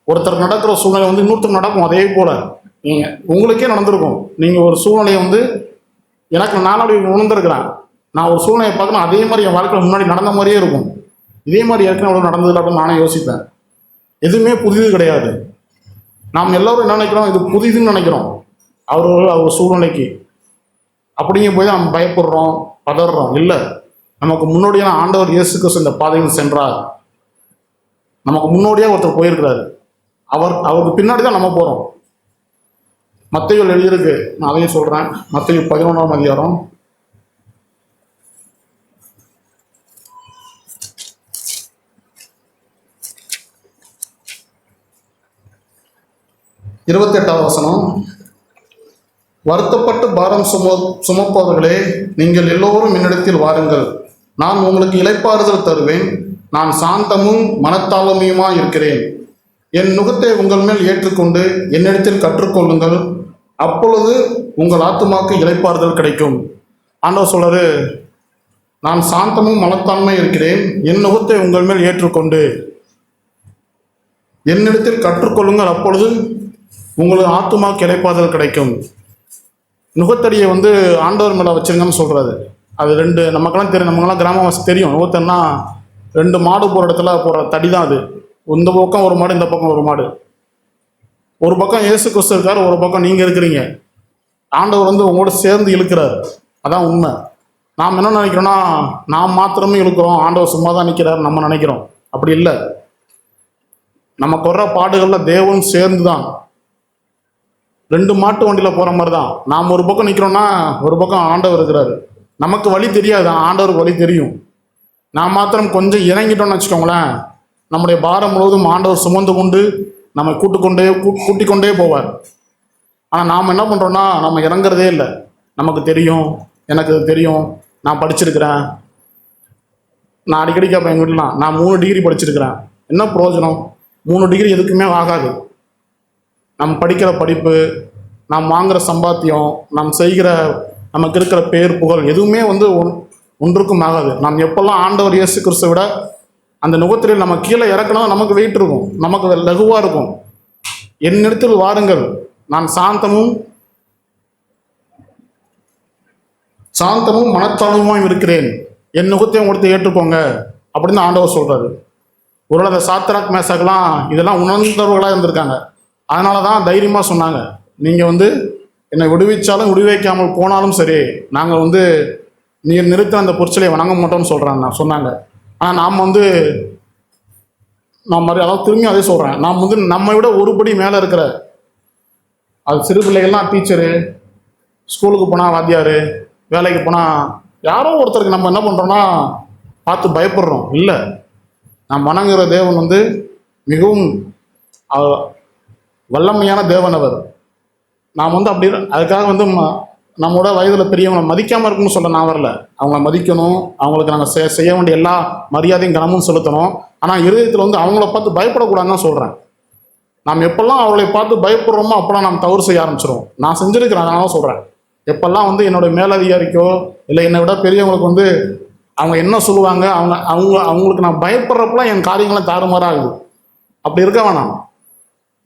ஒருத்தர் நடக்கிற சூழ்நிலை வந்து இன்னொருத்தர் நடக்கும். அதே போல் உங்களுக்கே நடந்திருக்கும். நீங்கள் ஒரு சூழ்நிலையை வந்து, எனக்கு நானாடி உணர்ந்திருக்கிறேன், நான் ஒரு சூழ்நிலையை பார்க்கணும், அதே மாதிரி என் வாழ்க்கையில் முன்னாடி நடந்த மாதிரியே இருக்கும். இதே மாதிரி ஏற்கனவே அவ்வளோ நடந்ததில்லை அப்படின்னு நானே யோசிப்பேன். எதுவுமே புதிது கிடையாது. நாம் எல்லோரும் என்ன நினைக்கிறோம், இது புதிதுன்னு நினைக்கிறோம் அவர் சூழ்நிலைக்கு. அப்படிங்க போய் தான் நம்ம பயப்படுறோம், பதறோம். இல்லை, நமக்கு முன்னோடியான ஆண்டவர் இயேசு கிறிஸ்து இந்த பாதையில் சென்றார். நமக்கு முன்னோடியாக ஒருத்தர் போயிருக்கிறாரு. அவருக்கு பின்னாடி தான் நம்ம போகிறோம். மத்தேயுவில் எழுதியிருக்கு, நான் அதையும் சொல்கிறேன். மத்தேயு 11ஆம் அதிகாரம் 28வது வசனம். வருத்தப்பட்டு பாரம் சுமப்பவர்களே, நீங்கள் எல்லோரும் என்னிடத்தில் வாருங்கள், நான் உங்களுக்கு இளைப்பாறுதல் தருவேன். நான் சாந்தமும் மனத்தாழ்மையுமா இருக்கிறேன். என் நுகத்தை உங்கள் மேல் ஏற்றுக்கொண்டு என்னிடத்தில் கற்றுக்கொள்ளுங்கள், அப்பொழுது உங்கள் ஆத்துமாக்கு இளைப்பாறுதல் கிடைக்கும். ஆண்டவர் சொல்றாரு, நான் சாந்தமும் மனத்தாழ்மை இருக்கிறேன், என் நுகத்தை உங்கள் மேல் ஏற்றுக்கொண்டு என்னிடத்தில் கற்றுக்கொள்ளுங்கள், அப்பொழுது உங்களுக்கு ஆத்துமாக்கு இளைப்பாறுதல் கிடைக்கும். நுகத்தடியை வந்து ஆண்டவர் மேலே வச்சிருங்கன்னு சொல்கிறாரு. அது 2 நமக்கெல்லாம் தெரியும், நமக்கெல்லாம் கிராமவாசி தெரியும். நுகத்தன்னா 2 மாடு போகிற இடத்துல போகிற தடி தான் அது. இந்த பக்கம் ஒரு மாடு, இந்த பக்கம் ஒரு மாடு. ஒரு பக்கம் இயேசு கிறிஸ்து இருக்கார், ஒரு பக்கம் நீங்கள் இருக்கிறீங்க. ஆண்டவர் வந்து உங்களோட சேர்ந்து இழுக்கிறார். அதான் உண்மை. நாம் என்ன நினைக்கிறோன்னா, நாம் மாத்திரமே இழுக்கிறோம், ஆண்டவர் சும்மா தான் நிற்கிறார் நம்ம நினைக்கிறோம். அப்படி இல்லை. நமக்கு வர்ற பாடுகளில் தேவன் சேர்ந்து தான். 2 மாட்டு வண்டியில் போகிற மாதிரி தான். நாம் ஒரு பக்கம் நிற்கிறோன்னா ஒரு பக்கம் ஆண்டவர் இருக்கிறாரு. நமக்கு வழி தெரியாது, ஆண்டவருக்கு வழி தெரியும். நான் மாத்திரம் கொஞ்சம் இறங்கிட்டோம்னு வச்சுக்கோங்களேன், நம்முடைய பாரம் முழுவதும் ஆண்டவர் சுமந்து கொண்டு நம்ம கூட்டிக் கொண்டே போவார். ஆனால் நாம் என்ன பண்ணுறோன்னா, நம்ம இறங்குறதே இல்லை. நமக்கு தெரியும், எனக்கு தெரியும், நான் படிச்சிருக்கிறேன். நான் அடிக்கடி கேட்பேன் எங்கள் வீட்டிலாம், நான் 3 டிகிரி படிச்சிருக்கிறேன். என்ன பிரயோஜனம்? 3 டிகிரி எதுக்குமே ஆகாது. நம்ம படிக்கிற படிப்பு, நாம் வாங்குகிற சம்பாத்தியம், நாம் செய்கிற நமக்கு இருக்கிற பேர் புகழ் எதுவுமே வந்து ஒன்றுக்கும் ஆகாது. நாம் எப்பெல்லாம் ஆண்டவர் இயேசு கிறிஸ்துவை விட அந்த நுகத்திலே நம்ம கீழே இறக்கணும், நமக்கு வெயிட் இருக்கும், நமக்கு லகுவாக இருக்கும். என்னிடத்தில் வாருங்கள், நான் சாந்தமும் மனத்தாழ்வுமாயும் இருக்கிறேன், என் நுகத்தையும் கொடுத்து ஏற்றுக்கோங்க அப்படின்னு ஆண்டவர் சொல்கிறாரு. ஒருவேளை அந்த சாத்ராக் மேசாக்கெல்லாம் இதெல்லாம் உணர்ந்தவர்களாக இருந்திருக்காங்க. அதனால தான் தைரியமாக சொன்னாங்க, நீங்கள் வந்து என்னை விடுவிச்சாலும் விடுவிக்காமல் போனாலும் சரி, நாங்கள் வந்து நீர் நிறுத்த அந்த பொருட்களை வணங்க மாட்டோம்னு சொன்னாங்க. ஆனால் நாம் வந்து அதாவது திரும்பியும் அதே சொல்கிறேன், நாம் வந்து நம்மை விட ஒருபடி மேலே இருக்கிற அது சிறு பிள்ளைகள்லாம் டீச்சரு, ஸ்கூலுக்கு போனால் வாத்தியார், வேலைக்கு போனால் யாரோ ஒருத்தருக்கு நம்ம என்ன பண்ணுறோன்னா பார்த்து பயப்படுறோம். இல்லை, நாம் வணங்குகிற தேவன் வந்து மிகவும் வல்லமையான தேவன் அவர். நாம் வந்து அப்படி அதுக்காக வந்து நம்மளோட வயதில் பெரியவங்களை மதிக்காமல் இருக்குன்னு சொல்ல நான் வரல. அவங்கள மதிக்கணும், அவங்களுக்கு நாங்கள் செய்ய வேண்டிய எல்லா மரியாதையும் கனமும் செலுத்தணும். ஆனால் இருதயத்தில் வந்து அவங்கள பார்த்து பயப்படக்கூடாதுன்னு தான் சொல்கிறேன். நாம் எப்பெல்லாம் அவளை பார்த்து பயப்படுறோமோ அப்போல்லாம் நாம் தவறு செய்ய ஆரம்பிச்சிடும். நான் செஞ்சுருக்கிறேன், அதனால சொல்கிறேன். எப்பெல்லாம் வந்து என்னோட மேலதிகாரிக்கோ இல்லை என்னை விட பெரியவங்களுக்கு வந்து அவங்க என்ன சொல்லுவாங்க, அவங்களுக்கு நான் பயப்படுறப்பெல்லாம் என் காரியங்கள்லாம் தாறுமாறாகுது. அப்படி இருக்க வேணாம்.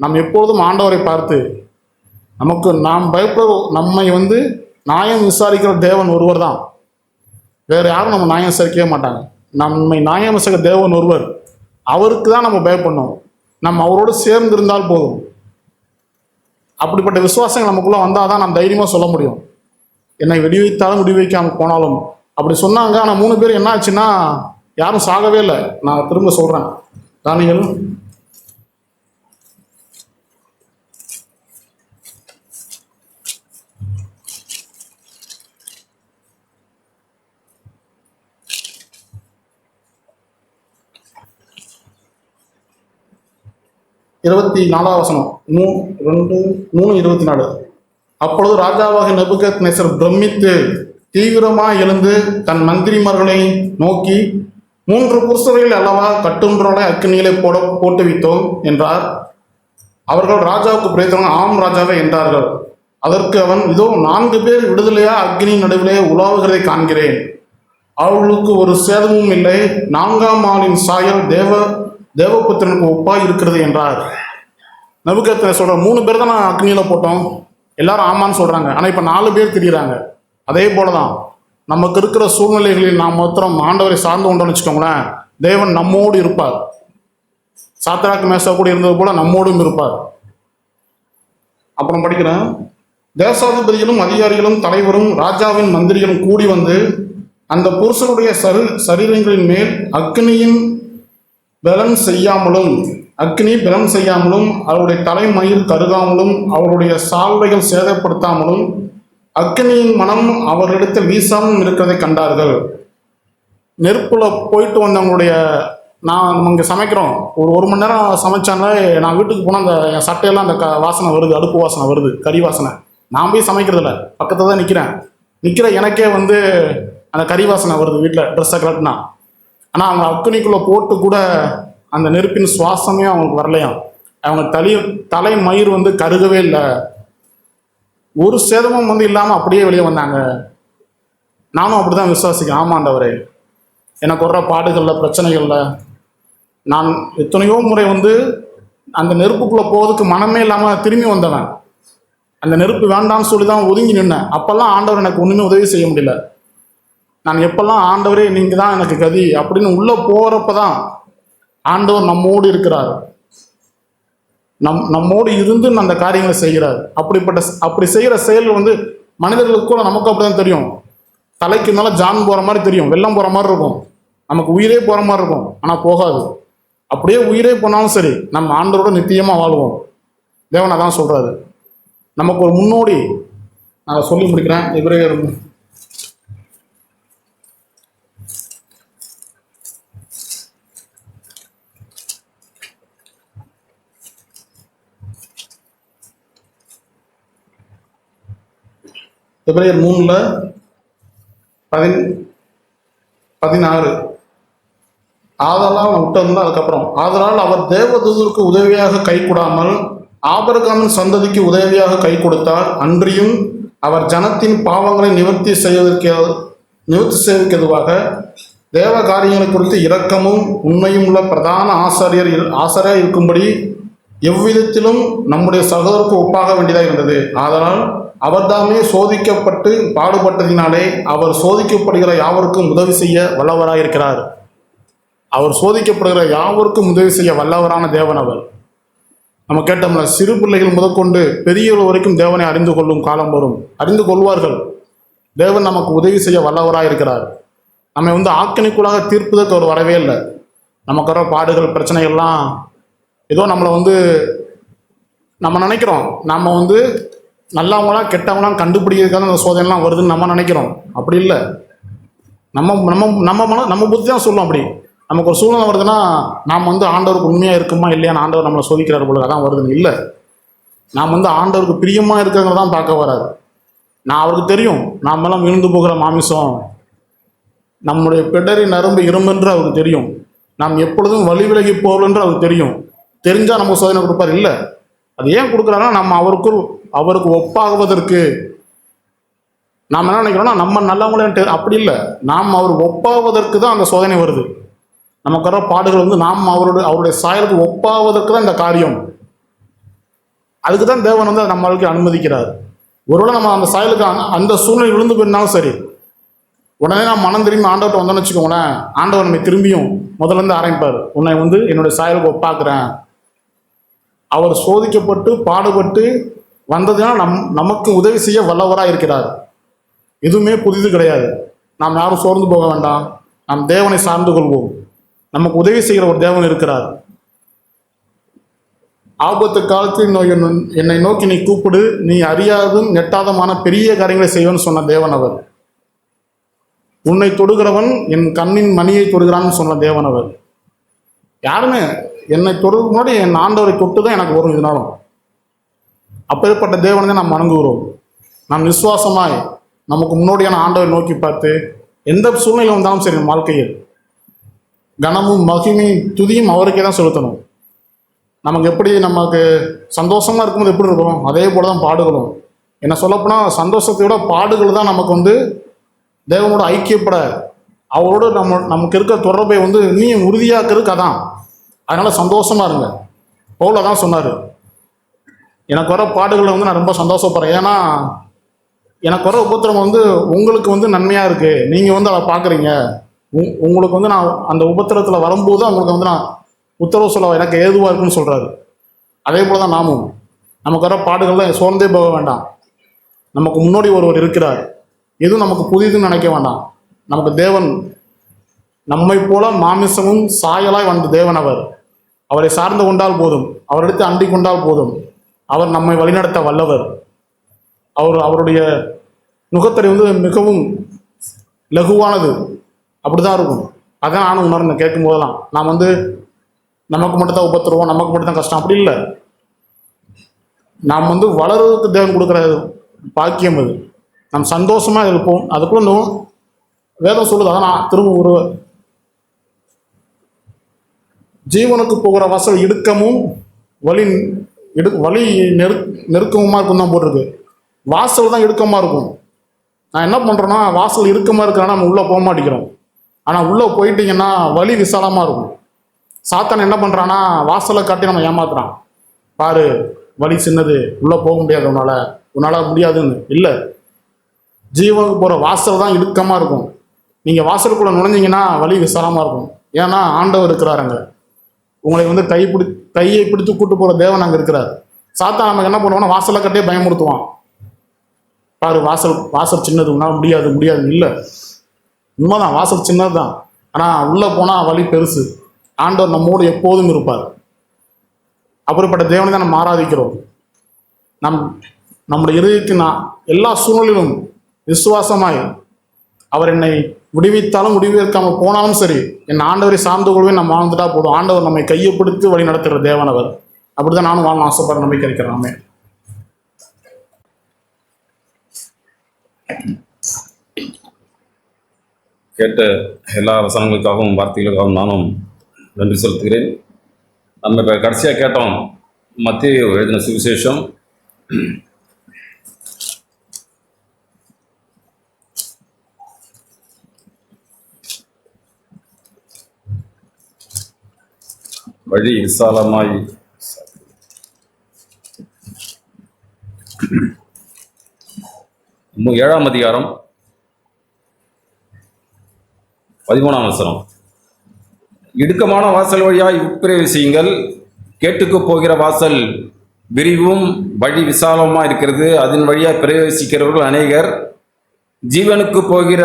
நாம் எப்பொழுதும் ஆண்டவரை பார்த்து நாம் நம்மை வந்து நியாயம் விசாரிக்கிற தேவன் ஒருவர் தான். வேறு யாரும் நம்ம நியாயம் விசாரிக்கவே மாட்டாங்க. நம்மை நியாயம் விசாரிக்கிற தேவன் ஒருவர், அவருக்கு தான் நம்ம பயப்படணும். நம்ம அவரோடு சேர்ந்து இருந்தால் போதும். அப்படிப்பட்ட விசுவாசங்கள் நமக்குள்ள வந்தால் தான் நம்ம தைரியமாக சொல்ல முடியும். என்னை விடுவித்தாலும் விடுவிக்காமல் போனாலும் அப்படி சொன்னாங்க. ஆனால் 3 பேர் என்ன ஆச்சுன்னா யாரும் சாகவே இல்லை. நான் திரும்ப சொல்கிறேன். தானியேல் 24 வசனம், 3:24. அப்பொழுது ராஜாவாகிய நேபுகத்நேசர் பிரமித்து தீவிரமாக எழுந்து தன் மந்திரிமார்களை நோக்கி, 3 புருஷர்கள் அல்லவா கட்டுன்றோலை அக்கினியிலே போட்டு வைத்தோம் என்றார். அவர்கள் ராஜாவுக்கு பிரேத்தவன், ஆம் ராஜாவே என்றார்கள். அதற்கு அவன், இதோ 4 பேர் விடுதலையா அக்னி நடுவிலே உலாவுகிறதை காண்கிறேன். அவர்களுக்கு ஒரு சேதமும் இல்லை. 4ஆம் ஆளின் சாயல் தேவபுத்திரனுக்கு ஒப்பாய் இருக்கிறது என்றார். நேபுகத்நேசர் சொல்ற 3 பேர் தான் நான் அக்னியில போட்டோம், எல்லாரும் ஆமான்னு சொல்றாங்க. ஆனா இப்ப 4 பேர் தெரியுறாங்க. அதே போலதான் நமக்கு இருக்கிற சூழ்நிலைகளில் நாம் மாத்திரம் ஆண்டவரை சார்ந்து கொண்டோம்னு வச்சுக்கோங்களேன், தேவன் நம்மோடு இருப்பார். சாத்ராக் மேசா கூட இருந்தது போல நம்மோடும் இருப்பார். அப்புறம் படிக்கிறேன். தேசாதிபதிகளும் அதிகாரிகளும் தலைவரும் ராஜாவின் மந்திரிகளும் கூடி வந்து அந்த புருஷனுடைய சரீரங்களின் மேல் அக்னி பலன் செய்யாமலும் அவருடைய தலைமயிர் கருகாமலும் அவருடைய சால்வைகள் சேதப்படுத்தாமலும் அக்னியின் மனம் அவர்களிடத்தில் வீசாமல் இருக்கிறதை கண்டார்கள். நெருப்புல போயிட்டு வந்தவங்களுடைய, நம்ம இங்கே சமைக்கிறோம், ஒரு மணி நேரம் சமைச்சாங்க. நான் வீட்டுக்கு போனால் அந்த என் சட்டையெல்லாம் அந்த வாசனை வருது, அடுப்பு வாசனை வருது, கறி வாசனை. நான் போய் சமைக்கிறதில்ல, பக்கத்தில் தான் நிற்கிற எனக்கே வந்து அந்த கறி வாசனை வருது வீட்டில் ட்ரெஸ்ஸை கலட்டினா. ஆனால் அவங்க அக்னிக்குள்ளே போட்டு கூட அந்த நெருப்பின் சுவாசமே அவங்களுக்கு வரலையாம். அவங்க தலை மயிர் வந்து கருகவே இல்லை, ஒரு சேதமும் வந்து இல்லாமல் அப்படியே வெளியே வந்தாங்க. நானும் அப்படி தான் விசுவாசிக்கிறேன். ஆமாண்டவரே, எனக்கு வர்ற பாடுகளில் பிரச்சனைகளில் நான் எத்தனையோ முறை வந்து அந்த நெருப்புக்குள்ளே போகிறதுக்கு மனமே இல்லாமல் திரும்பி வந்தவன். அந்த நெருப்பு வேண்டாம்னு சொல்லி தான் ஒதுங்கி நின்னேன். அப்போல்லாம் ஆண்டவர் எனக்கு ஒன்றுமே உதவி செய்ய முடியல. நான் எப்பெல்லாம் ஆண்டவரே நீங்கள் தான் எனக்கு கதி அப்படின்னு உள்ளே போகிறப்ப தான் ஆண்டவர் நம்மோடு இருக்கிறார், நம்மோடு இருந்து அந்த காரியங்களை செய்கிறார். அப்படி செய்கிற செயல் வந்து மனிதர்களுக்கு கூட நமக்கு அப்படிதான் தெரியும். தலைக்கு மேலே ஜான் போகிற மாதிரி தெரியும், வெள்ளம் போகிற மாதிரி இருக்கும், நமக்கு உயிரே போகிற மாதிரி இருக்கும். ஆனால் போகாது. அப்படியே உயிரே போனாலும் சரி, நம்ம ஆண்டவரோட நித்தியமாக வாழ்வோம். தேவன் அதான் சொல்கிறாரு. நமக்கு ஒரு முன்னோடி நான் சொல்லி முடிக்கிறேன். எபிரேயர் 3:16. ஆதலால் விட்டோம்னா அதுக்கப்புறம், ஆதலால் அவர் தேவதூதருக்கு உதவியாக கை கூடாமல் ஆபிரகாமின் சந்ததிக்கு உதவியாக கை கொடுத்தார். அன்றியும் அவர் ஜனத்தின் பாவங்களை நிவர்த்தி செய்வதற்கெதுவாக தேவ காரியங்களை குறித்து இரக்கமும் உண்மையும் உள்ள பிரதான ஆசாரியா இருக்கும்படி எவ்விதத்திலும் நம்முடைய சகோதரருக்கு ஒப்பாக வேண்டியதாக இருந்தது. ஆதலால் அவர்தாமே சோதிக்கப்பட்டு பாடுபட்டதினாலே அவர் சோதிக்கப்படுகிற யாவருக்கும் உதவி செய்ய வல்லவராயிருக்கிறார். அவர் சோதிக்கப்படுகிற யாவருக்கும் உதவி செய்ய வல்லவரான தேவன் அவர். நம்ம கேட்டோம்ல, சிறு பிள்ளைகள் முதற்கொண்டு பெரியவர்கள் வரைக்கும் தேவனை அறிந்து கொள்ளும் காலம் வரும், அறிந்து கொள்வார்கள். தேவன் நமக்கு உதவி செய்ய வல்லவராயிருக்கிறார். நம்ம வந்து ஆக்கினைக்குள்ளாக தீர்ப்பதற்கு அவர் வரவே இல்லை. நமக்கு வர பாடுகள் பிரச்சனைகள்லாம் ஏதோ நம்மளை வந்து நம்ம நினைக்கிறோம், நம்ம வந்து நல்லவங்களாம் கெட்டவங்களாம் கண்டுபிடிக்கிறதுக்காக அந்த சோதனைலாம் வருதுன்னு நம்ம நினைக்கிறோம். அப்படி இல்லை. நம்ம புத்தி தான் சொல்லும். அப்படி நமக்கு ஒரு சூழ்நிலை வருதுன்னா நாம் வந்து ஆண்டவருக்கு உண்மையாக இருக்குமா இல்லையான்னு ஆண்டவர் நம்மளை சோதிக்கிறார் போல அதான் வருதுன்னு இல்லை. நாம் வந்து ஆண்டவருக்கு பிரியமாக இருக்கிறவங்க தான் பார்க்க வராது. நான் அவருக்கு தெரியும் நாமெல்லாம் விழுந்து போகிற மாமிசம், நம்முடைய பிடரி நரம்பு இரும்பென்று அவருக்கு தெரியும், நாம் எப்பொழுதும் வழி விலகி போவோம் என்று அவருக்கு தெரியும். தெரிஞ்சால் நம்ம சோதனை கொடுப்பார்? இல்லை. அது ஏன் கொடுக்குறாருன்னா நம்ம அவருக்கு ஒப்பாகுவதற்கு. நாம் என்ன நினைக்கிறோம்னா நம்ம நல்லவங்களே, அப்படி இல்லை. நாம் அவர் ஒப்பாவதற்கு தான் அந்த சோதனை வருது. நமக்கு வர பாடுகள் வந்து நாம் அவருடைய சாயலுக்கு ஒப்பாவதற்கு தான் இந்த காரியம். அதுக்கு தான் தேவன் வந்து நம்மளுக்கு அனுமதிக்கிறார். ஒருவேளை நம்ம அந்த சாயலுக்கு அந்த சூழ்நிலை விழுந்து போயிருந்தாலும் சரி, உடனே நான் மனம் திரும்பி ஆண்டவர்கிட்ட வந்தோன்னு வச்சுக்கோங்களேன், ஆண்டவர் நம்மை திரும்பியும் முதல்ல இருந்து ஆரம்பிப்பார். உன்னை வந்து என்னுடைய சாயலுக்கு ஒப்பாக்குறேன். அவர் சோதிக்கப்பட்டு பாடுபட்டு வந்ததுன்னா நமக்கு உதவி செய்ய வல்லவராக இருக்கிறார். எதுவுமே புதிது கிடையாது. நாம் யாரும் சோர்ந்து போக வேண்டாம். நாம் தேவனை சார்ந்து கொள்வோம். நமக்கு உதவி செய்கிற ஒரு தேவன் இருக்கிறார். ஆபத்து காலத்தில் என்னை நோக்கி நீ கூப்பிடு, நீ அறியாதும் நெட்டாதமான பெரிய காரியங்களை செய்வேன்னு சொன்ன தேவன் அவர். உன்னை தொடுகிறவன் என் கண்ணின் மணியை தொடுகிறான்னு சொன்ன தேவன் அவர். யாருமே என்னை தொடுக்கு முன்னாடி என் ஆண்டவரை தொட்டு தான் எனக்கு வரும். இதனாலும் அப்பேற்பட்ட தேவனை தான் நாம் வணங்குகிறோம். நாம் விசுவாசமாய் நமக்கு முன்னோடியான ஆண்டவரை நோக்கி பார்த்து எந்த சூழ்நிலை வந்தாலும் சரி வாழ்க்கையில் கனமும் மகிமையும் துதியும் அவருக்கே தான் செலுத்தணும். நமக்கு எப்படி நமக்கு சந்தோஷமாக இருக்கும்போது எப்படி இருக்கும், அதே போல தான் பாடுகளும். என்ன சொல்லப்போனால் சந்தோஷத்தையோட பாடுகள் தான் நமக்கு வந்து தேவனோட ஐக்கியப்பட, அவரோடு நமக்கு இருக்கிற தொடர்பை வந்து இன்னும் உறுதியாக்குறதுக்கு அதான். அதனால் சந்தோஷமாக இருங்க. பவுல் தான் சொன்னார், எனக்கு வர பாடுகளில் வந்து நான் ரொம்ப சந்தோஷப்படுறேன். ஏன்னா எனக்கு வர உபத்திரம் வந்து உங்களுக்கு வந்து நன்மையாக இருக்குது. நீங்கள் வந்து அதை பார்க்குறீங்க. உங்களுக்கு வந்து நான் அந்த உபத்திரத்தில் வரும்போது அவங்களுக்கு வந்து நான் உத்தரவு சொல்ல எனக்கு ஏதுவாக இருக்குன்னு சொல்கிறாரு. அதே போல் தான் நாமும் நமக்கு வர பாடுகளில் சோர்ந்தே போக வேண்டாம். நமக்கு முன்னோடி ஒருவர் இருக்கிறார். எதுவும் நமக்கு புதிதுன்னு நினைக்க வேண்டாம். நமக்கு தேவன் நம்மை போல மாமிசமும் சாயலாய் வந்த தேவன் அவர். அவரை சார்ந்து கொண்டால் போதும், அவரிடத்து அண்டிக் கொண்டால் போதும். அவர் நம்மை வழிநடத்த வல்லவர். அவருடைய நுகத்தடி வந்து மிகவும் லகுவானது. அப்படிதான் இருக்கும். அதான் நானும் உணர்ந்தேன் கேட்கும் போதெல்லாம். நாம் வந்து நமக்கு மட்டும்தான் உபத்திருவோம், நமக்கு மட்டும்தான் கஷ்டம், அப்படி இல்லை. நாம் வந்து வளர்றதுக்கு தேவன் கொடுக்குற பாக்கியம் அது. நாம் சந்தோஷமாக இருப்போம். அதுக்குள்ள வேதம் சொல்லுது. அதான் நான் திரும்ப ஒரு ஜீவனுக்கு போகிற வாசல் இடுக்கமும் வழி நெருக்கமுமா இருக்கும் தான் போட்டிருக்கு. வாசல் தான் இடுக்கமாக இருக்கும். நான் என்ன பண்ணுறேன்னா, வாசல் இறுக்கமாக இருக்கிறான்னா நம்ம உள்ளே போக மாட்டேங்கிறோம். ஆனால் உள்ளே போயிட்டீங்கன்னா வழி விசாலமாக இருக்கும். சாத்தான் என்ன பண்ணுறான்னா, வாசலை காட்டி நம்ம ஏமாத்துறான். பாரு, வழி சின்னது, உள்ளே போக முடியாது, உன்னால் முடியாதுன்னு. இல்லை, ஜீவனுக்கு போகிற வாசல் தான் இடுக்கமாக இருக்கும். நீங்கள் வாசலுக்குள்ளே நுழைஞ்சிங்கன்னா வழி விசாலமாக இருக்கும். ஏன்னா ஆண்டவர் இருக்கிறாருங்க. உங்களை வந்து கையை பிடித்து கூட்டு போகிற தேவன் அங்கே இருக்கிறார். சாத்தான் நமக்கு என்ன பண்ணுவோம்னா, வாசலை கட்டியே பயமுறுத்துவான். பாரு, வாசல் சின்னது, உன்னால் முடியாது. இல்லை, உண்மைதான், வாசல் சின்னது தான். ஆனால் உள்ளே போனால் வழி பெருசு. ஆண்டவர் நம்மோடு எப்போதும் இருப்பார். அப்படிப்பட்ட தேவனை தான் நம்ம ஆராதிக்கிறோம். நம்முடைய இருதயத்தின் எல்லா சூழ்நிலையிலும் விசுவாசமாய் அவர் என்னை விடுவித்தாலும் விடுவிக்காமல் போனாலும் சரி, என் ஆண்டவரை சார்ந்து கொள்வேன் நம்ம வாழ்ந்துட்டா போதும். ஆண்டவர் நம்மை கையை பிடித்து வழி நடத்துகிற தேவன் அவர். அப்படிதான் நானும் வாழ ஆசைப்படுற நம்பிக்கை இருக்கிறேன். ஆமே. கேட்ட எல்லா வசனங்களுக்காகவும் வார்த்தைகளுக்காகவும் நானும் நன்றி செலுத்துகிறேன். நம்ம இப்போ கடைசியாக கேட்டோம் மத்தேயு எழுதின சுவிசேஷம் 'வழி விசாலமாய்' 7ஆம் அதிகாரம் 13ஆம் வசனம். இடுக்கமான வாசல் வழியாய் உட்பிரவேசியுங்கள், கேட்டுக்கு போகிற வாசல் விரிவும் வழி விசாலமாக இருக்கிறது, அதன் வழியாக பிரவேசிக்கிறவர்கள் அநேகர். ஜீவனுக்கு போகிற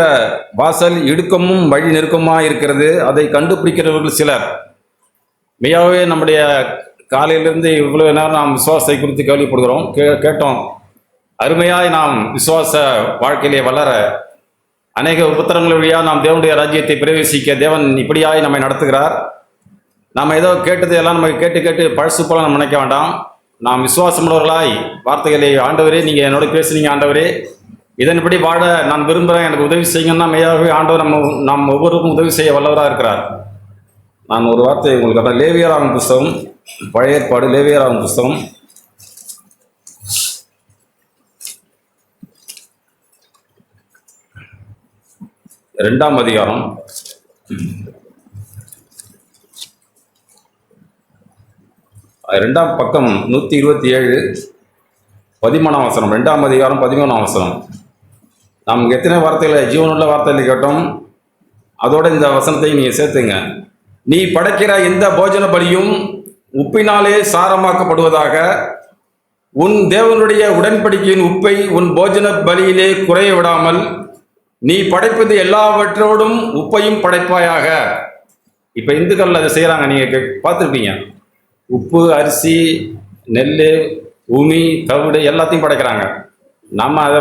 வாசல் இடுக்கமும் வழி நெருக்கமாக இருக்கிறது, அதை கண்டுபிடிக்கிறவர்கள் சிலர். மெய்யாகவே நம்முடைய காலையிலிருந்து இவ்வளோ நேரம் நாம் விசுவாசத்தை குறித்து கேள்விப்படுகிறோம், கேட்டோம். அருமையாய் நாம் விசுவாச வாழ்க்கையிலே வளர, அநேக உபத்திரங்கள் வழியாக நாம் தேவனுடைய ராஜ்யத்தை பிரவேசிக்க தேவன் இப்படியாய் நம்மை நடத்துகிறார். நாம் ஏதோ கேட்டது எல்லாம் நம்ம கேட்டு பழசு போல நம்ம நினைக்க வேண்டாம். நாம் விசுவாசமுள்ளவர்களாய் வார்த்தைகளை, ஆண்டவரே நீங்கள் என்னோட பேசுனீங்க, ஆண்டவரே இதன்படி வாழ நான் விரும்புகிறேன், எனக்கு உதவி செய்யுங்கன்னா மெய்யாகவே ஆண்டவர் நாம் ஒவ்வொருவருக்கும் உதவி செய்ய வல்லவராக இருக்கிறார். நான் ஒரு வார்த்தை உங்களுக்கு லேவியராகும் புஸ்தகம், பழைய ஏற்பாடு லேவியராகும் புஸ்தகம் 2ஆம் அதிகாரம் 2ஆம் பக்கம் 127 13ஆம் வசனம். 2ஆம் அதிகாரம் 13ஆம் வசனம். நாம் எத்தனை வார்த்தைகளை ஜீவனுள்ள வார்த்தைகளை கேட்டோம், அதோட இந்த வசனத்தையும் நீங்கள் சேர்த்துங்க. நீ படைக்கிற எந்த போஜன பலியும் உப்பினாலே சாரமாக்கப்படுவதாக, உன் தேவனுடைய உடன்படிக்கையின் உப்பை உன் போஜன பலியிலே குறைய விடாமல் நீ படைப்பது எல்லாவற்றோடும் உப்பையும் படைப்பாயாக. இப்போ இந்துக்கள் அதை செய்கிறாங்க, நீங்கள் பார்த்துருப்பீங்க. உப்பு, அரிசி, நெல், உமி, தவிடு எல்லாத்தையும் படைக்கிறாங்க. நம்ம அதை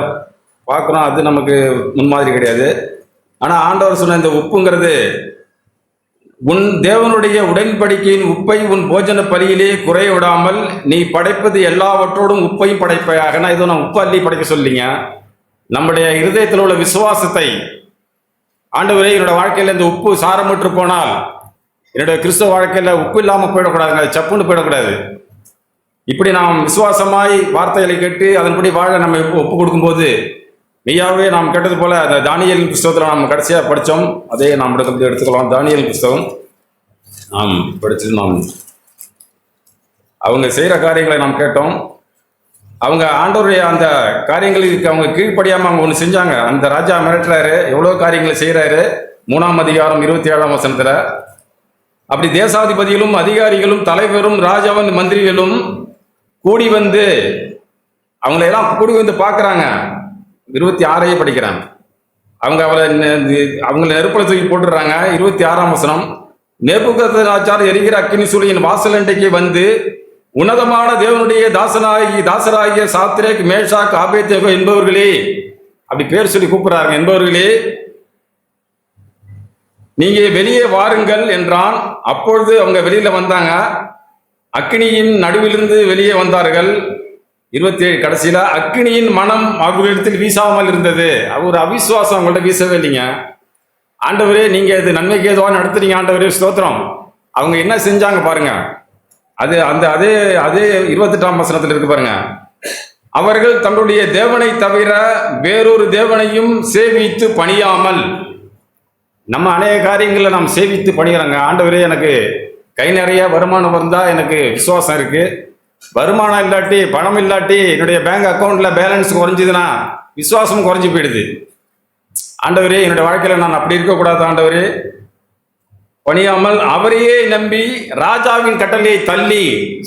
பார்க்குறோம், அது நமக்கு முன்மாதிரி கிடையாது. ஆனால் ஆண்டவர் சொன்ன இந்த உப்புங்கிறது, உன் தேவனுடைய உடன்படிக்கையின் உப்பை உன் போஜன பலியிலே குறைய விடாமல் நீ படைப்பது எல்லாவற்றோடும் உப்பையும் படைப்பாயாக. நான் இதோ நான் உப்பு அள்ளி படைக்க சொல்லிங்க. நம்முடைய இருதயத்தில் உள்ள விசுவாசத்தை, ஆண்டவரே என்னோட வாழ்க்கையில் இந்த உப்பு சாரமுற்று போனால் என்னுடைய கிறிஸ்தவ வாழ்க்கையில் உப்பு இல்லாமல் போயிடக்கூடாதுங்க, அது சப்புன்னு போயிடக்கூடாது. இப்படி நாம் விசுவாசமாய் வார்த்தைகளை கேட்டு அதன்படி வாழ நம்ம ஒப்பு கொடுக்கும்போது மெய்யாகவே நாம் கேட்டது போல அந்த தானியேல் புஸ்தகத்தில் நாம் கடைசியாக படித்தோம், அதே நாம் எடுத்துக்கலாம். தானியேல் புஸ்தகம் நாம் படிச்சுட்டு நாம் அவங்க செய்கிற காரியங்களை நாம் கேட்டோம். அவங்க ஆண்டவருடைய அந்த காரியங்களுக்கு அவங்க கீழ்ப்படியாமல் அவங்க ஒன்று செஞ்சாங்க. அந்த ராஜா மிரட்டுறாரு, எவ்வளோ காரியங்களை செய்கிறாரு. 3ஆம் அதிகாரம் 27ஆம் வசனத்தில், அப்படி தேசாதிபதிகளும் அதிகாரிகளும் தலைவரும் ராஜாவின் மந்திரிகளும் கூடி வந்து அவங்களையெல்லாம் கூடி வந்து பார்க்குறாங்க. 26 படிக்கிறாங்க. அவங்கள நெருப்பலை தூக்கி போட்டுடுறாங்க. 26ஆம் வசனம், நேபுகத்நேச்சார் எரிகிற அக்கினி சூளையின் வாசலண்டைக்கு வந்து உன்னதமான தேவனுடைய தாசராகிய சாத்ரேக், மேஷாக், ஆபேத்நேகோ என்பவர்களே, அப்படி பேர் சொல்லி கூப்பிடுறாங்க, என்பவர்களே நீங்க வெளியே வாருங்கள் என்றான். அப்பொழுது அவங்க வெளியில வந்தாங்க, அக்கினியின் நடுவிலிருந்து வெளியே வந்தார்கள். 27 கடைசியில, அக்கினியின் மனம் அவர்களிடத்தில் வீசாமல் இருந்தது. ஒரு அவிசுவாசம் அவங்கள்ட்ட வீசவே இல்லைங்க. ஆண்டவரே நீங்க இது நன்மைக்கு ஏதுவாக நடத்துறீங்க ஆண்டவரே ஸ்தோத்திரம். அவங்க என்ன செஞ்சாங்க பாருங்க. அது அந்த அதே 28ஆம் வசனத்தில் இருக்கு பாருங்க. அவர்கள் தங்களுடைய தேவனை தவிர வேறொரு தேவனையும் சேவித்து பணியாமல். நம்ம அநேக காரியங்களில் நாம் சேவித்து பணிகிறோங்க. ஆண்டவரே எனக்கு கை நிறைய வருமானம் வந்தால் எனக்கு விசுவாசம் இருக்கு, வருமானம் இல்லாட்டி பணம் இல்லாட்டி என்னுடைய பேங்க் அக்கௌண்ட்ல பேலன்ஸ் குறைஞ்சதுன்னா விசுவாசம் குறைஞ்சி போயிடுது. ஆண்டவரே என்னுடைய வாழ்க்கையில் நான் அப்படி இருக்கக்கூடாது ஆண்டவரே. பணியாமல் அவரையே நம்பி ராஜாவின் கட்டளையை தள்ளி,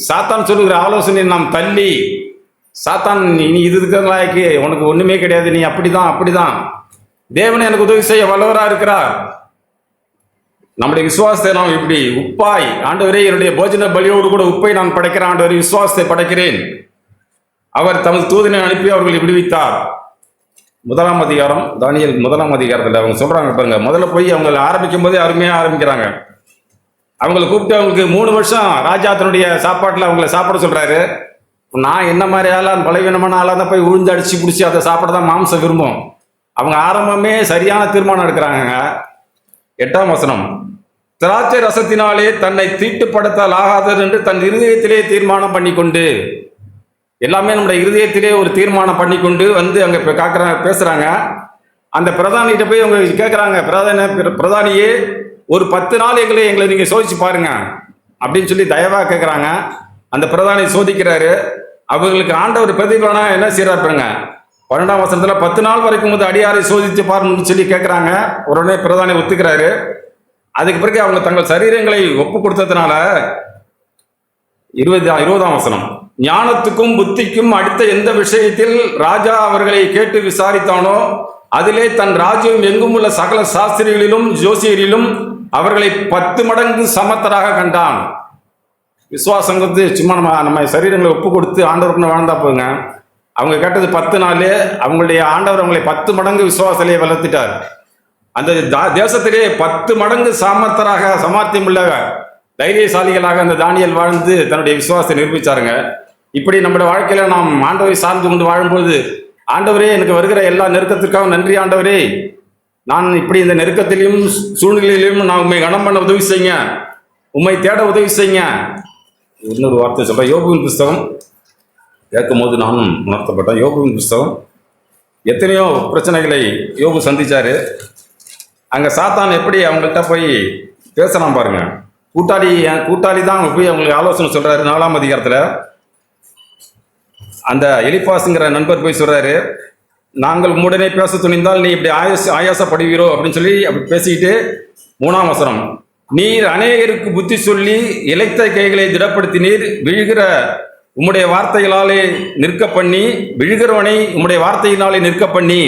சாத்தான் சொல்லுகிற ஆலோசனை நாம் தள்ளி, சாத்தான் நீ இது இருக்கிறாய்க்கு உனக்கு ஒண்ணுமே கிடையாது, நீ அப்படிதான் தேவனை எனக்கு உதவி செய்ய வல்லவராக இருக்கிறார். நம்முடைய விசுவாசத்தை நாம் இப்படி உப்பாய், ஆண்டவரே என்னுடைய போஜன பலியோடு கூட உப்பை நான் படைக்கிறேன் ஆண்டவரே, விசுவாசத்தை படைக்கிறேன். அவர் தமது தூதனை அனுப்பி அவர்களை விடுவித்தார். 1ஆம் அதிகாரம் தானியேல் 1ஆம் அதிகாரத்தில் அவங்க சொல்றாங்க பாருங்க. முதல்ல போய் அவங்க ஆரம்பிக்கும் போதே அருமையாக ஆரம்பிக்கிறாங்க. அவங்களை கூப்பிட்டு அவங்களுக்கு 3 வருஷம் ராஜா தன்னுடைய சாப்பாட்டில் அவங்கள சாப்பிட சொல்றாரு. நான் என்ன மாதிரி ஆளாம் பலவீனமான ஆளாக தான் போய் உழுந்து அடிச்சு பிடிச்சி அதை சாப்பிட தான் மாம்சம் விரும்பும். அவங்க ஆரம்பமே சரியான தீர்மானம் எடுக்கிறாங்க. 8ஆம் வசனம், திராட்சை ரசத்தினாலே தன்னை தீட்டுப்படுத்தல் ஆகாதது என்று தன் இருதயத்திலே தீர்மானம் பண்ணி கொண்டு, எல்லாமே நம்முடைய இருதயத்திலே ஒரு தீர்மானம் பண்ணி கொண்டு வந்து அங்கே பேசுறாங்க. அந்த பிரதானிகிட்ட போய் அவங்க கேட்குறாங்க, பிரதானியே ஒரு 10 நாள் எங்களை நீங்கள் சோதிச்சு பாருங்க அப்படின்னு சொல்லி தயவாக கேட்குறாங்க. அந்த பிரதானி சோதிக்கிறாரு. அவங்களுக்கு ஆண்டவர் பிரதிபலனா என்ன செய்யறாரு பாருங்க. 12ஆம் வசனத்தில் 10 நாள் வரைக்கும் வந்து அடியாரை சோதித்து பாருன்னு சொல்லி கேட்குறாங்க. உடனே பிரதானி ஒத்துக்கிறாரு. அதுக்கு பிறகு அவங்க தங்கள் சரீரங்களை ஒப்பு கொடுத்ததுனால 20ஆம் வசனம், ஞானத்துக்கும் புத்திக்கும் அடுத்த எந்த விஷயத்தில் ராஜா அவர்களை கேட்டு விசாரித்தானோ அதிலே தன் ராஜ்யம் எங்கும் உள்ள சகல சாஸ்திரிகளிலும் ஜோசியரிலும் அவர்களை 10 மடங்கு சமத்தராக கண்டான். விசுவாசம் வந்து சும்மா நம்ம சரீரங்களை ஒப்பு கொடுத்து ஆண்டவருக்குன்னு வாழ்ந்தா போங்க. அவங்க கேட்டது 10 நாள், அவங்களுடைய ஆண்டவர் அவங்களை 10 மடங்கு விசுவாசத்திலே வளர்த்துட்டார். அந்த தேசத்திலே 10 மடங்கு சமார்த்தியம் உள்ள தைரியசாலிகளாக அந்த தானியேல் வாழ்ந்து தன்னுடைய விசுவாசத்தை நிரூபிச்சாருங்க. இப்படி நம்முடைய வாழ்க்கையில நாம் ஆண்டவரை சார்ந்து கொண்டு வாழும்போது ஆண்டவரே, எனக்கு வருகிற எல்லா நெருக்கத்திற்காக நன்றி ஆண்டவரே. நான் இப்படி இந்த நெருக்கத்திலையும் சூழ்நிலையிலையும் நான் உண்மை கனம் பண்ண உதவி செய்யுங்க, உண்மை தேட உதவி செய்யுங்க. இன்னொரு வார்த்தை சொல்கிறேன். யோபுவின் புஸ்தகம் கேட்கும் போது நானும் உணர்த்தப்பட்டேன். யோபுவின் புஸ்தகம் எத்தனையோ பிரச்சனைகளை யோபு சந்திச்சாரு. அங்கே சாத்தான் எப்படி அவங்கள்ட்ட போய் பேசலாம் பாருங்க. என் கூட்டாளி தான் அவங்க போய் அவங்களுக்கு ஆலோசனை சொல்றாரு. 4ஆம் அதிகாரத்தில் அந்த எலிப்பாஸுங்கிற நண்பர் போய் சொல்றாரு, நாங்கள் உம்முடனே பேச துணிந்தால் நீ இப்படி ஆயாசப்படுவீரோ அப்படின்னு சொல்லி அப்படி பேசிக்கிட்டு 3ஆம் வசனம், நீர் அநேகருக்கு புத்தி சொல்லி இளைத்த கைகளை திடப்படுத்தினீர், விழுகிற உம்முடைய வார்த்தைகளாலே நிற்க பண்ணி, விழுகிறவனை உம்முடைய வார்த்தையினாலே நிற்க பண்ணி.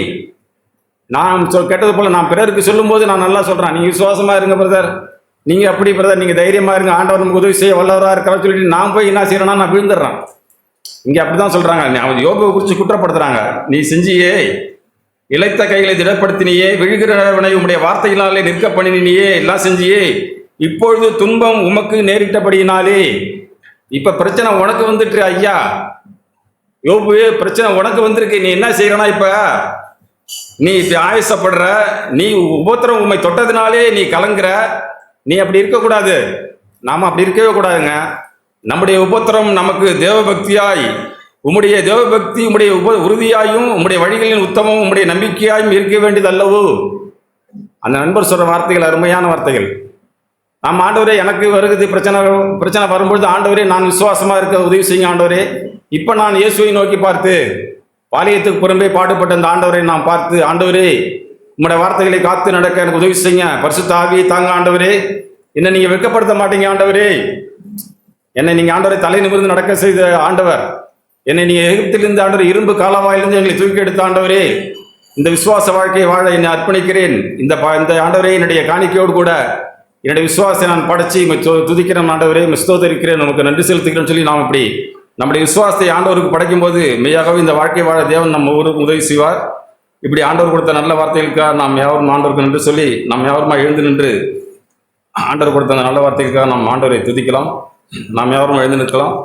நான் கேட்டது போல நான் பிறருக்கு சொல்லும்போது நான் நல்லா சொல்றேன், நீங்க விசுவாசமா இருங்க பிரதர், நீங்க அப்படி பிரதர், நீங்க தைரியமா இருங்க, ஆண்டவர் நமக்கு உதவி செய்ய வல்லவரா இருக்கிற சொல்லிட்டு நான் போய் என்ன செய்யறேன்னா நான் விழுந்துடுறேன். இங்க அப்படிதான் சொல்றாங்க. அவங்க யோபுவை குறித்து குற்றப்படுத்துறாங்க. நீ செஞ்சியே, இளைத்த கைகளை திடப்படுத்தினியே, விழுகிறவனை உம்முடைய வார்த்தையினாலே நிற்க பண்ணினியே, எல்லாம் செஞ்சியே, இப்பொழுது துன்பம் உமக்கு நேரிட்டபடியினாலே. இப்ப பிரச்சனை உனக்கு வந்துட்டு ஐயா யோபுவே, பிரச்சனை உனக்கு வந்திருக்கு. நீ என்ன செய்யறனா? இப்ப நீ இப்படி ஆயசப்படுற, நீ உபத்திரம் உண்மை தொட்டதுனாலே நீ கலங்குற. நீ அப்படி இருக்கக்கூடாது. நாம அப்படி இருக்கவே கூடாதுங்க. நம்முடைய உபத்திரம் நமக்கு தேவபக்தியாய், உம்முடைய தேவபக்தி உம்முடைய உறுதியாயும், உம்முடைய வழிகளின் உத்தமம் உம்முடைய நம்பிக்கையாயும் இருக்க வேண்டியது அல்லவோ? அந்த நண்பர் சொல்ற வார்த்தைகள் அருமையான வார்த்தைகள். நம்ம ஆண்டவரே, எனக்கு வருகிறது பிரச்சனை வரும்பொழுது ஆண்டவரே நான் விசுவாசமா இருக்க உதவி செய்யுங்க ஆண்டவரே. இப்ப நான் இயேசுவை நோக்கி பார்த்து பாளையத்துக்கு புறம்பே பாடுபட்ட அந்த ஆண்டவரை நான் பார்த்து, ஆண்டவரே உம்முடைய வார்த்தைகளை காத்து நடக்க எனக்கு உதவி செய்யுங்க. பரிசுத்த ஆவியை தாங்க ஆண்டவரே. என்னை நீங்க வெட்கப்படுத்த மாட்டீங்க ஆண்டவரே. என்னை நீங்க ஆண்டவரை தலை நிமிர்ந்து நடக்க செய்த ஆண்டவர். என்னை நீங்க எகிப்திலிருந்து ஆண்டவர் இரும்பு காலவாயிலிருந்து எங்களை தூக்கி எடுத்த ஆண்டவரே. இந்த விசுவாச வாழ்க்கையை வாழ என்னை அர்ப்பணிக்கிறேன். இந்த ஆண்டவரே, என்னுடைய காணிக்கையோடு கூட என்னுடைய விசுவாசத்தை நான் படைச்சி துதிக்கிறேன் ஆண்டவரே, ஸ்தோத்தரிக்கிறேன், நமக்கு நன்றி செலுத்துகிறேன்னு சொல்லி நாம் இப்படி நம்முடைய விசுவாசத்தை ஆண்டவருக்கு படைக்கும் போது மெய்யாகவே இந்த வாழ்க்கை வாழ தேவன் நம்ம ஒவ்வொருவருக்கும் உதவி செய்வார். இப்படி ஆண்டவர் கொடுத்த நல்ல வார்த்தைகளுக்காக நாம் யாவரும் ஆண்டவருக்கு நன்றி சொல்லி நாம் யாவருமா எழுந்து நின்று ஆண்டவர் கொடுத்த அந்த நல்ல வார்த்தைகளுக்காக நாம் ஆண்டவரை துதிக்கலாம். நாம் யாவரும் எழுந்து நிற்கலாம்.